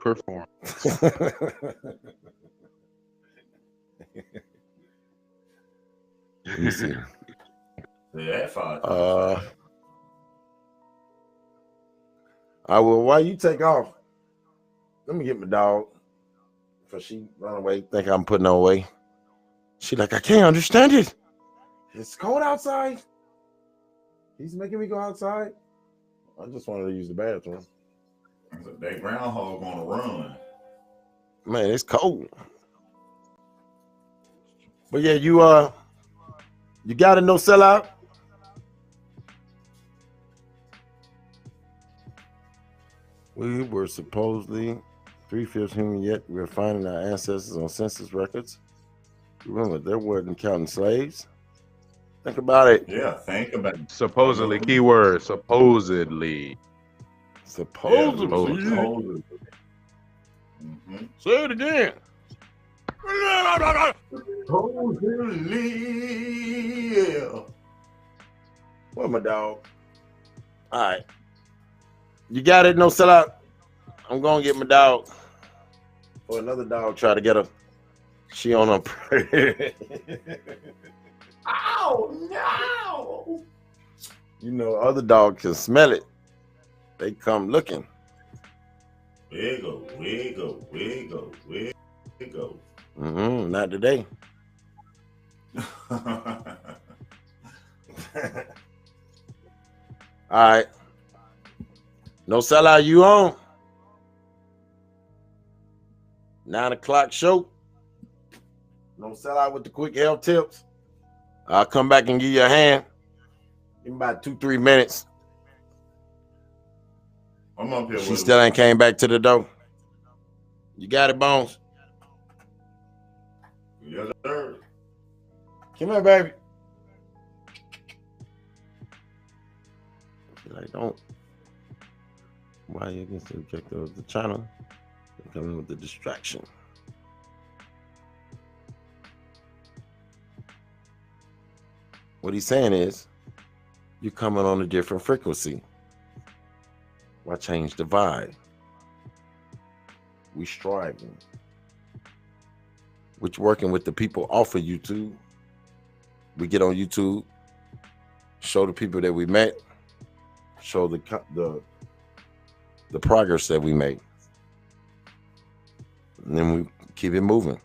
Let me see. Yeah, fine. I will. While you take off, let me get my dog. Cause she run away, think I'm putting her away. She like, I can't understand it. It's cold outside. He's making me go outside. I just wanted to use the bathroom. That groundhog on a run. Man, it's cold. But yeah, you got to know sellout. We were supposedly 3/5 human, yet we're finding our ancestors on census records. Remember, there weren't counting slaves. Think about it. Yeah, think about it. Supposedly, keyword, supposedly. Supposedly. Mm-hmm. Say it again. Supposedly, yeah. Where my dog? All right. You got it, no sellout. I'm going to get my dog. Or another dog try to get her. She on her. Oh, no. You know, other dogs can smell it. They come looking. Wiggle. Not today. All right. No sellout, you on? 9 o'clock show. No sellout with the quick health tips. I'll come back and give you a hand. In about 2-3 minutes. I'm up here. She still ain't came back to the door. You got it, Bones? Yes, sir. Come here, baby. Like, don't. Why are you against the objective of the channel? They're coming with the distraction. What he's saying is, you're coming on a different frequency. Why change the vibe? We striving. Which working with the people off of YouTube. We get on YouTube, show the people that we met, show the progress that we make. And then we keep it moving.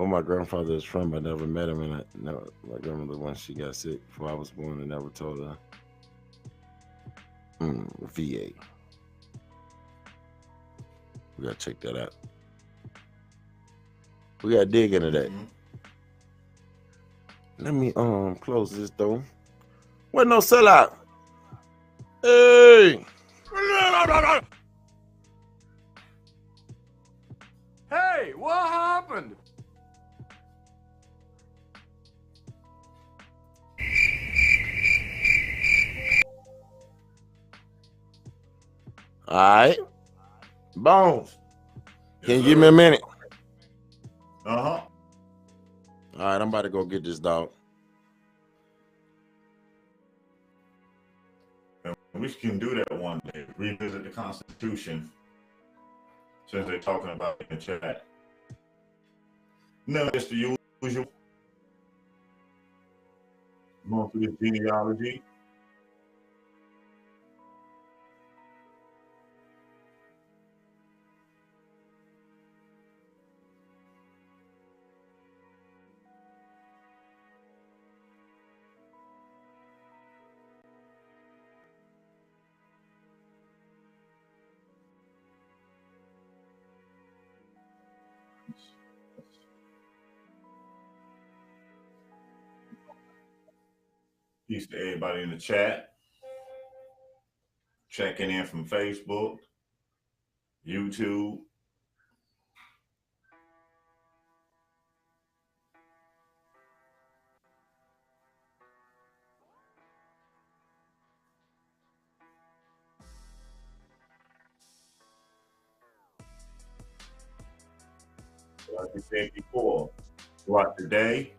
Where my grandfather is from, I never met him, and my grandmother, once she got sick before I was born, and never told her. VA. We gotta check that out. We gotta dig into that. Let me close this though. What no sellout? Hey! Hey, what happened? All right. Bones. Can you give me a minute? Uh-huh. All right, I'm about to go get this dog. And we can do that one day. Revisit the Constitution, since they're talking about it in the chat. No, it's the usual. Going through the genealogy. Peace to everybody in the chat. Checking in from Facebook, YouTube. Like we said before, throughout the day,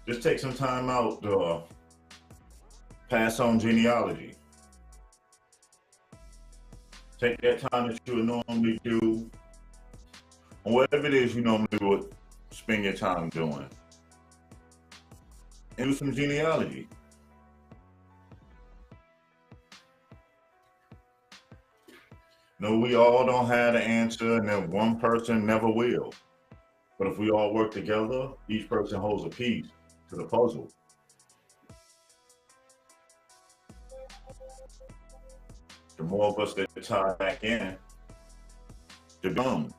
just take some time out to pass on genealogy. Take that time that you would normally do, or whatever it is you normally would spend your time doing, and do some genealogy. No, we all don't have the answer, and then one person never will. But if we all work together, each person holds a piece to the puzzle. The more of us that tie back in, the dumb.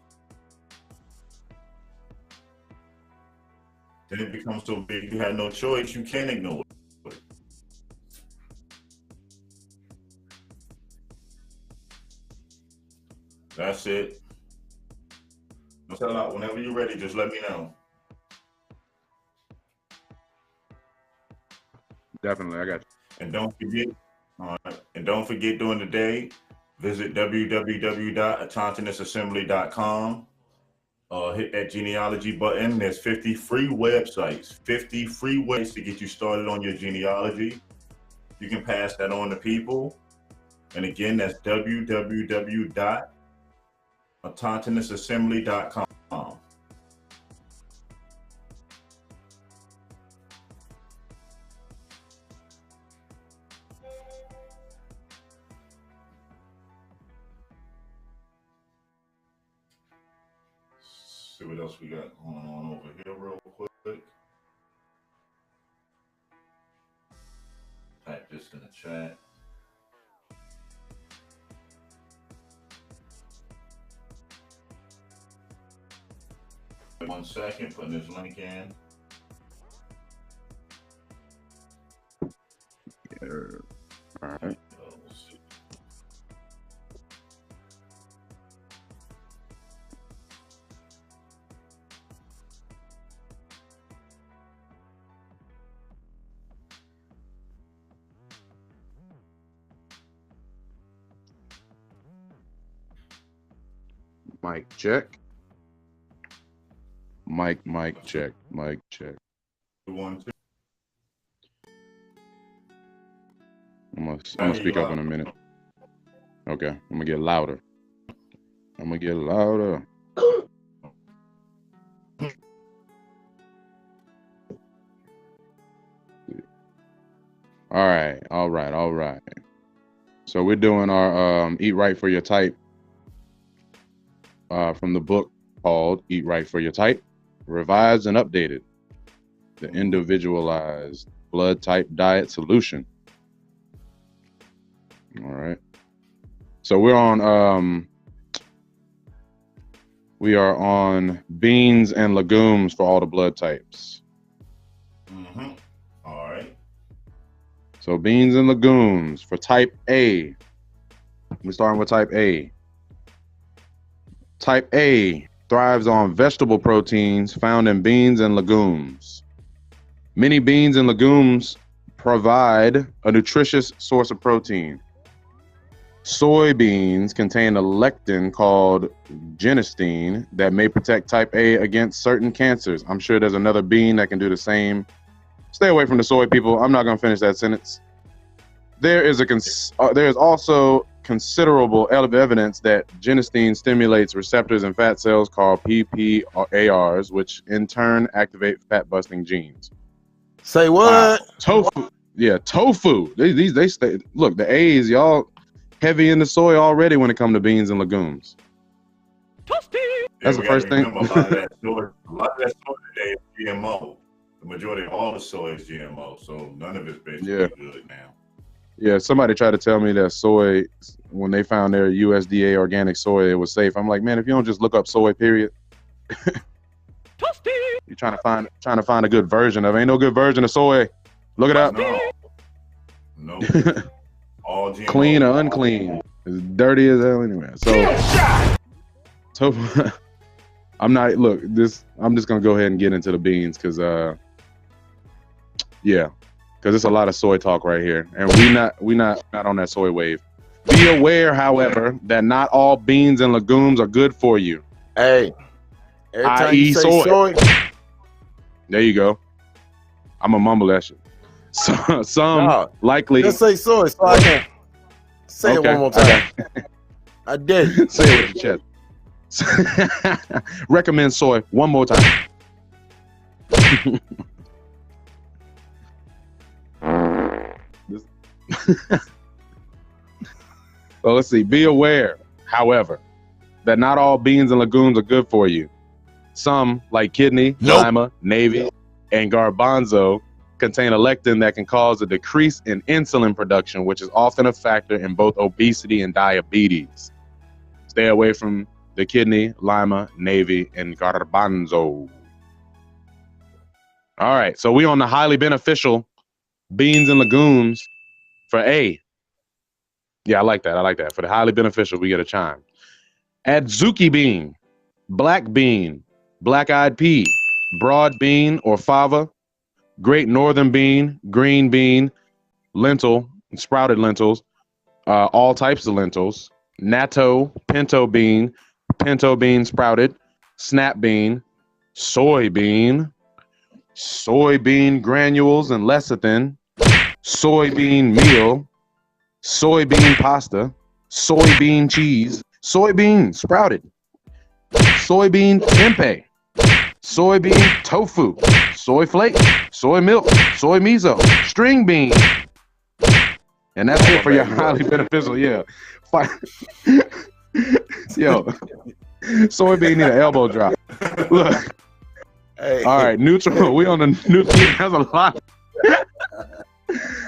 Then it becomes so big you have no choice, you can't ignore it. That's it. Sell out whenever you're ready, just let me know. Definitely, I got you. And don't forget during the day, visit www.autonomousassembly.com. Hit that genealogy button. There's 50 free websites, 50 free ways to get you started on your genealogy. You can pass that on to people. And again, that's www.autonomousassembly.com. See what else we got going on over here real quick. Type this in the chat. One second, putting this link in. All right. Let's see. Mic check. Mic check. Mic check. 1, 2. I'm gonna speak up in a minute. Okay, I'm gonna get louder. All right. So we're doing our Eat Right for Your Type from the book called Eat Right for Your Type. revised and updated. The individualized blood type diet solution. All right. So we are on beans and legumes for all the blood types. Mm-hmm. All right. So beans and legumes for type A. We're starting with type A. Type A thrives on vegetable proteins found in beans and legumes. Many beans and legumes provide a nutritious source of protein. Soybeans contain a lectin called genistein that may protect type A against certain cancers. I'm sure there's another bean that can do the same. Stay away from the soy, people. I'm not going to finish that sentence. There is also considerable evidence that genistein stimulates receptors in fat cells called PPARs, which in turn activate fat-busting genes. Say what? Wow. Tofu. Yeah, tofu. They stay. Look, the A's, y'all heavy into soy already when it comes to beans and legumes. That's the first thing. Remember, a lot of that soy today is GMO. The majority of all the soy is GMO, so none of it's basically good now. Yeah, somebody tried to tell me that soy, when they found their USDA organic soy, it was safe. I'm like, man, if you don't just look up soy, period. You're trying to find a good version of it. Ain't no good version of soy. Look it up. No. All GMO. Clean or unclean. It's dirty as hell anyway. So I'm just gonna go ahead and get into the beans because it's a lot of soy talk right here. And we not on that soy wave. Be aware, however, that not all beans and legumes are good for you. Hey, every time you say soy. There you go. I'm gonna mumble that shit. Some likely. Just say soy so I can say it one more time. I did. Say it with your chest. Recommend soy one more time. So let's see. Be aware, however, that not all beans and legumes are good for you. Some, like kidney, lima, navy, and garbanzo, contain a lectin that can cause a decrease in insulin production, which is often a factor in both obesity and diabetes. Stay away from the kidney, lima, navy, and garbanzo. All right, so we on the highly beneficial beans and legumes for A. Yeah, I like that. For the highly beneficial, we get a chime. Adzuki bean, black bean, black-eyed pea, broad bean or fava, great northern bean, green bean, lentil, sprouted lentils, all types of lentils, natto, pinto bean sprouted, snap bean, soybean granules and lecithin, soybean meal, soybean pasta, soybean cheese, soybean sprouted, soybean tempeh, soybean tofu, soy flake, soy milk, soy miso, string bean. And that's it for your highly beneficial. Yeah. Yo, soybean need an elbow drop. Look. Hey. All right, neutral. We on the neutral. That's a lot.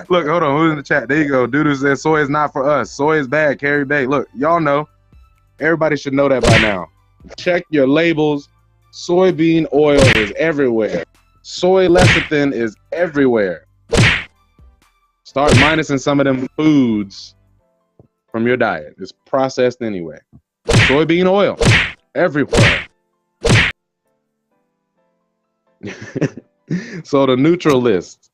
Look, hold on. Who's in the chat? There you go. Dude says soy is not for us. Soy is bad. Carrie Bay. Look, y'all know. Everybody should know that by now. Check your labels. Soybean oil is everywhere. Soy lecithin is everywhere. Start minusing some of them foods from your diet. It's processed anyway. Soybean oil everywhere. So the neutral list.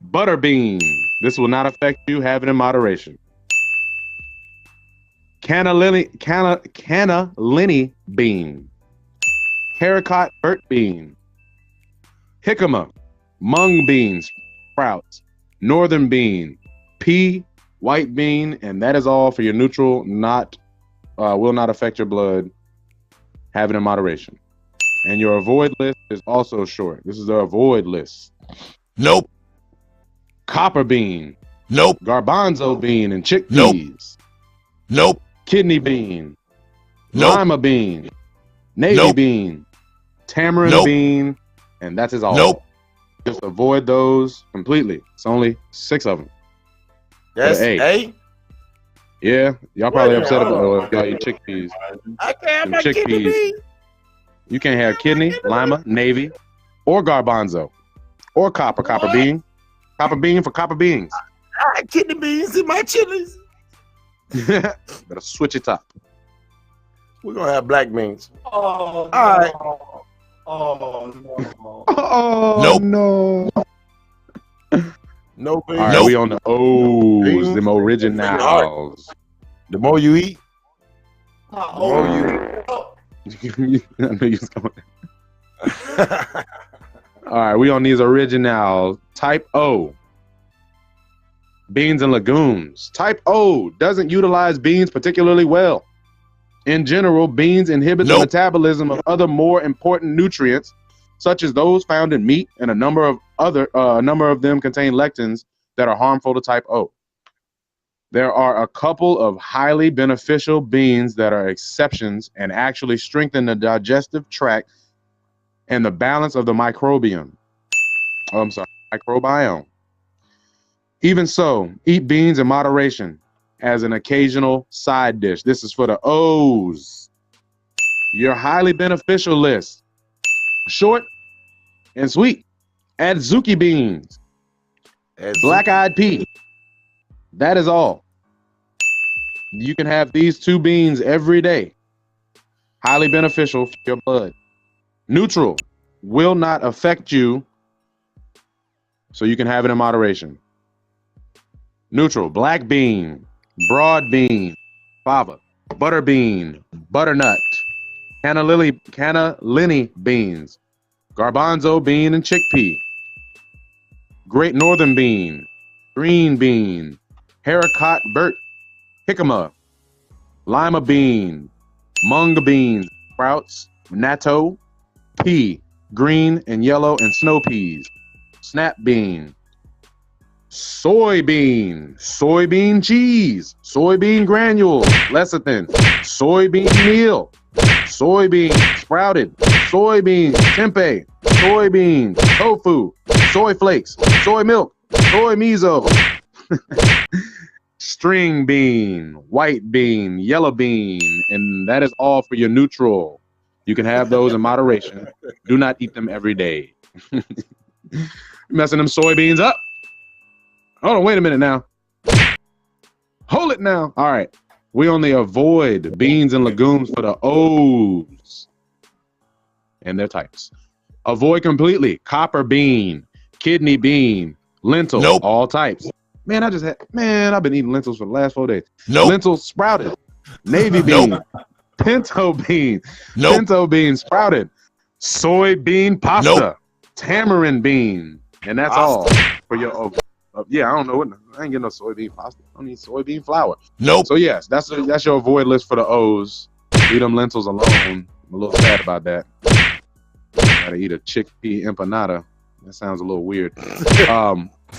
Butter bean. This will not affect you. Have it in moderation. Cannellini bean. Haricot burnt bean. Jicama. Mung beans. Sprouts. Northern bean. Pea. White bean. And that is all for your neutral. Will not affect your blood. Have it in moderation. And your avoid list is also short. This is the avoid list. Nope. Copper bean. Nope. Garbanzo bean and chickpeas. Nope. Kidney bean. Nope. Lima bean. navy Nope. bean, tamarind Nope. bean, and that's all. Nope. Just avoid those completely. It's only 6 of them. That's A. A. Yeah, y'all probably Wait a upset minute, hold about y'all eat chickpeas. I can't have Them my kidney chickpeas. beans. You can't have kidney, lima, navy, or garbanzo, or copper What? bean. Copper bean for copper beans. I got kidney beans in my chilies. Better switch it up. We're gonna have black beans. Oh, All right. Oh, no. Oh Nope. no! No beans. All right, Nope. we on the O's, Beans. them originals. The more you eat, the Oh, more you. oh. I knew you was going. All right, we on these originals. Type O. Beans and legumes. Type O doesn't utilize beans particularly well. In general, beans inhibit the Nope. metabolism of other more important nutrients, such as those found in meat, and a number of them contain lectins that are harmful to type O. There are a couple of highly beneficial beans that are exceptions and actually strengthen the digestive tract and the balance of the microbiome. Microbiome. Even so, eat beans in moderation as an occasional side dish. This is for the O's. Your highly beneficial list. Short and sweet. Add zucchini beans. Black-eyed pea. That is all. You can have these 2 beans every day. Highly beneficial for your blood. Neutral. Will not affect you, so you can have it in moderation. Neutral. Black bean. Broad bean. Fava. Butter bean. Butternut. Cannellini beans. Garbanzo bean and chickpea. Great Northern bean. Green bean. Haricot Burt. Jicama, lima bean, mung beans, sprouts, natto, pea, green and yellow and snow peas, snap bean, soybean cheese, soybean granules, lecithin, soybean meal, soybean sprouted, soybean tempeh, soybean tofu, soy flakes, soy milk, soy miso. String bean, white bean, yellow bean, and that is all for your neutral. You can have those in moderation. Do not eat them every day. Messing them soybeans up. Hold on, wait a minute now. Hold it now. All right. We only avoid beans and legumes for the O's and their types. Avoid completely copper bean, kidney bean, lentil, Nope. all types. I've been eating lentils for the last 4 days. Nope. Lentils sprouted, navy bean, pinto bean, Nope. pinto bean sprouted, soybean pasta, Nope. tamarind bean, and that's all for your. Yeah, I don't know what. I ain't getting no soybean pasta. I don't need soybean flour. Nope. So yes, that's your avoid list for the O's. Leave them lentils alone. I'm a little sad about that. Gotta eat a chickpea empanada. That sounds a little weird.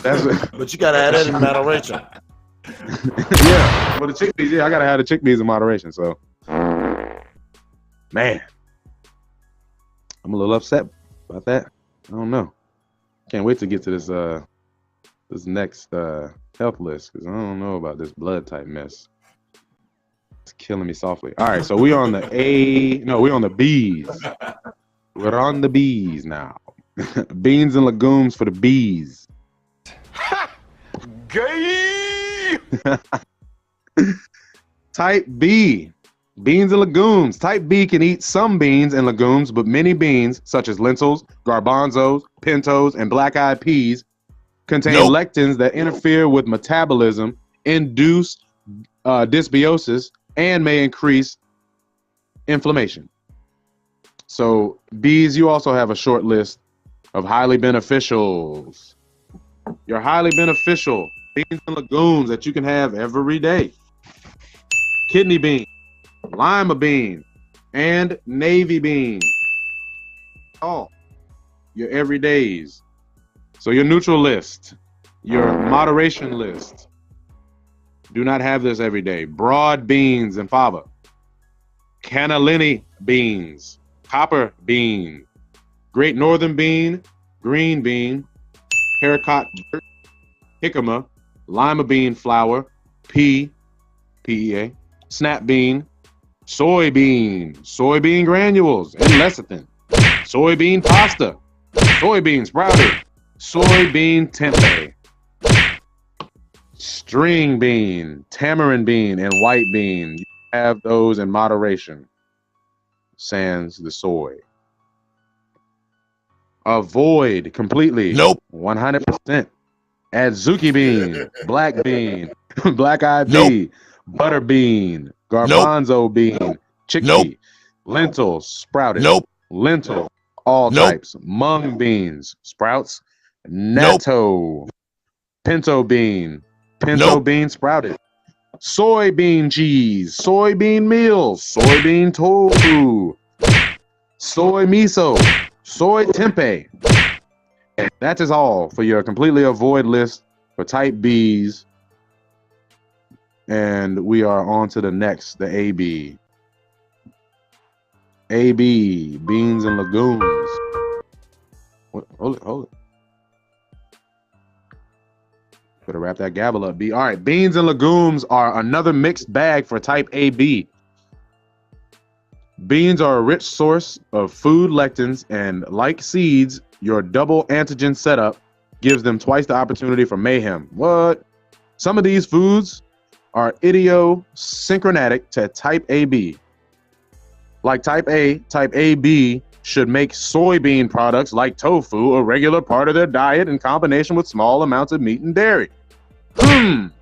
But you gotta add that in moderation. Yeah, but the chickpeas, I gotta have the chickpeas in moderation. So, man, I'm a little upset about that. I don't know. Can't wait to get to this next health list because I don't know about this blood type mess. It's killing me softly. All right, so we on the we on the B's. We're on the B's now. Beans and legumes for the B's. Gay! Type B, beans and legumes. Type B can eat some beans and legumes, but many beans, such as lentils, garbanzos, pintos, and black-eyed peas, contain lectins that interfere with metabolism, induce dysbiosis, and may increase inflammation. So B's, you also have a short list of highly beneficials. Your highly beneficial beans and legumes that you can have every day. Kidney bean, lima bean, and navy bean. All your everydays. So your neutral list, your moderation list. Do not have this every day. Broad beans and fava. Cannellini beans. copper bean, great northern bean, green bean, haricot, jicama, lima bean flour, pea, PEA, snap bean, soybean granules and lecithin, soybean pasta, soybean sprouted, soybean tempeh, string bean, tamarind bean, and white bean. You have those in moderation. Sans the soy. Avoid completely. Nope. 100%. Adzuki bean, black bean, black-eyed Nope. pea, butter bean, Nope. garbanzo bean, chickpea, Nope. lentils, sprouted, Nope. lentil, all Nope. types, mung beans, sprouts, Nope. natto, pinto bean, Nope. bean sprouted, soybean cheese, soybean meal, soybean tofu, soy miso, soy tempeh. That is all for your completely avoid list for type Bs. And we are on to the next, the AB. AB, beans and legumes. What? Hold it. Better wrap that gavel up, B. All right, beans and legumes are another mixed bag for type AB. Beans are a rich source of food lectins, and like seeds, your double antigen setup gives them twice the opportunity for mayhem. What? Some of these foods are idiosyncratic to type AB. Like type A, type AB should make soybean products like tofu a regular part of their diet in combination with small amounts of meat and dairy. Man,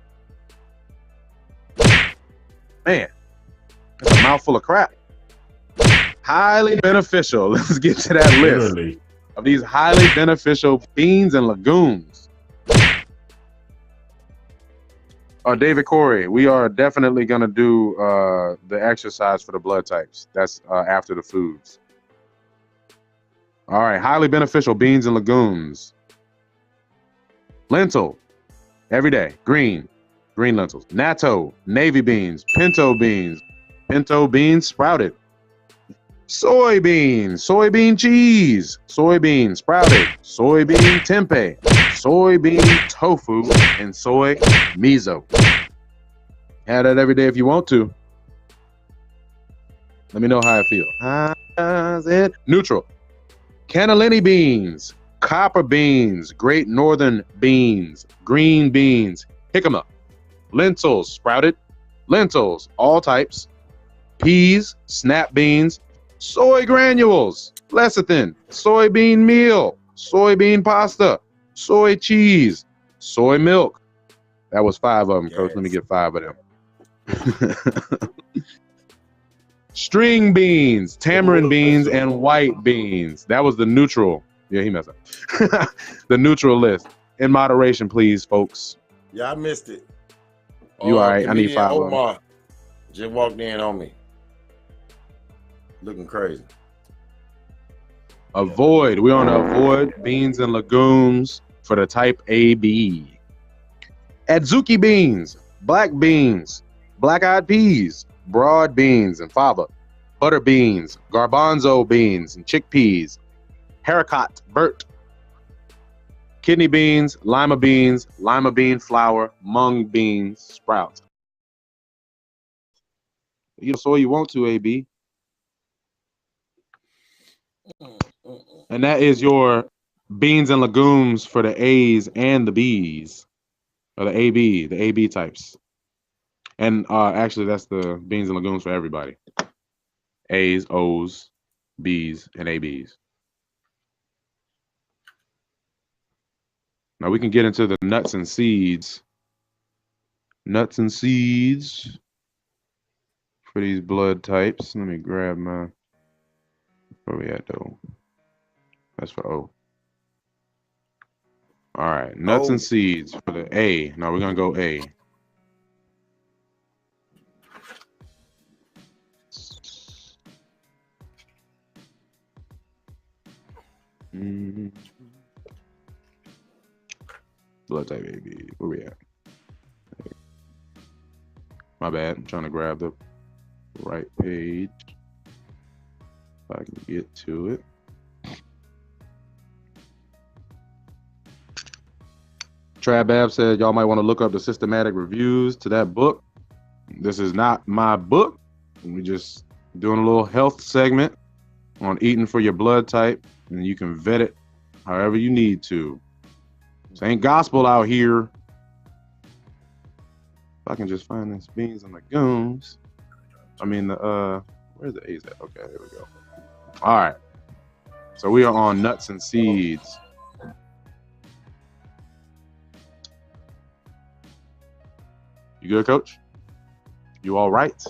that's a mouthful of crap. Highly beneficial. Let's get to that list of these highly beneficial beans and legumes. David Corey, we are definitely going to do the exercise for the blood types. That's after the foods. All right, highly beneficial beans and legumes. Lentil, every day, green lentils. Natto, navy beans, pinto beans sprouted. Soybean cheese, soybean sprouted, soybean tempeh, soybean tofu, and soy miso. Have that every day if you want to. Let me know how I feel. How's it? Neutral. Cannellini beans, copper beans, great northern beans, green beans, jicama, lentils, sprouted, lentils, all types, peas, snap beans, soy granules, lecithin, soybean meal, soybean pasta, soy cheese, soy milk. That was 5 of them, Coach. Let me get 5 of them. String beans, tamarind beans, and white beans. That was the neutral. Yeah, he messed up. The neutral list. In moderation, please, folks. Yeah, I missed it. You all right? I need 5 of them. Omar just walked in on me. Looking crazy. Avoid. We're on to avoid beans and legumes for the type AB. Adzuki beans, black beans, black-eyed peas, broad beans and fava, butter beans, garbanzo beans and chickpeas, haricot, burt, kidney beans, lima bean flour, mung beans, sprouts. You know, so you want to, AB. And that is your beans and legumes for the A's and the B's, or the AB types. And actually, that's the beans and legumes for everybody. A's, O's, B's, and AB's. Now we can get into the nuts and seeds. Nuts and seeds for these blood types. Let me grab my, where we at though? That's for O. All right, nuts and seeds for the A. Now we're gonna go A. Blood type AB. Where we at? My bad. I'm trying to grab the right page. If I can get to it. Trab said y'all might want to look up the systematic reviews to that book. This is not my book. We're just doing a little health segment on eating for your blood type, and you can vet it however you need to. This ain't gospel out here. If I can just find this beans and legumes. I mean, where's the A's at? Okay, here we go. All right. So we are on nuts and seeds. You good, coach? You all right?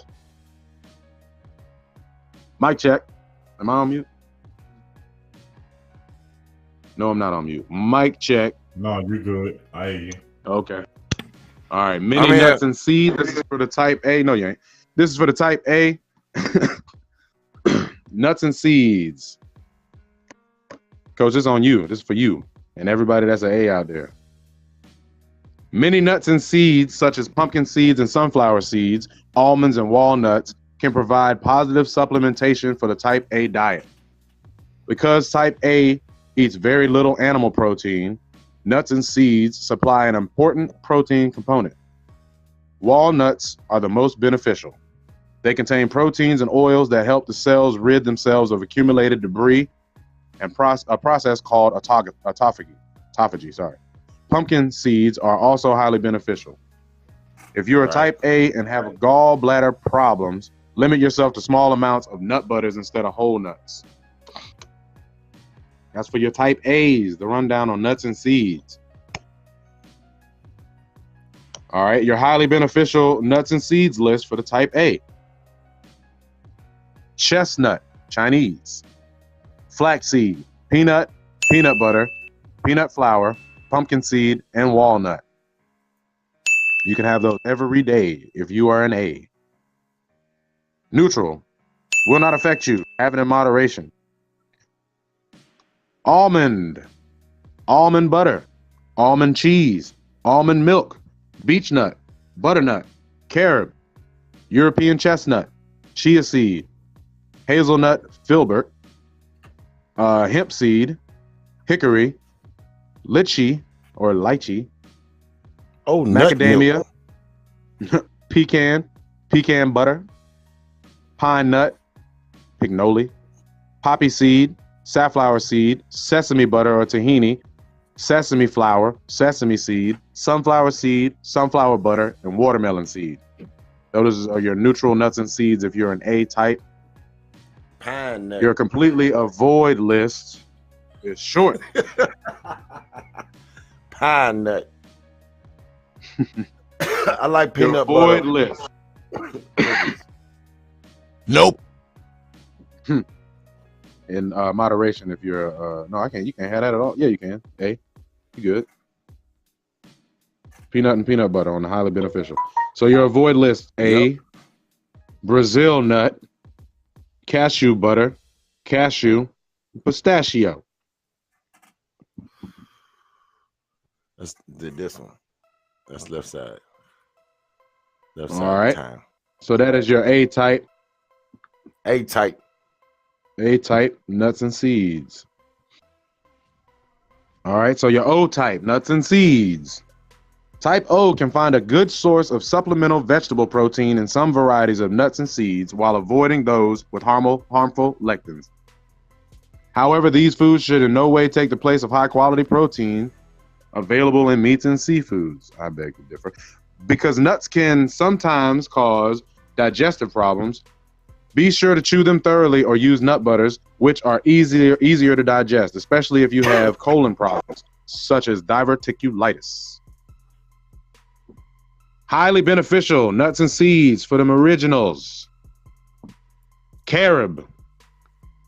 Mic check. Am I on mute? No, I'm not on mute. Mic check. No, you're good. I hear you. Okay. All right. Mini nuts and seeds. This is for the type A. No, you ain't. This is for the type A. Nuts and seeds. Coach, this is on you. This is for you and everybody that's an A out there. Many nuts and seeds, such as pumpkin seeds and sunflower seeds, almonds and walnuts, can provide positive supplementation for the type A diet. Because type A eats very little animal protein, nuts and seeds supply an important protein component. Walnuts are the most beneficial. They contain proteins and oils that help the cells rid themselves of accumulated debris and a process called autophagy. Pumpkin seeds are also highly beneficial. If you're a type A and have gallbladder problems, limit yourself to small amounts of nut butters instead of whole nuts. That's for your type A's, the rundown on nuts and seeds. All right, your highly beneficial nuts and seeds list for the type A. Chestnut, Chinese. Flaxseed, peanut, peanut butter, peanut flour, pumpkin seed, and walnut. You can have those every day if you are an A. Neutral, will not affect you. Have it in moderation. Almond, almond butter, almond cheese, almond milk, beech nut, butternut, carob, European chestnut, chia seed, hazelnut filbert, hemp seed, hickory, lychee or lychee, macadamia, pecan butter, pine nut, pignoli, poppy seed, safflower seed, sesame butter or tahini, sesame flour, sesame seed, sunflower butter, and watermelon seed. Those are your neutral nuts and seeds if you're an A type. Pine nut. Your completely avoid list is short. Pine nut. I like Your peanut avoid butter. list. Nope. In moderation, if you're no, I can't. You can't have that at all. Yeah, you can. A, you good. Peanut and peanut butter on the highly beneficial. So your avoid list: A, Brazil nut, cashew butter, cashew, pistachio. That's this one. That's left side. Left All side right. time. So that is your A type. A type. A type, nuts and seeds. All right, so your O type, nuts and seeds. Type O can find a good source of supplemental vegetable protein in some varieties of nuts and seeds while avoiding those with harmful lectins. However, these foods should in no way take the place of high-quality protein available in meats and seafoods. I beg to differ. Because nuts can sometimes cause digestive problems, be sure to chew them thoroughly or use nut butters, which are easier to digest, especially if you have colon problems, such as diverticulitis. Highly beneficial nuts and seeds for them originals. Carob,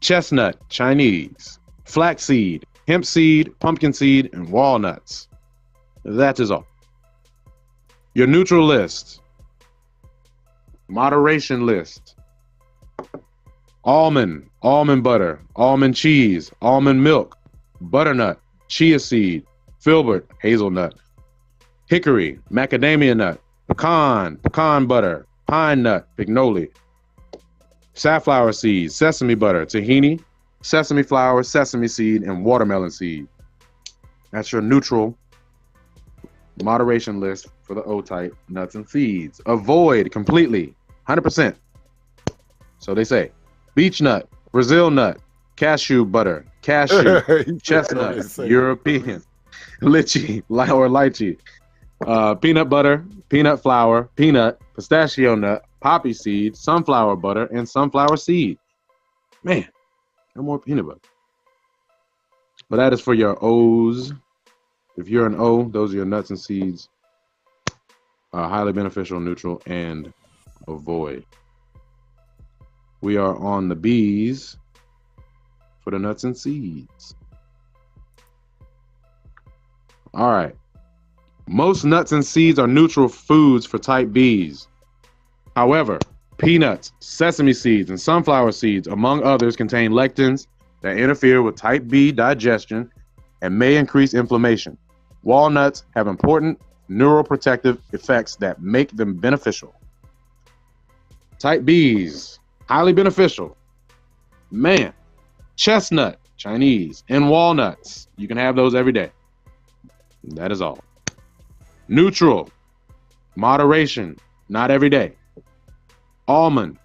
chestnut, Chinese, flaxseed, hemp seed, pumpkin seed, and walnuts. That is all. Your neutral list. Moderation list. Almond butter, almond cheese, almond milk, butternut, chia seed, filbert, hazelnut, hickory, macadamia nut, pecan butter, pine nut, pignoli, safflower seed, sesame butter, tahini, sesame flour, sesame seed, and watermelon seed. That's your neutral moderation list for the O-type nuts and seeds. Avoid completely, 100%. So they say beech nut, Brazil nut, cashew butter, cashew, chestnut, European, lychee, or lychee, peanut butter, peanut flour, peanut, pistachio nut, poppy seed, sunflower butter, and sunflower seed. Man, no more peanut butter. But that is for your O's. If you're an O, those are your nuts and seeds. Highly beneficial, neutral, and avoid. We are on the B's for the nuts and seeds. All right. Most nuts and seeds are neutral foods for type B's. However, peanuts, sesame seeds, and sunflower seeds, among others, contain lectins that interfere with type B digestion and may increase inflammation. Walnuts have important neuroprotective effects that make them beneficial. Type B's, highly beneficial. Man, chestnut, Chinese, and walnuts. You can have those every day. That is all. Neutral, moderation, not every day. Almond,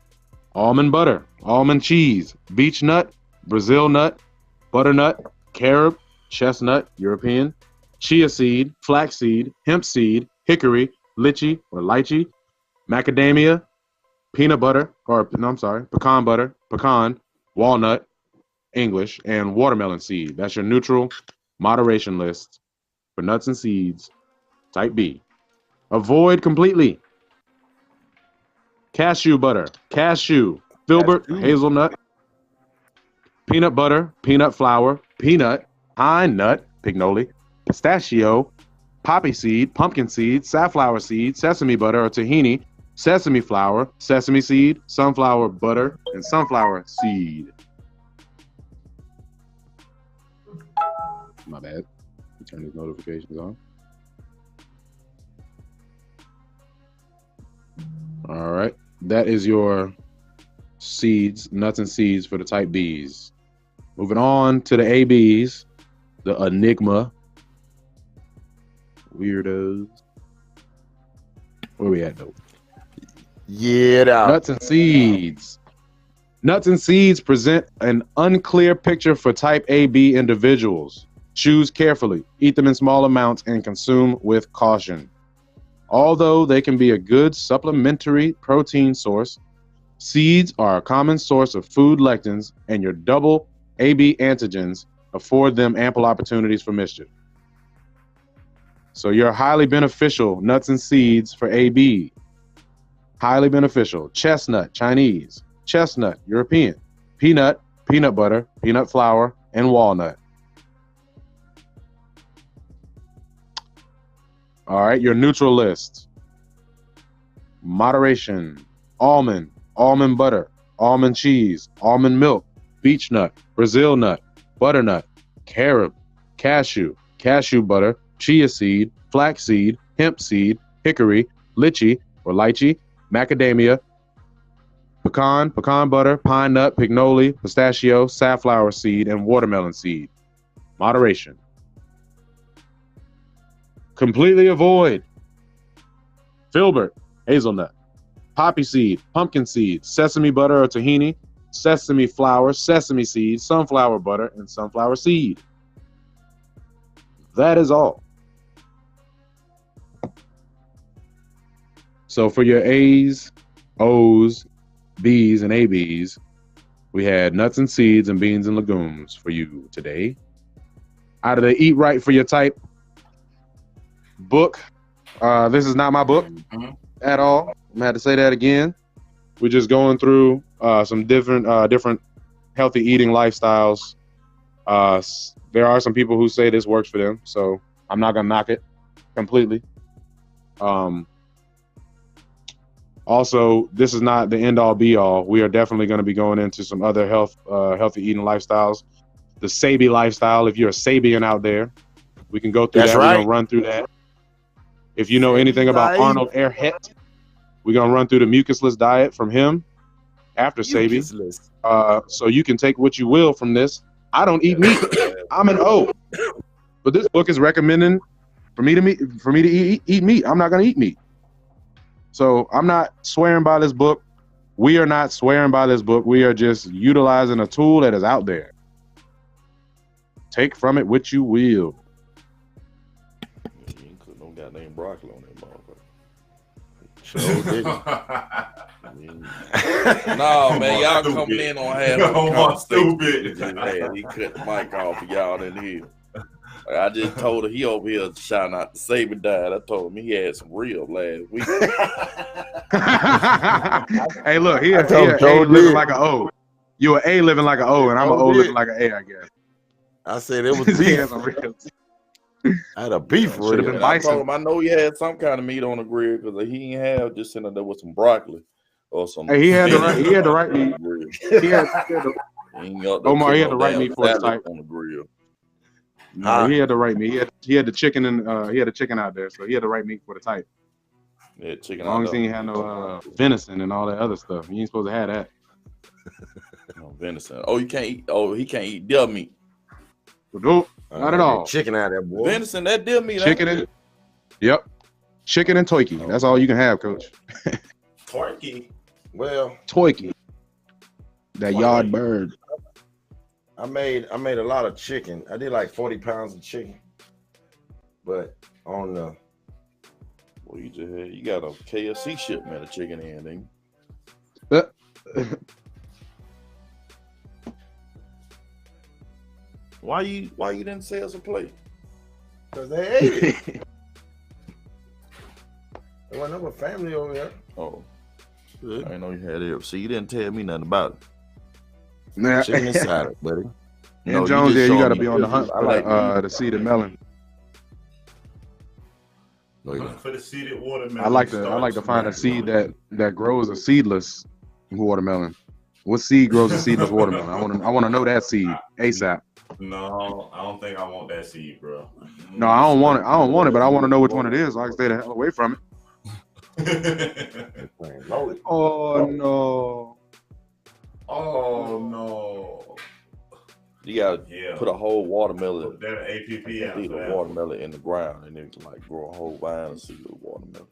almond butter, almond cheese, beech nut, Brazil nut, butternut, carob, chestnut, European, chia seed, flaxseed, hemp seed, hickory, lychee or lychee, macadamia, peanut butter, pecan butter, pecan, walnut, English, and watermelon seed. That's your neutral moderation list for nuts and seeds, type B. Avoid completely. Cashew butter, cashew, filbert, hazelnut, peanut butter, peanut flour, peanut, pine nut, pignoli, pistachio, poppy seed, pumpkin seed, safflower seed, sesame butter or tahini, sesame flour, sesame seed, sunflower butter, and sunflower seed. My bad. Turn these notifications on. All right. That is your seeds, nuts and seeds for the type B's. Moving on to the ABs, the Enigma weirdos. Where we at though? Yeah, nuts and seeds. Nuts and seeds present an unclear picture for type AB individuals. Choose carefully, eat them in small amounts, and consume with caution. Although they can be a good supplementary protein source, seeds are a common source of food lectins, and your double AB antigens afford them ample opportunities for mischief. So your highly beneficial nuts and seeds for AB. Highly beneficial. Chestnut, Chinese. Chestnut, European. Peanut, peanut butter, peanut flour, and walnut. All right, your neutral list. Moderation. Almond, almond butter, almond cheese, almond milk, beech nut, Brazil nut, butternut, carob, cashew, cashew butter, chia seed, flaxseed, hemp seed, hickory, lychee or lychee, macadamia, pecan, pecan butter, pine nut, pignoli, pistachio, safflower seed, and watermelon seed. Moderation. Completely avoid filbert, hazelnut, poppy seed, pumpkin seed, sesame butter or tahini, sesame flour, sesame seed, sunflower butter, and sunflower seed. That is all. So for your A's, O's, B's, and ABs, we had nuts and seeds and beans and legumes for you today. Out of the Eat Right for Your Type book, this is not my book at all. I'm gonna have to say that again. We're just going through some different healthy eating lifestyles. There are some people who say this works for them, so I'm not gonna knock it completely. Also, this is not the end all be all. We are definitely going to be going into some other healthy eating lifestyles. The C.A.B lifestyle, if you're a Sabian out there, we can go through that. Right. We're going to run through that. If you know anything about Arnold Airhet, we're going to run through the mucusless diet from him. after C.A.B. Useless. So you can take what you will from this. I don't eat meat. I'm an O. But this book is recommending for me to eat meat. I'm not gonna eat meat. So I'm not swearing by this book. We are not swearing by this book. We are just utilizing a tool that is out there. Take from it what you will. You ain't cook no goddamn broccoli on that motherfucker. Sure didn't. No, man, y'all coming in on half of the conversation. Stupid. He cut the mic off for y'all in here. I just told her he over here shouting out the C.A.B. died. I told him he had some ribs last week. Hey, look, he a A living like an O. You an A living like an O, and I'm an O living like an A, I guess. I said it was He had beef. some ribs. I had a beef Should have rib. been And I bison. told him I know he had some kind of meat on the grill because he ain't have just sitting there with some broccoli or some. Hey, he had the right meat. He had the, Omar, he had the right meat for his type. on the grill. No, he had the right meat. He had the chicken and he had the chicken out there, so he had the right meat for the type. Yeah, chicken. As long as he ain't had no venison and all that other stuff, you ain't supposed to have that. No, venison. Oh, you can't eat. Oh, he can't eat deer meat. Nope, not at all. Chicken out there, boy. Venison, that deer meat. Chicken and chicken and turkey. That's all you can have, Coach. Turkey. Well, Turkey. That yard bird. I made a lot of chicken. I did like 40 pounds of chicken. But on the Well, you got a KFC shipment of chicken in, ain't Uh, Why you didn't say us a plate? because they ate it. There wasn't no family over here. Oh, I didn't know you had it. See, you didn't tell me nothing about it. Nah. Chicken and salad, buddy. And No, Jones, just you showed got to me be on the hunt pictures. for the seeded melon. No, you don't. For the seeded watermelon. I like to find a seed that grows a seedless watermelon. What seed grows a seedless watermelon? I want to know that seed ASAP. No, I don't think I want that seed, bro. No, I don't want it. I don't want it, but I want to know which one it is so I can stay the hell away from it. Loaded. Oh no. Oh no. You gotta put a whole watermelon. Put that APP out. Leave a watermelon in the ground and then like grow a whole vine of seedless watermelon.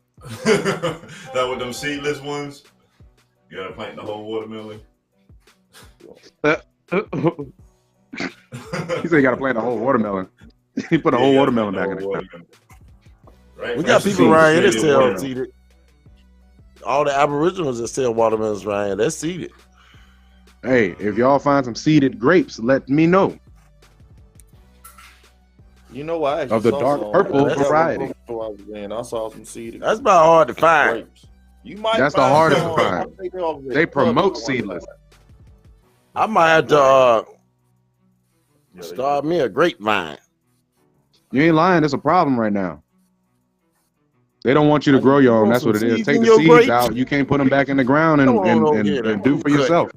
That with them seedless ones. You gotta plant the whole watermelon. He said you got to plant the whole watermelon. He put a whole watermelon back in the ground. Right? We got people around here that sell seeded. All the aboriginals that sell watermelons around here, they're seeded. Hey, if y'all find some seeded grapes, let me know. You know what? Of the dark purple variety. I saw some seeded. That's about hard to find. grapes. You might. That's the find hardest some. to find. I think they're over there. They promote seedless. I might have to start me a grapevine. You ain't lying. That's a problem right now. They don't want you to grow your own. That's what it is. Seeds Take in the your seeds grapes? out. You can't put them back in the ground Come on, and do for yourself.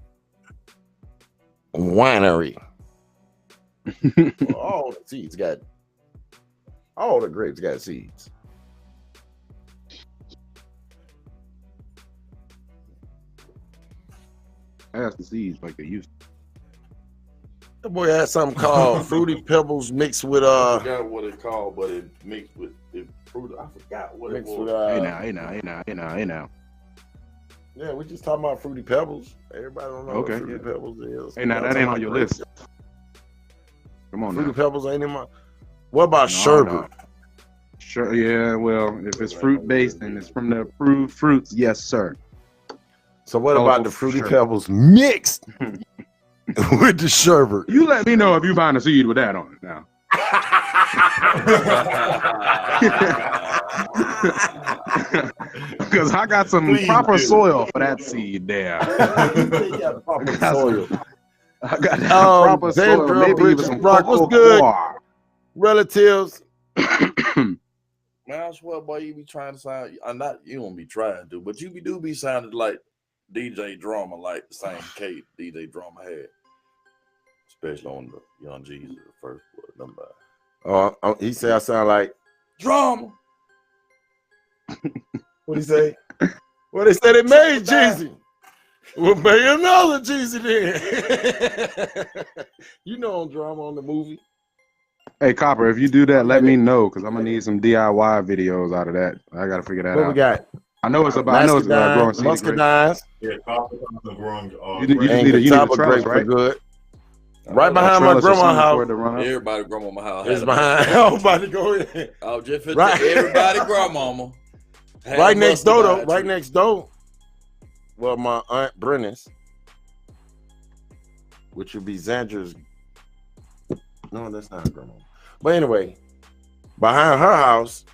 Winery. All the seeds got. All the grapes got seeds. Pass the seeds like they used to. The boy had something called Fruity Pebbles mixed with I forgot what it's called, but it mixed with fruit. I forgot what it mixed was. with Hey now. Yeah, we just talking about Fruity Pebbles. Everybody don't know Okay, what Fruity Pebbles is. Hey, now that ain't on your list. Come on Fruity now. Pebbles ain't in my. What about No, sherbet? no. Sure. Yeah. Well, if it's fruit based and it's from the approved fruits, yes, sir. So what Oh, about the Fruity sherbet. Pebbles mixed with the sherbet? You let me know if you find a seed with that on it now. Because I got some Please proper do. soil for that seed there. Proper soil. I got that proper soil. Sandra, Maybe even Bridges, some Brock, what's cocoa good? coir. Relatives. Man, I swear, boy, you be trying to sound. You don't be trying to, but you be sounding like DJ Drama, like the same Kate DJ Drama had, especially on the Young Jesus, the first one. Oh, he said I sound like Drama. what he say? What they said they made Jeezy. We'll pay another Jeezy then. You know, I'm drama on the movie. Hey, Copper, if you do that, let me know because I'm gonna need some DIY videos out of that. I gotta figure that What out. we got? I know it's growing seed grapes. Muscadines, Yeah, coffee comes growing. You just and need a Catawba trellis, grapes are right? good. I Right know that. behind my Trellis or grandma's something for house. it to run up. Everybody grandmama house It's had a behind. muscadine I'm about to tree. go in. I was just finna Right. tell everybody grandmama had Right a next door, though. muscadine Right tree. next door. Well, my aunt Brenna's, which would be Zandra's. No, that's not her grandma. But anyway, behind her house,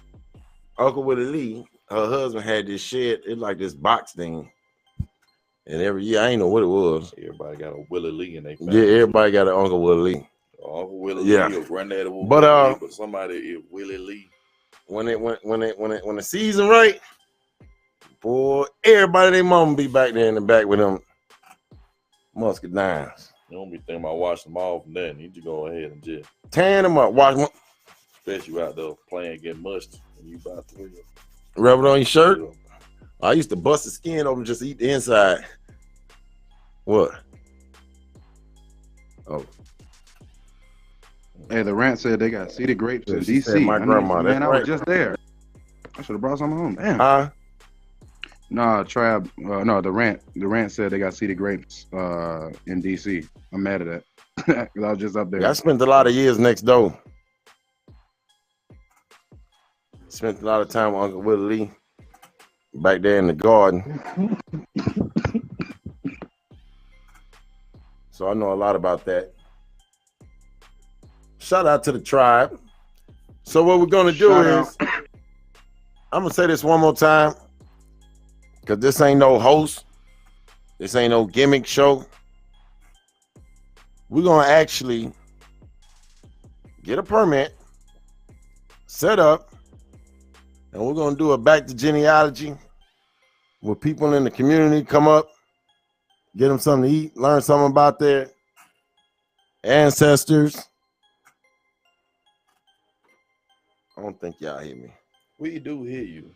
Uncle Willie Lee, her husband had this shed. It's like this box thing. And every year, I ain't know what it was. Everybody got a Willie Lee in their Yeah, family. everybody got an Uncle Willie Lee. Uncle Willie Yeah. Lee or granddaddy was But, Willie Lee, but somebody is Willie Lee. When the season right, boy, everybody their mama be back there in the back with them muscadines. You don't be thinking about washing them off and nothing. You just go ahead and just, Tan them up, wash them, especially you out there playing, getting musty, and you about to rub it on your shirt. I used to bust the skin open just to eat the inside. What? Oh, Hey, the rant said they got seeded grapes in she said DC. my grandma, Man, that's I was right. just there. I should have brought some home. Damn. huh? Nah, Trab. No, the rant said they got seeded grapes in DC. I'm mad at that because I was just up there. Yeah, I spent a lot of years next door. Spent a lot of time with Uncle Willie Lee back there in the garden. So I know a lot about that. Shout out to the tribe. So what we're gonna do Shout is, I'm gonna say this one more time, because this ain't no host. This ain't no gimmick show. We're gonna actually get a permit, set up, and we're gonna do a back to genealogy where people in the community come up, get them something to eat, learn something about their ancestors. I don't think y'all hear me. We do hear you.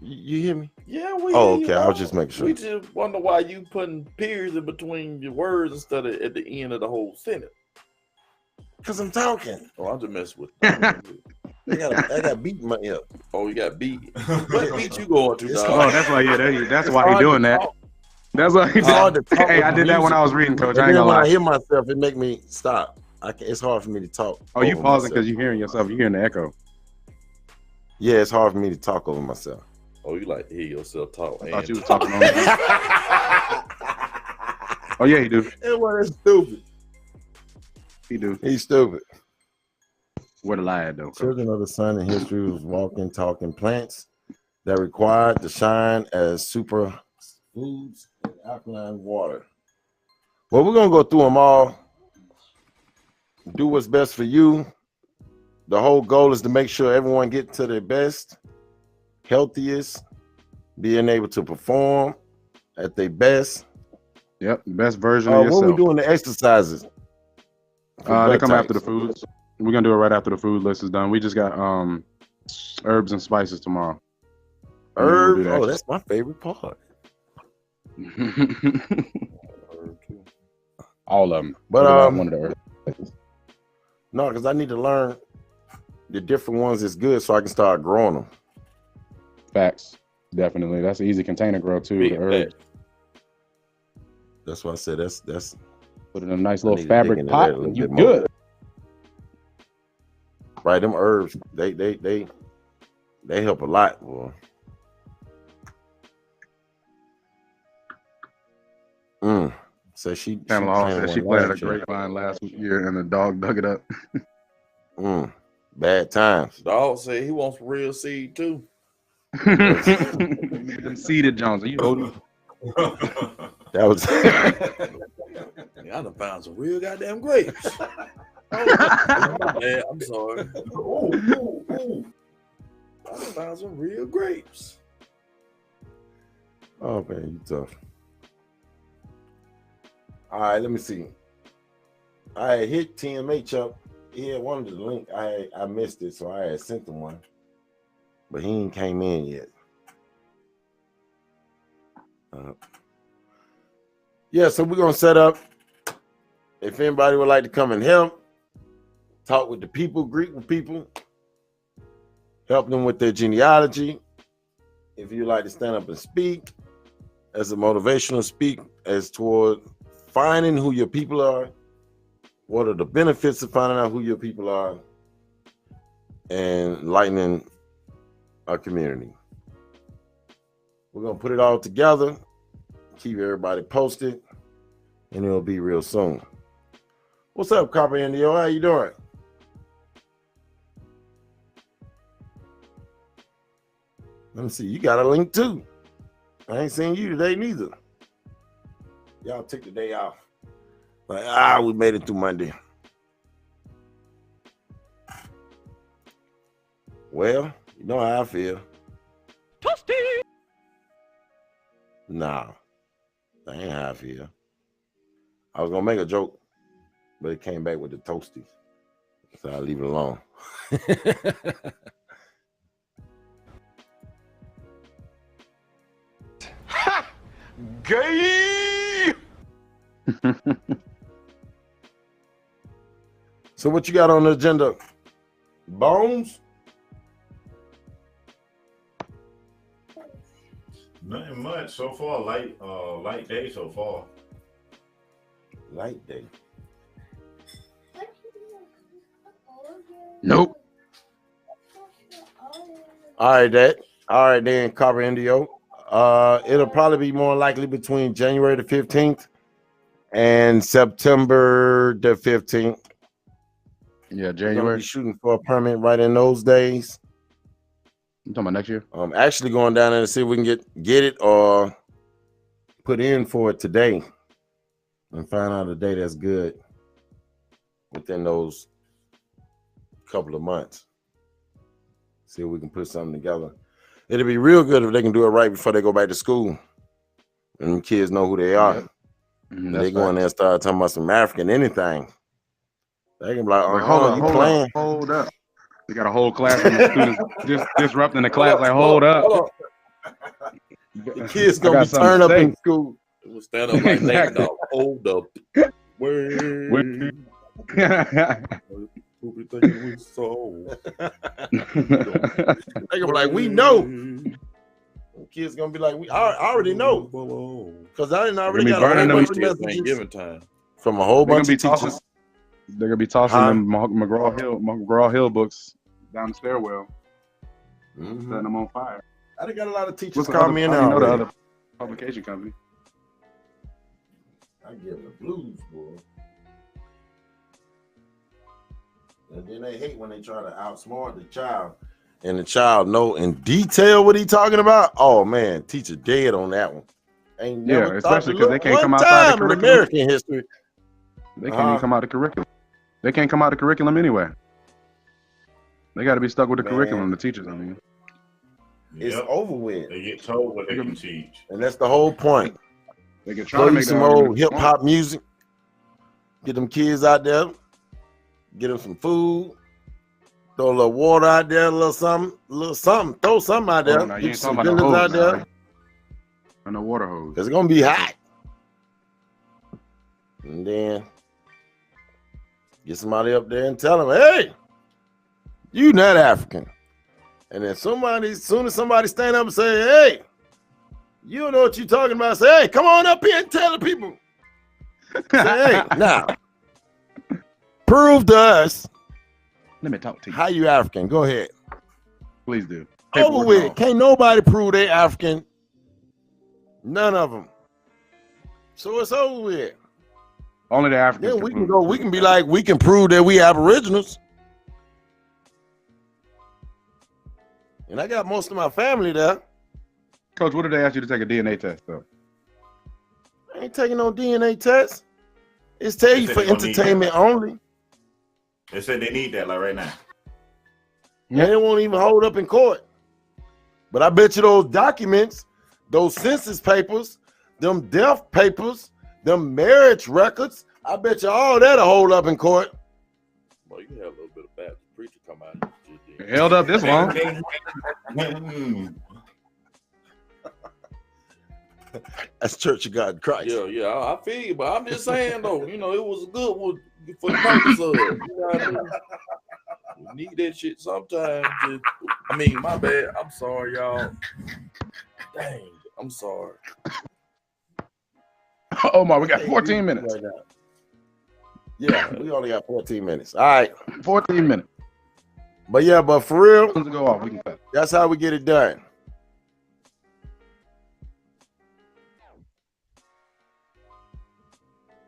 You hear me? Yeah, we Oh, hear you. okay. I was dog. just making sure. We just wonder why you putting periods in between your words instead of at the end of the whole sentence. Because I'm talking. Oh, I'm just messing with I got beat in my ear. Oh, you got beat. What beat you going to, It's dog? Oh, that's why. Yeah, that's It's why he hard to doing that. talk. That's why he It's hard to did. talk Hey, with I the did that when music. I was reading, Coach. And I ain't then gonna when I lie. hear myself, it make me stop. It's hard for me to talk. Oh, you over pausing myself. because you hearing yourself. You hearing the echo. Yeah, it's hard for me to talk over myself. Oh, you like to hear yourself talk. I thought and you was talk. talking on. Oh yeah, he do. That one is stupid. He do. He's stupid. Where the lie at though? Coach? Children of the sun in history was walking, talking plants that required to shine as super foods and alkaline water. Well, we're gonna go through them all. Do what's best for you. The whole goal is to make sure everyone get to their best, healthiest, being able to perform at their best. Yep, best version of When yourself. we doing the exercises? They blood come after the types. foods. We're gonna do it right after the food list is done. We just got herbs and spices tomorrow. And then we'll do Herb. the Oh, that's my favorite part. All of them. But one of the herbs. no, because I need to learn the different ones that's good so I can start growing them. Facts. Definitely. That's an easy container grow too. Big The herbs. That's why I said that's Put it in a nice I little need to dig fabric into pot that a little and you bit more. good. right. Them herbs, they help a lot, boy. So she Pamela Hall planted said she one planted a last year. grapevine last year and the dog dug it up. Bad times. Dog said he wants real seed too. Them seeded Jones. Are you holding? That was I done found some real goddamn grapes. Yeah, I'm sorry. I done found some real grapes. oh man, you tough. All right, let me see. I had hit TMH up. He had wanted the link. I missed it, so I had sent him one, but he ain't came in yet. Yeah, so we're gonna set up. If anybody would like to come and help, talk with the people, greet with people, help them with their genealogy. If you like to stand up and speak as a motivational speak as toward finding who your people are, what are the benefits of finding out who your people are, and enlightening our community. We're gonna put it all together, keep everybody posted, and it'll be real soon. What's up, Copper Indio? How you doing? Let me see. You got a link too. I ain't seen you today neither. Y'all took the day off. Like, we made it through Monday. Well, you know how I feel. Toasty. Nah, that ain't how I feel. I was gonna make a joke, but it came back with the toasties. So I'll leave it alone. Ha! Gay. So what you got on the agenda? Bones? Nothing much so far. Light day so far. Light day. Nope. All right, then, Copper Indio. It'll probably be more likely between January the 15th and September the 15th. Yeah, We're gonna January. be shooting for a permit right in those days. You talking about next year? I'm actually going down there to see if we can get it or put in for it today and find out a day that's good within those couple of months. See if we can put something together. It'll be real good if they can do it right before they go back to school and the kids know who they are. Yep. They go in there and start talking about some African anything. They can be like, hold up. We got a whole classroom of students just disrupting the class. Like, hold up. The kids gonna be turned up in school. We'll stand up like that, dog. Hold up. Wait. Who be thinking we so? They gonna be like, we know. The kids gonna be like, I already know. Because I didn't already got a whole bunch of messages from a whole bunch of teachers. They're gonna be tossing them McGraw Hill books down the stairwell, setting them on fire. I done got a lot of teachers call me in there. You know the other publication company. I give them the blues, boy. And then they hate when they try to outsmart the child, and the child know in detail what he talking about. Oh man, teacher dead on that one. Ain't never especially because they can't come outside outside the curriculum. American history. They can't even come out of the curriculum. They can't come out of the curriculum anyway. They got to be stuck with the curriculum. The teachers, I mean, it's over with. They get told what they can teach, and that's the whole point. They can try to make some old hip hop music. Get them kids out there. Get them some food. Throw a little water out there, a little something. Throw something out there. Oh, no, you ain't some talking about out there. And the water hose. It's gonna be hot. And then get somebody up there and tell them, hey, you not African. And then soon as somebody stand up and say, hey, you don't know what you're talking about, say, hey, come on up here and tell the people. Say, hey, now, prove to us. Let me talk to you. How you African? Go ahead. Please do. Over with. Can't nobody prove they African. None of them. So it's over with. Only the Africans. Then we can go. We can be like, we can prove that we Aboriginals. And I got most of my family there. Coach, what did they ask you to take a DNA test though? I ain't taking no DNA test. It's tell you for entertainment only. They said they need that like right now. Yeah, they won't even hold up in court. But I bet you those documents, those census papers, them death papers, them marriage records, I bet you all that'll hold up in court. Well, you can have a little bit of Baptist preacher come out. Held up this long. That's Church of God in Christ. Yeah, I feel you, but I'm just saying though, it was a good one for the purpose of, what I mean? You need that shit sometimes. My bad. I'm sorry, y'all. Dang, I'm sorry. Omar, we got 14 minutes. Right now. Yeah, we only got 14 minutes. All right. 14 minutes. But for real, To go off, we can cut. that's how we get it done.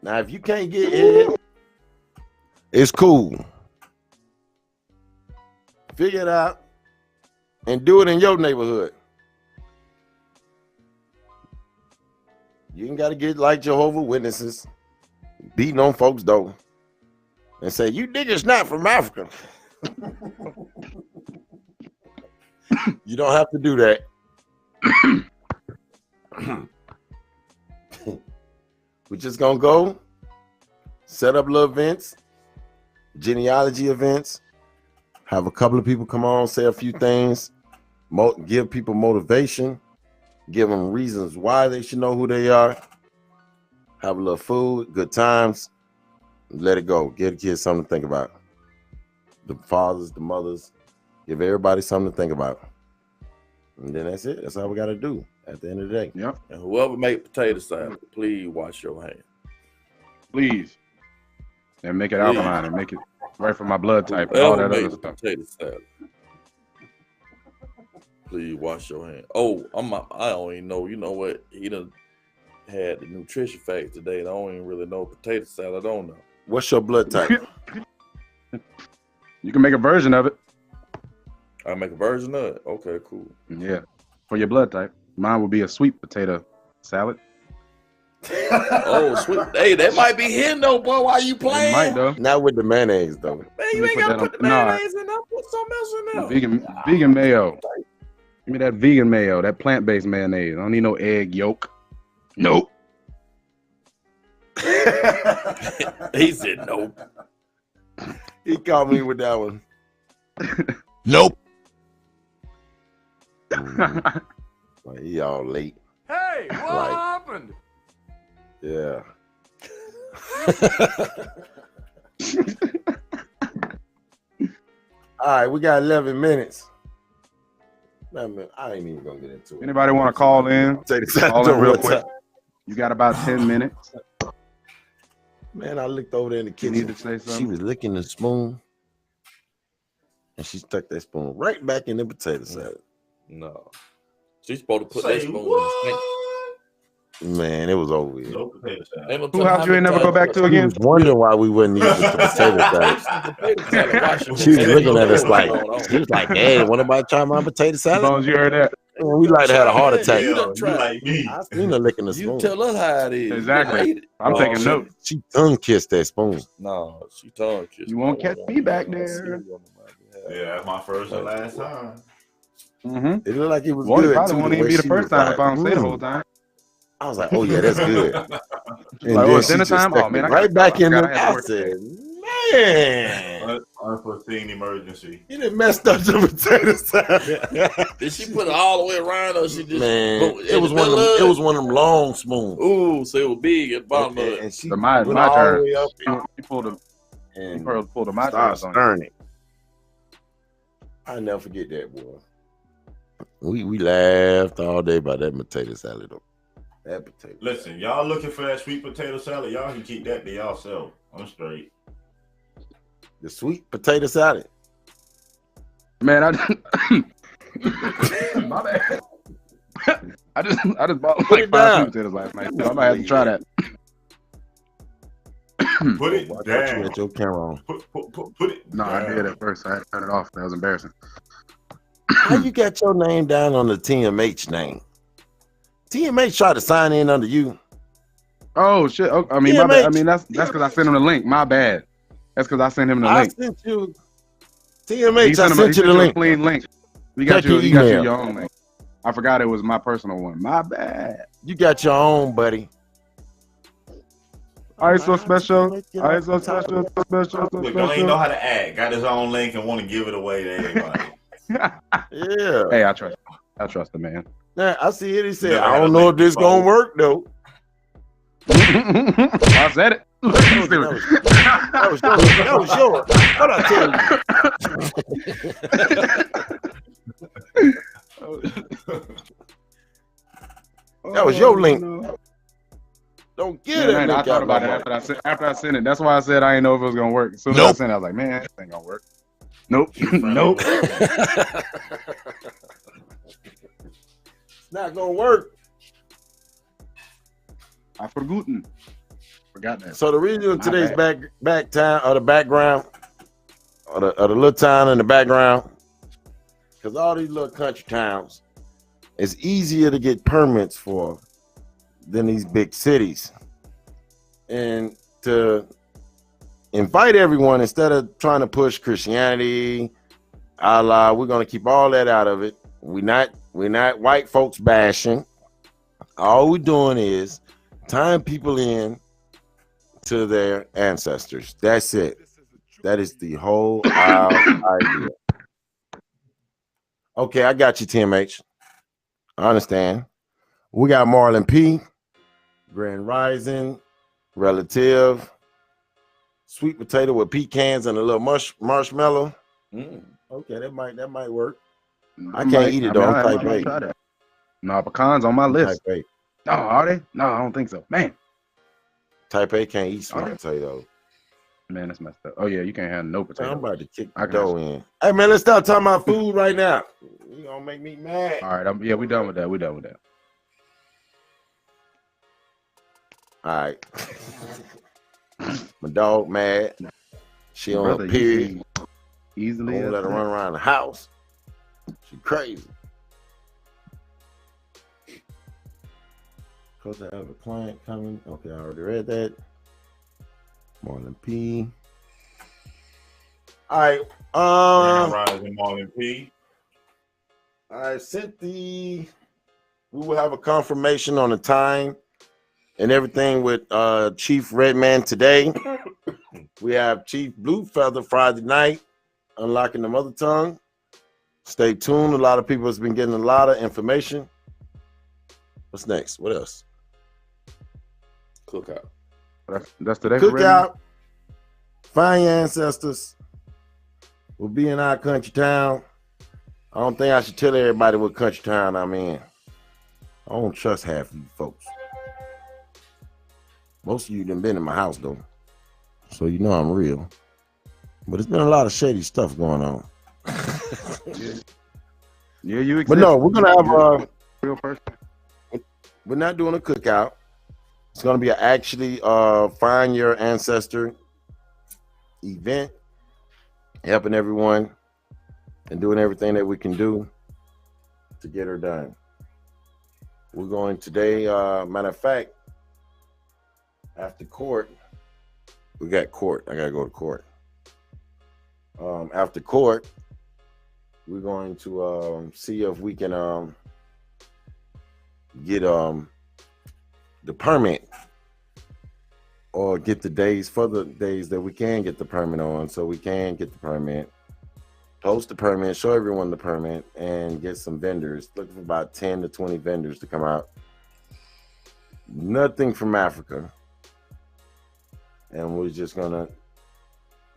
Now, if you can't get in, it's cool. Figure it out and do it in your neighborhood. You ain't got to get like Jehovah's Witnesses, beating on folks' door, and say, you niggas not from Africa. You don't have to do that. We're just going to go set up little events, genealogy events, have a couple of people come on, say a few things, give people motivation, give them reasons why they should know who they are, have a little food, good times, let it go. Give the kids something to think about. The fathers, the mothers, give everybody something to think about. And then that's it. That's all we got to do at the end of the day. Yep. And whoever make potato salad, please wash your hands. Please. And make it alkaline and make it right for my blood type and all that other stuff. Potato salad. Please wash your hands. Oh, I don't even know. You know what? He done had the nutrition fact today. And I don't even really know potato salad. I don't know. What's your blood type? You can make a version of it. I make a version of it. Okay, cool. Yeah. For your blood type. Mine would be a sweet potato salad. Oh, sweet. Hey, that might be hidden though, boy. Why you playing? It might though. Not with the mayonnaise though. Man, you ain't gotta put the mayonnaise in there. Put something else in there. Vegan mayo. Give me that vegan mayo, that plant-based mayonnaise. I don't need no egg yolk. Nope. He said nope. He called me with that one. Nope. Like, he all late. Hey, what happened? Yeah. All right, we got 11 minutes. Man, I ain't even gonna get into it. Anybody want to call in? Call in real quick. You got about 10 minutes. Man, I looked over there in the You need kitchen. to say something. She was licking the spoon, and she stuck that spoon right back in the potato salad. No. She's supposed to put that spoon in the sink. Man, it was over with. No potato salad. Who house you ain't never go back to I again? was wondering why we wouldn't use the potato salad. She was looking at us like, she was like, hey, what about trying my potato As salad? long as you heard that. And we like to have a heart attack. You done You tried. like me. I seen her licking the You spoon. tell us how it is. Exactly. I'm taking notes. She tongue kissed that spoon. No, she tongue kissed. You won't catch me back there. Yeah, that's my first and last time. Mm-hmm. It looked like it was Well, it good probably too. won't The even way be the she first was time like, if I don't say the "Mm." whole time. I was like, oh yeah, that's good. And Like, oh, it's she dinner just time? stuck Oh, man, it I gotta right back go. in I there. gotta have I to work said, man, Unforeseen emergency. you done messed up the potato salad. Did she put it all the way around or she just Man, it was one of them. It was one of them long spoons. Ooh, so it was big at the bottom of it. And she So my went all turn. the way up You pulled a and pulled a my started turn on you. stirring it. I'll never forget that, boy. We laughed all day about that potato salad though. That potato. Listen, y'all looking for that sweet potato salad? Y'all can keep that to y'allself. I'm straight. The sweet potato salad. Man, my bad. I just bought Put like it 5 down. sweet potatoes last night. So I might have to try that. Put it Watch out, you down. had your camera on. Put it No, down. I did at first. I had to turn it off. That was embarrassing. How you got your name down on the TMH name? TMH tried to sign in under you. Oh shit! Oh, I mean, my bad. I mean, that's because I sent him the link. My bad. That's because I sent him the I link. sent you TMH. I sent you the a link. clean link. You Check got you. your You got email. your own link. I forgot it was my personal one. My bad. You got your own, buddy. All right, so special. All right, so special. So special. So Look, don't even know special. how to act. Got his own link and want to give it away to everybody. Yeah. Hey, I trust the man. Now, I see it. He said, Never I had a don't know if link this before. gonna work though. I said it. That was yours. What I tell you? That was your link. No. Don't give Man, that I link thought out no about it more. after I sent it. That's why I said I didn't know if it was gonna work. As soon as I sent it, I was like, man, this ain't gonna work. Nope. Nope. It's not gonna work. I forgot that. So the reason of My today's bad. back town or the background or the little town in the background, because all these little country towns, it's easier to get permits for than these big cities. And to invite everyone, instead of trying to push Christianity, Allah, we're gonna keep all that out of it. We're not white folks bashing. All we're doing is tying people in to their ancestors. That's it. That is the whole idea. Okay, I got you, TMH. I understand. We got Marlon P, Grand Rising, Relative, sweet potato with pecans and a little marshmallow. Okay, that might work. I can't eat it though. I'm type A. Try that. No, pecans on my list. Type A. No, are they? No, I don't think so. Man. Type A can't eat sweet potato. Man, that's messed up. Oh yeah, you can't have no potato. I'm about to kick the dough in. Hey man, let's start talking about food right now. You gonna make me mad. All right, yeah, we done with that. All right. My dog mad. She on a period. Easily. I won't let her run around the house. She crazy. Because I have a client coming. Okay, I already read that. Marlon P. All right. Rising Marlon P. I sent we will have a confirmation on the time and everything with Chief Redman today. We have Chief Blue Feather Friday night, unlocking the mother tongue. Stay tuned. A lot of people has been getting a lot of information. What's next? What else? Cookout. That's today. Cookout. Find your ancestors. We'll be in our country town. I don't think I should tell everybody what country town I'm in. I don't trust half of you folks. Most of you done been in my house though, so you know I'm real. But it's been a lot of shady stuff going on. Yeah, you exist. But no, we're gonna have a real person. We're not doing a cookout. It's gonna be actually find your ancestor event, helping everyone and doing everything that we can do to get her done. We're going today, matter of fact, after court, we got court. I gotta go to court. After court, we're going to see if we can get the permit or get the days for the days that we can get the permit on, so we can get the permit, post the permit, show everyone the permit, and get some vendors. Looking for about 10 to 20 vendors to come out. Nothing from Africa. And we're just gonna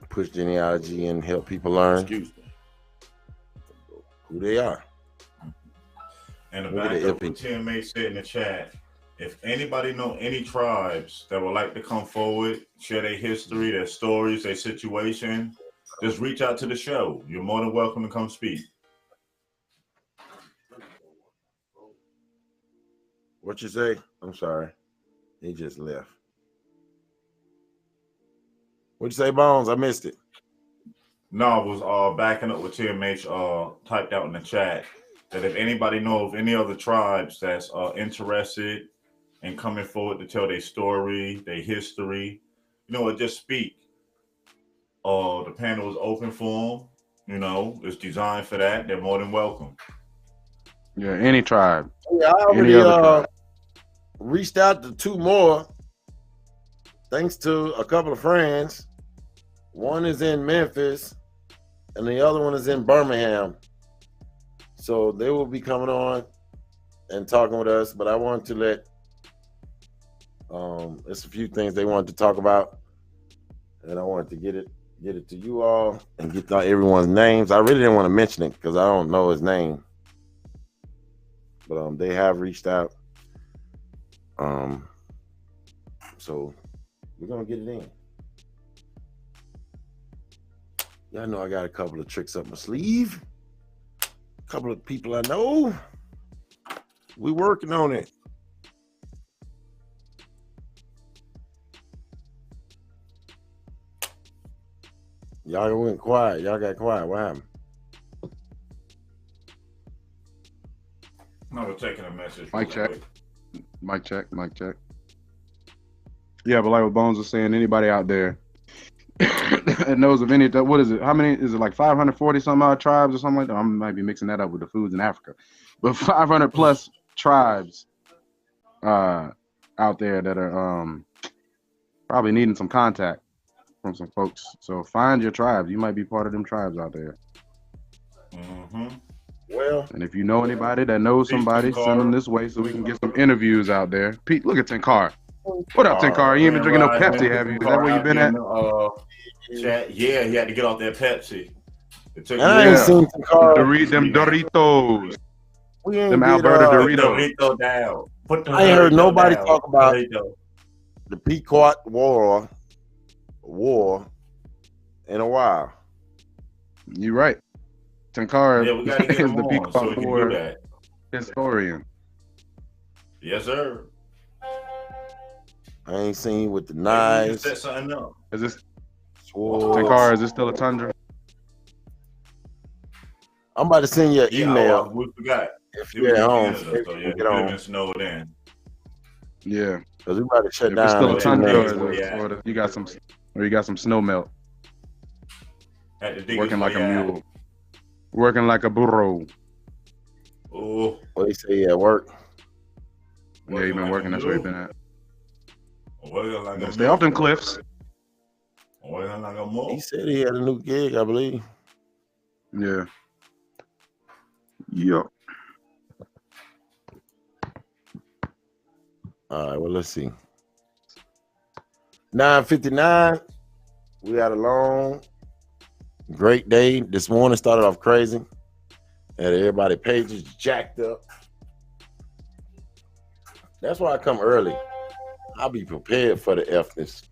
push genealogy and help people learn who they are. And the back up what TMA said in the chat, if anybody know any tribes that would like to come forward, share their history, their stories, their situation, just reach out to the show. You're more than welcome to come speak. What you say? I'm sorry. He just left. What'd you say, Bones? I missed it. No, I was backing up what TMH typed out in the chat, that if anybody know of any other tribes that's interested in coming forward to tell their story, their history, just speak. The panel is open for them. It's designed for that. They're more than welcome. Yeah, any tribe. Yeah, I already reached out to 2 more, thanks to a couple of friends. One is in Memphis, and the other one is in Birmingham. So they will be coming on and talking with us, but I wanted to let there's a few things they wanted to talk about, and I wanted to get it to you all and get everyone's names. I really didn't want to mention it because I don't know his name, but they have reached out. So we're gonna get it in. Y'all know I got a couple of tricks up my sleeve. A couple of people I know. We working on it. Y'all went quiet. Y'all got quiet. What happened? No, we're taking a message. Mic check. Mic check. Mic check. Yeah, but like what Bones was saying, anybody out there that knows of any, what is it? How many is it? Like 540 some odd tribes or something like that? I might be mixing that up with the foods in Africa, but 500 plus tribes out there that are probably needing some contact from some folks. So find your tribes. You might be part of them tribes out there. Mm-hmm. Well, and if you know anybody that knows somebody, send them this way so we can get some interviews out there. Pete, look at Tenkar. What up, Tenkar? You ain't been drinking no Pepsi, have you? Is that where you been at? Chat. Yeah, he had to get off that Pepsi. I ain't seen Tenkar. Them Doritos. We ain't them get, Alberta Doritos. Doritos Down. I ain't heard nobody talk about the Pequot War in a while. You right. Tenkar is the Pequot War historian. Yes, sir. I ain't seen with the knives. Set something up. Is this swords. Tenkar? Is this still a Tundra? I'm about to send you an email. We forgot. If you're at home, so yeah, get on. Snowed in. Yeah, because we about to shut down. It's still a Tundra, or you got some snow melt. Working like a mule. Working like a burro. Oh, what do you say at work? Yeah, you've been working. That's where you've been at. Like stay off them cliffs. He said he had a new gig, I believe. Yeah. Yep. All right, well, let's see. 9:59. We had a long, great day. This morning started off crazy. And everybody pages jacked up. That's why I come early. I'll be prepared for the Fness.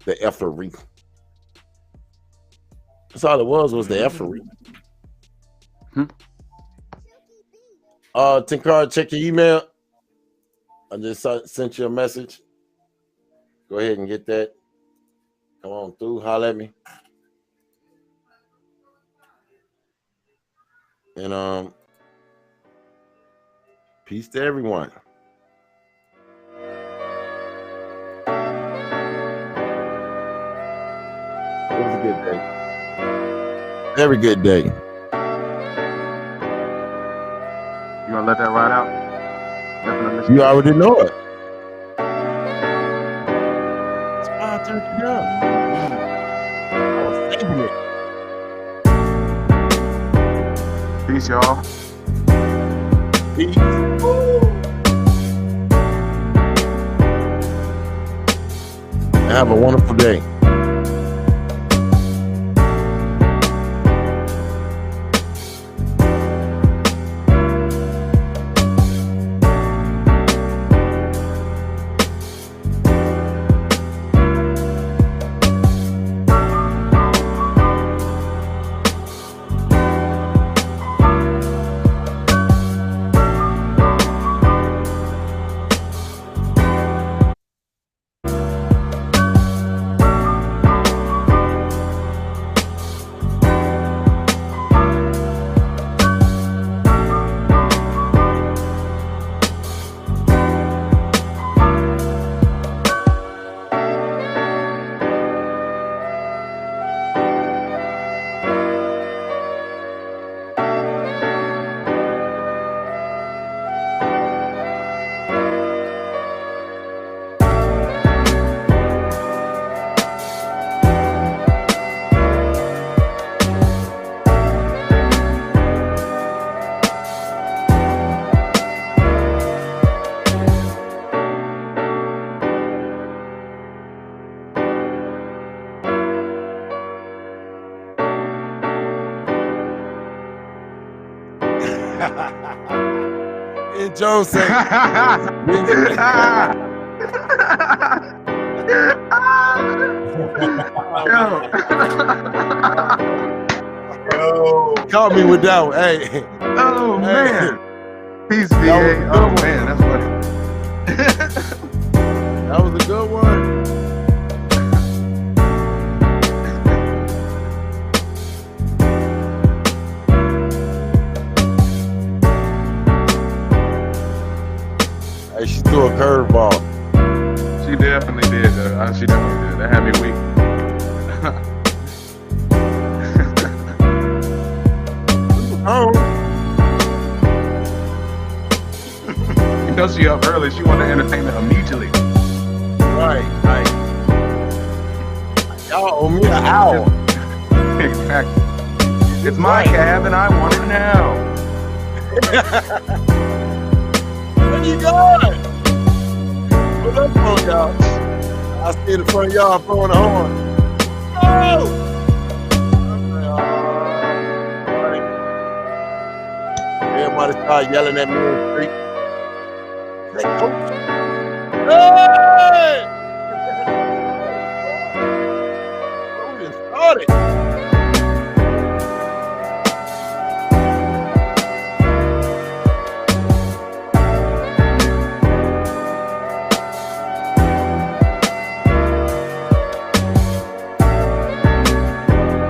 The effery. That's all it was the effery. Tenkar, check your email. I just sent you a message. Go ahead and get that. Come on through. Holler at me. And peace to everyone. It was a good day. Very good day. You gonna let that ride out? Definitely. You already know it. That's why I turned it up. I was saving it. Peace, y'all. Peace. Have a wonderful day. Jones say. Caught me with that one. Hey. Oh man. Peace, That was VA. a Oh good one. man, that's funny. That was a good one. Hey, she threw a curveball. She definitely did. She definitely did. That had me weak. Oh. You know she up early. She wanted entertainment immediately. Right. Y'all owe me an hour. Exactly. It's my cab and I want it now. Where you going? What up, phone, y'all? I see in the front yard throwing a horn. Oh! Everybody started yelling at me in the street. Hey, coach. Hey! We done started.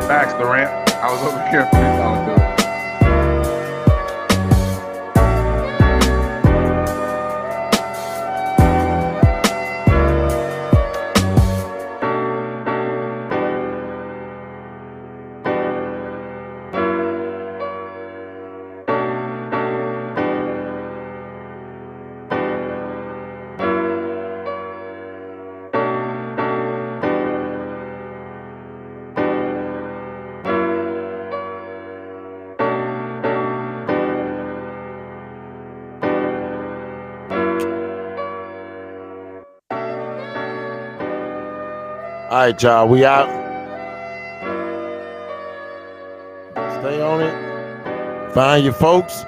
Facts, the ramp. I was over here freestyling too. All right, y'all, we out. Stay on it. Find your folks.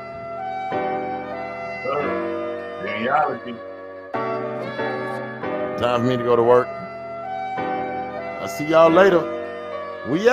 Reality. Time for me to go to work. I'll see y'all later. We out.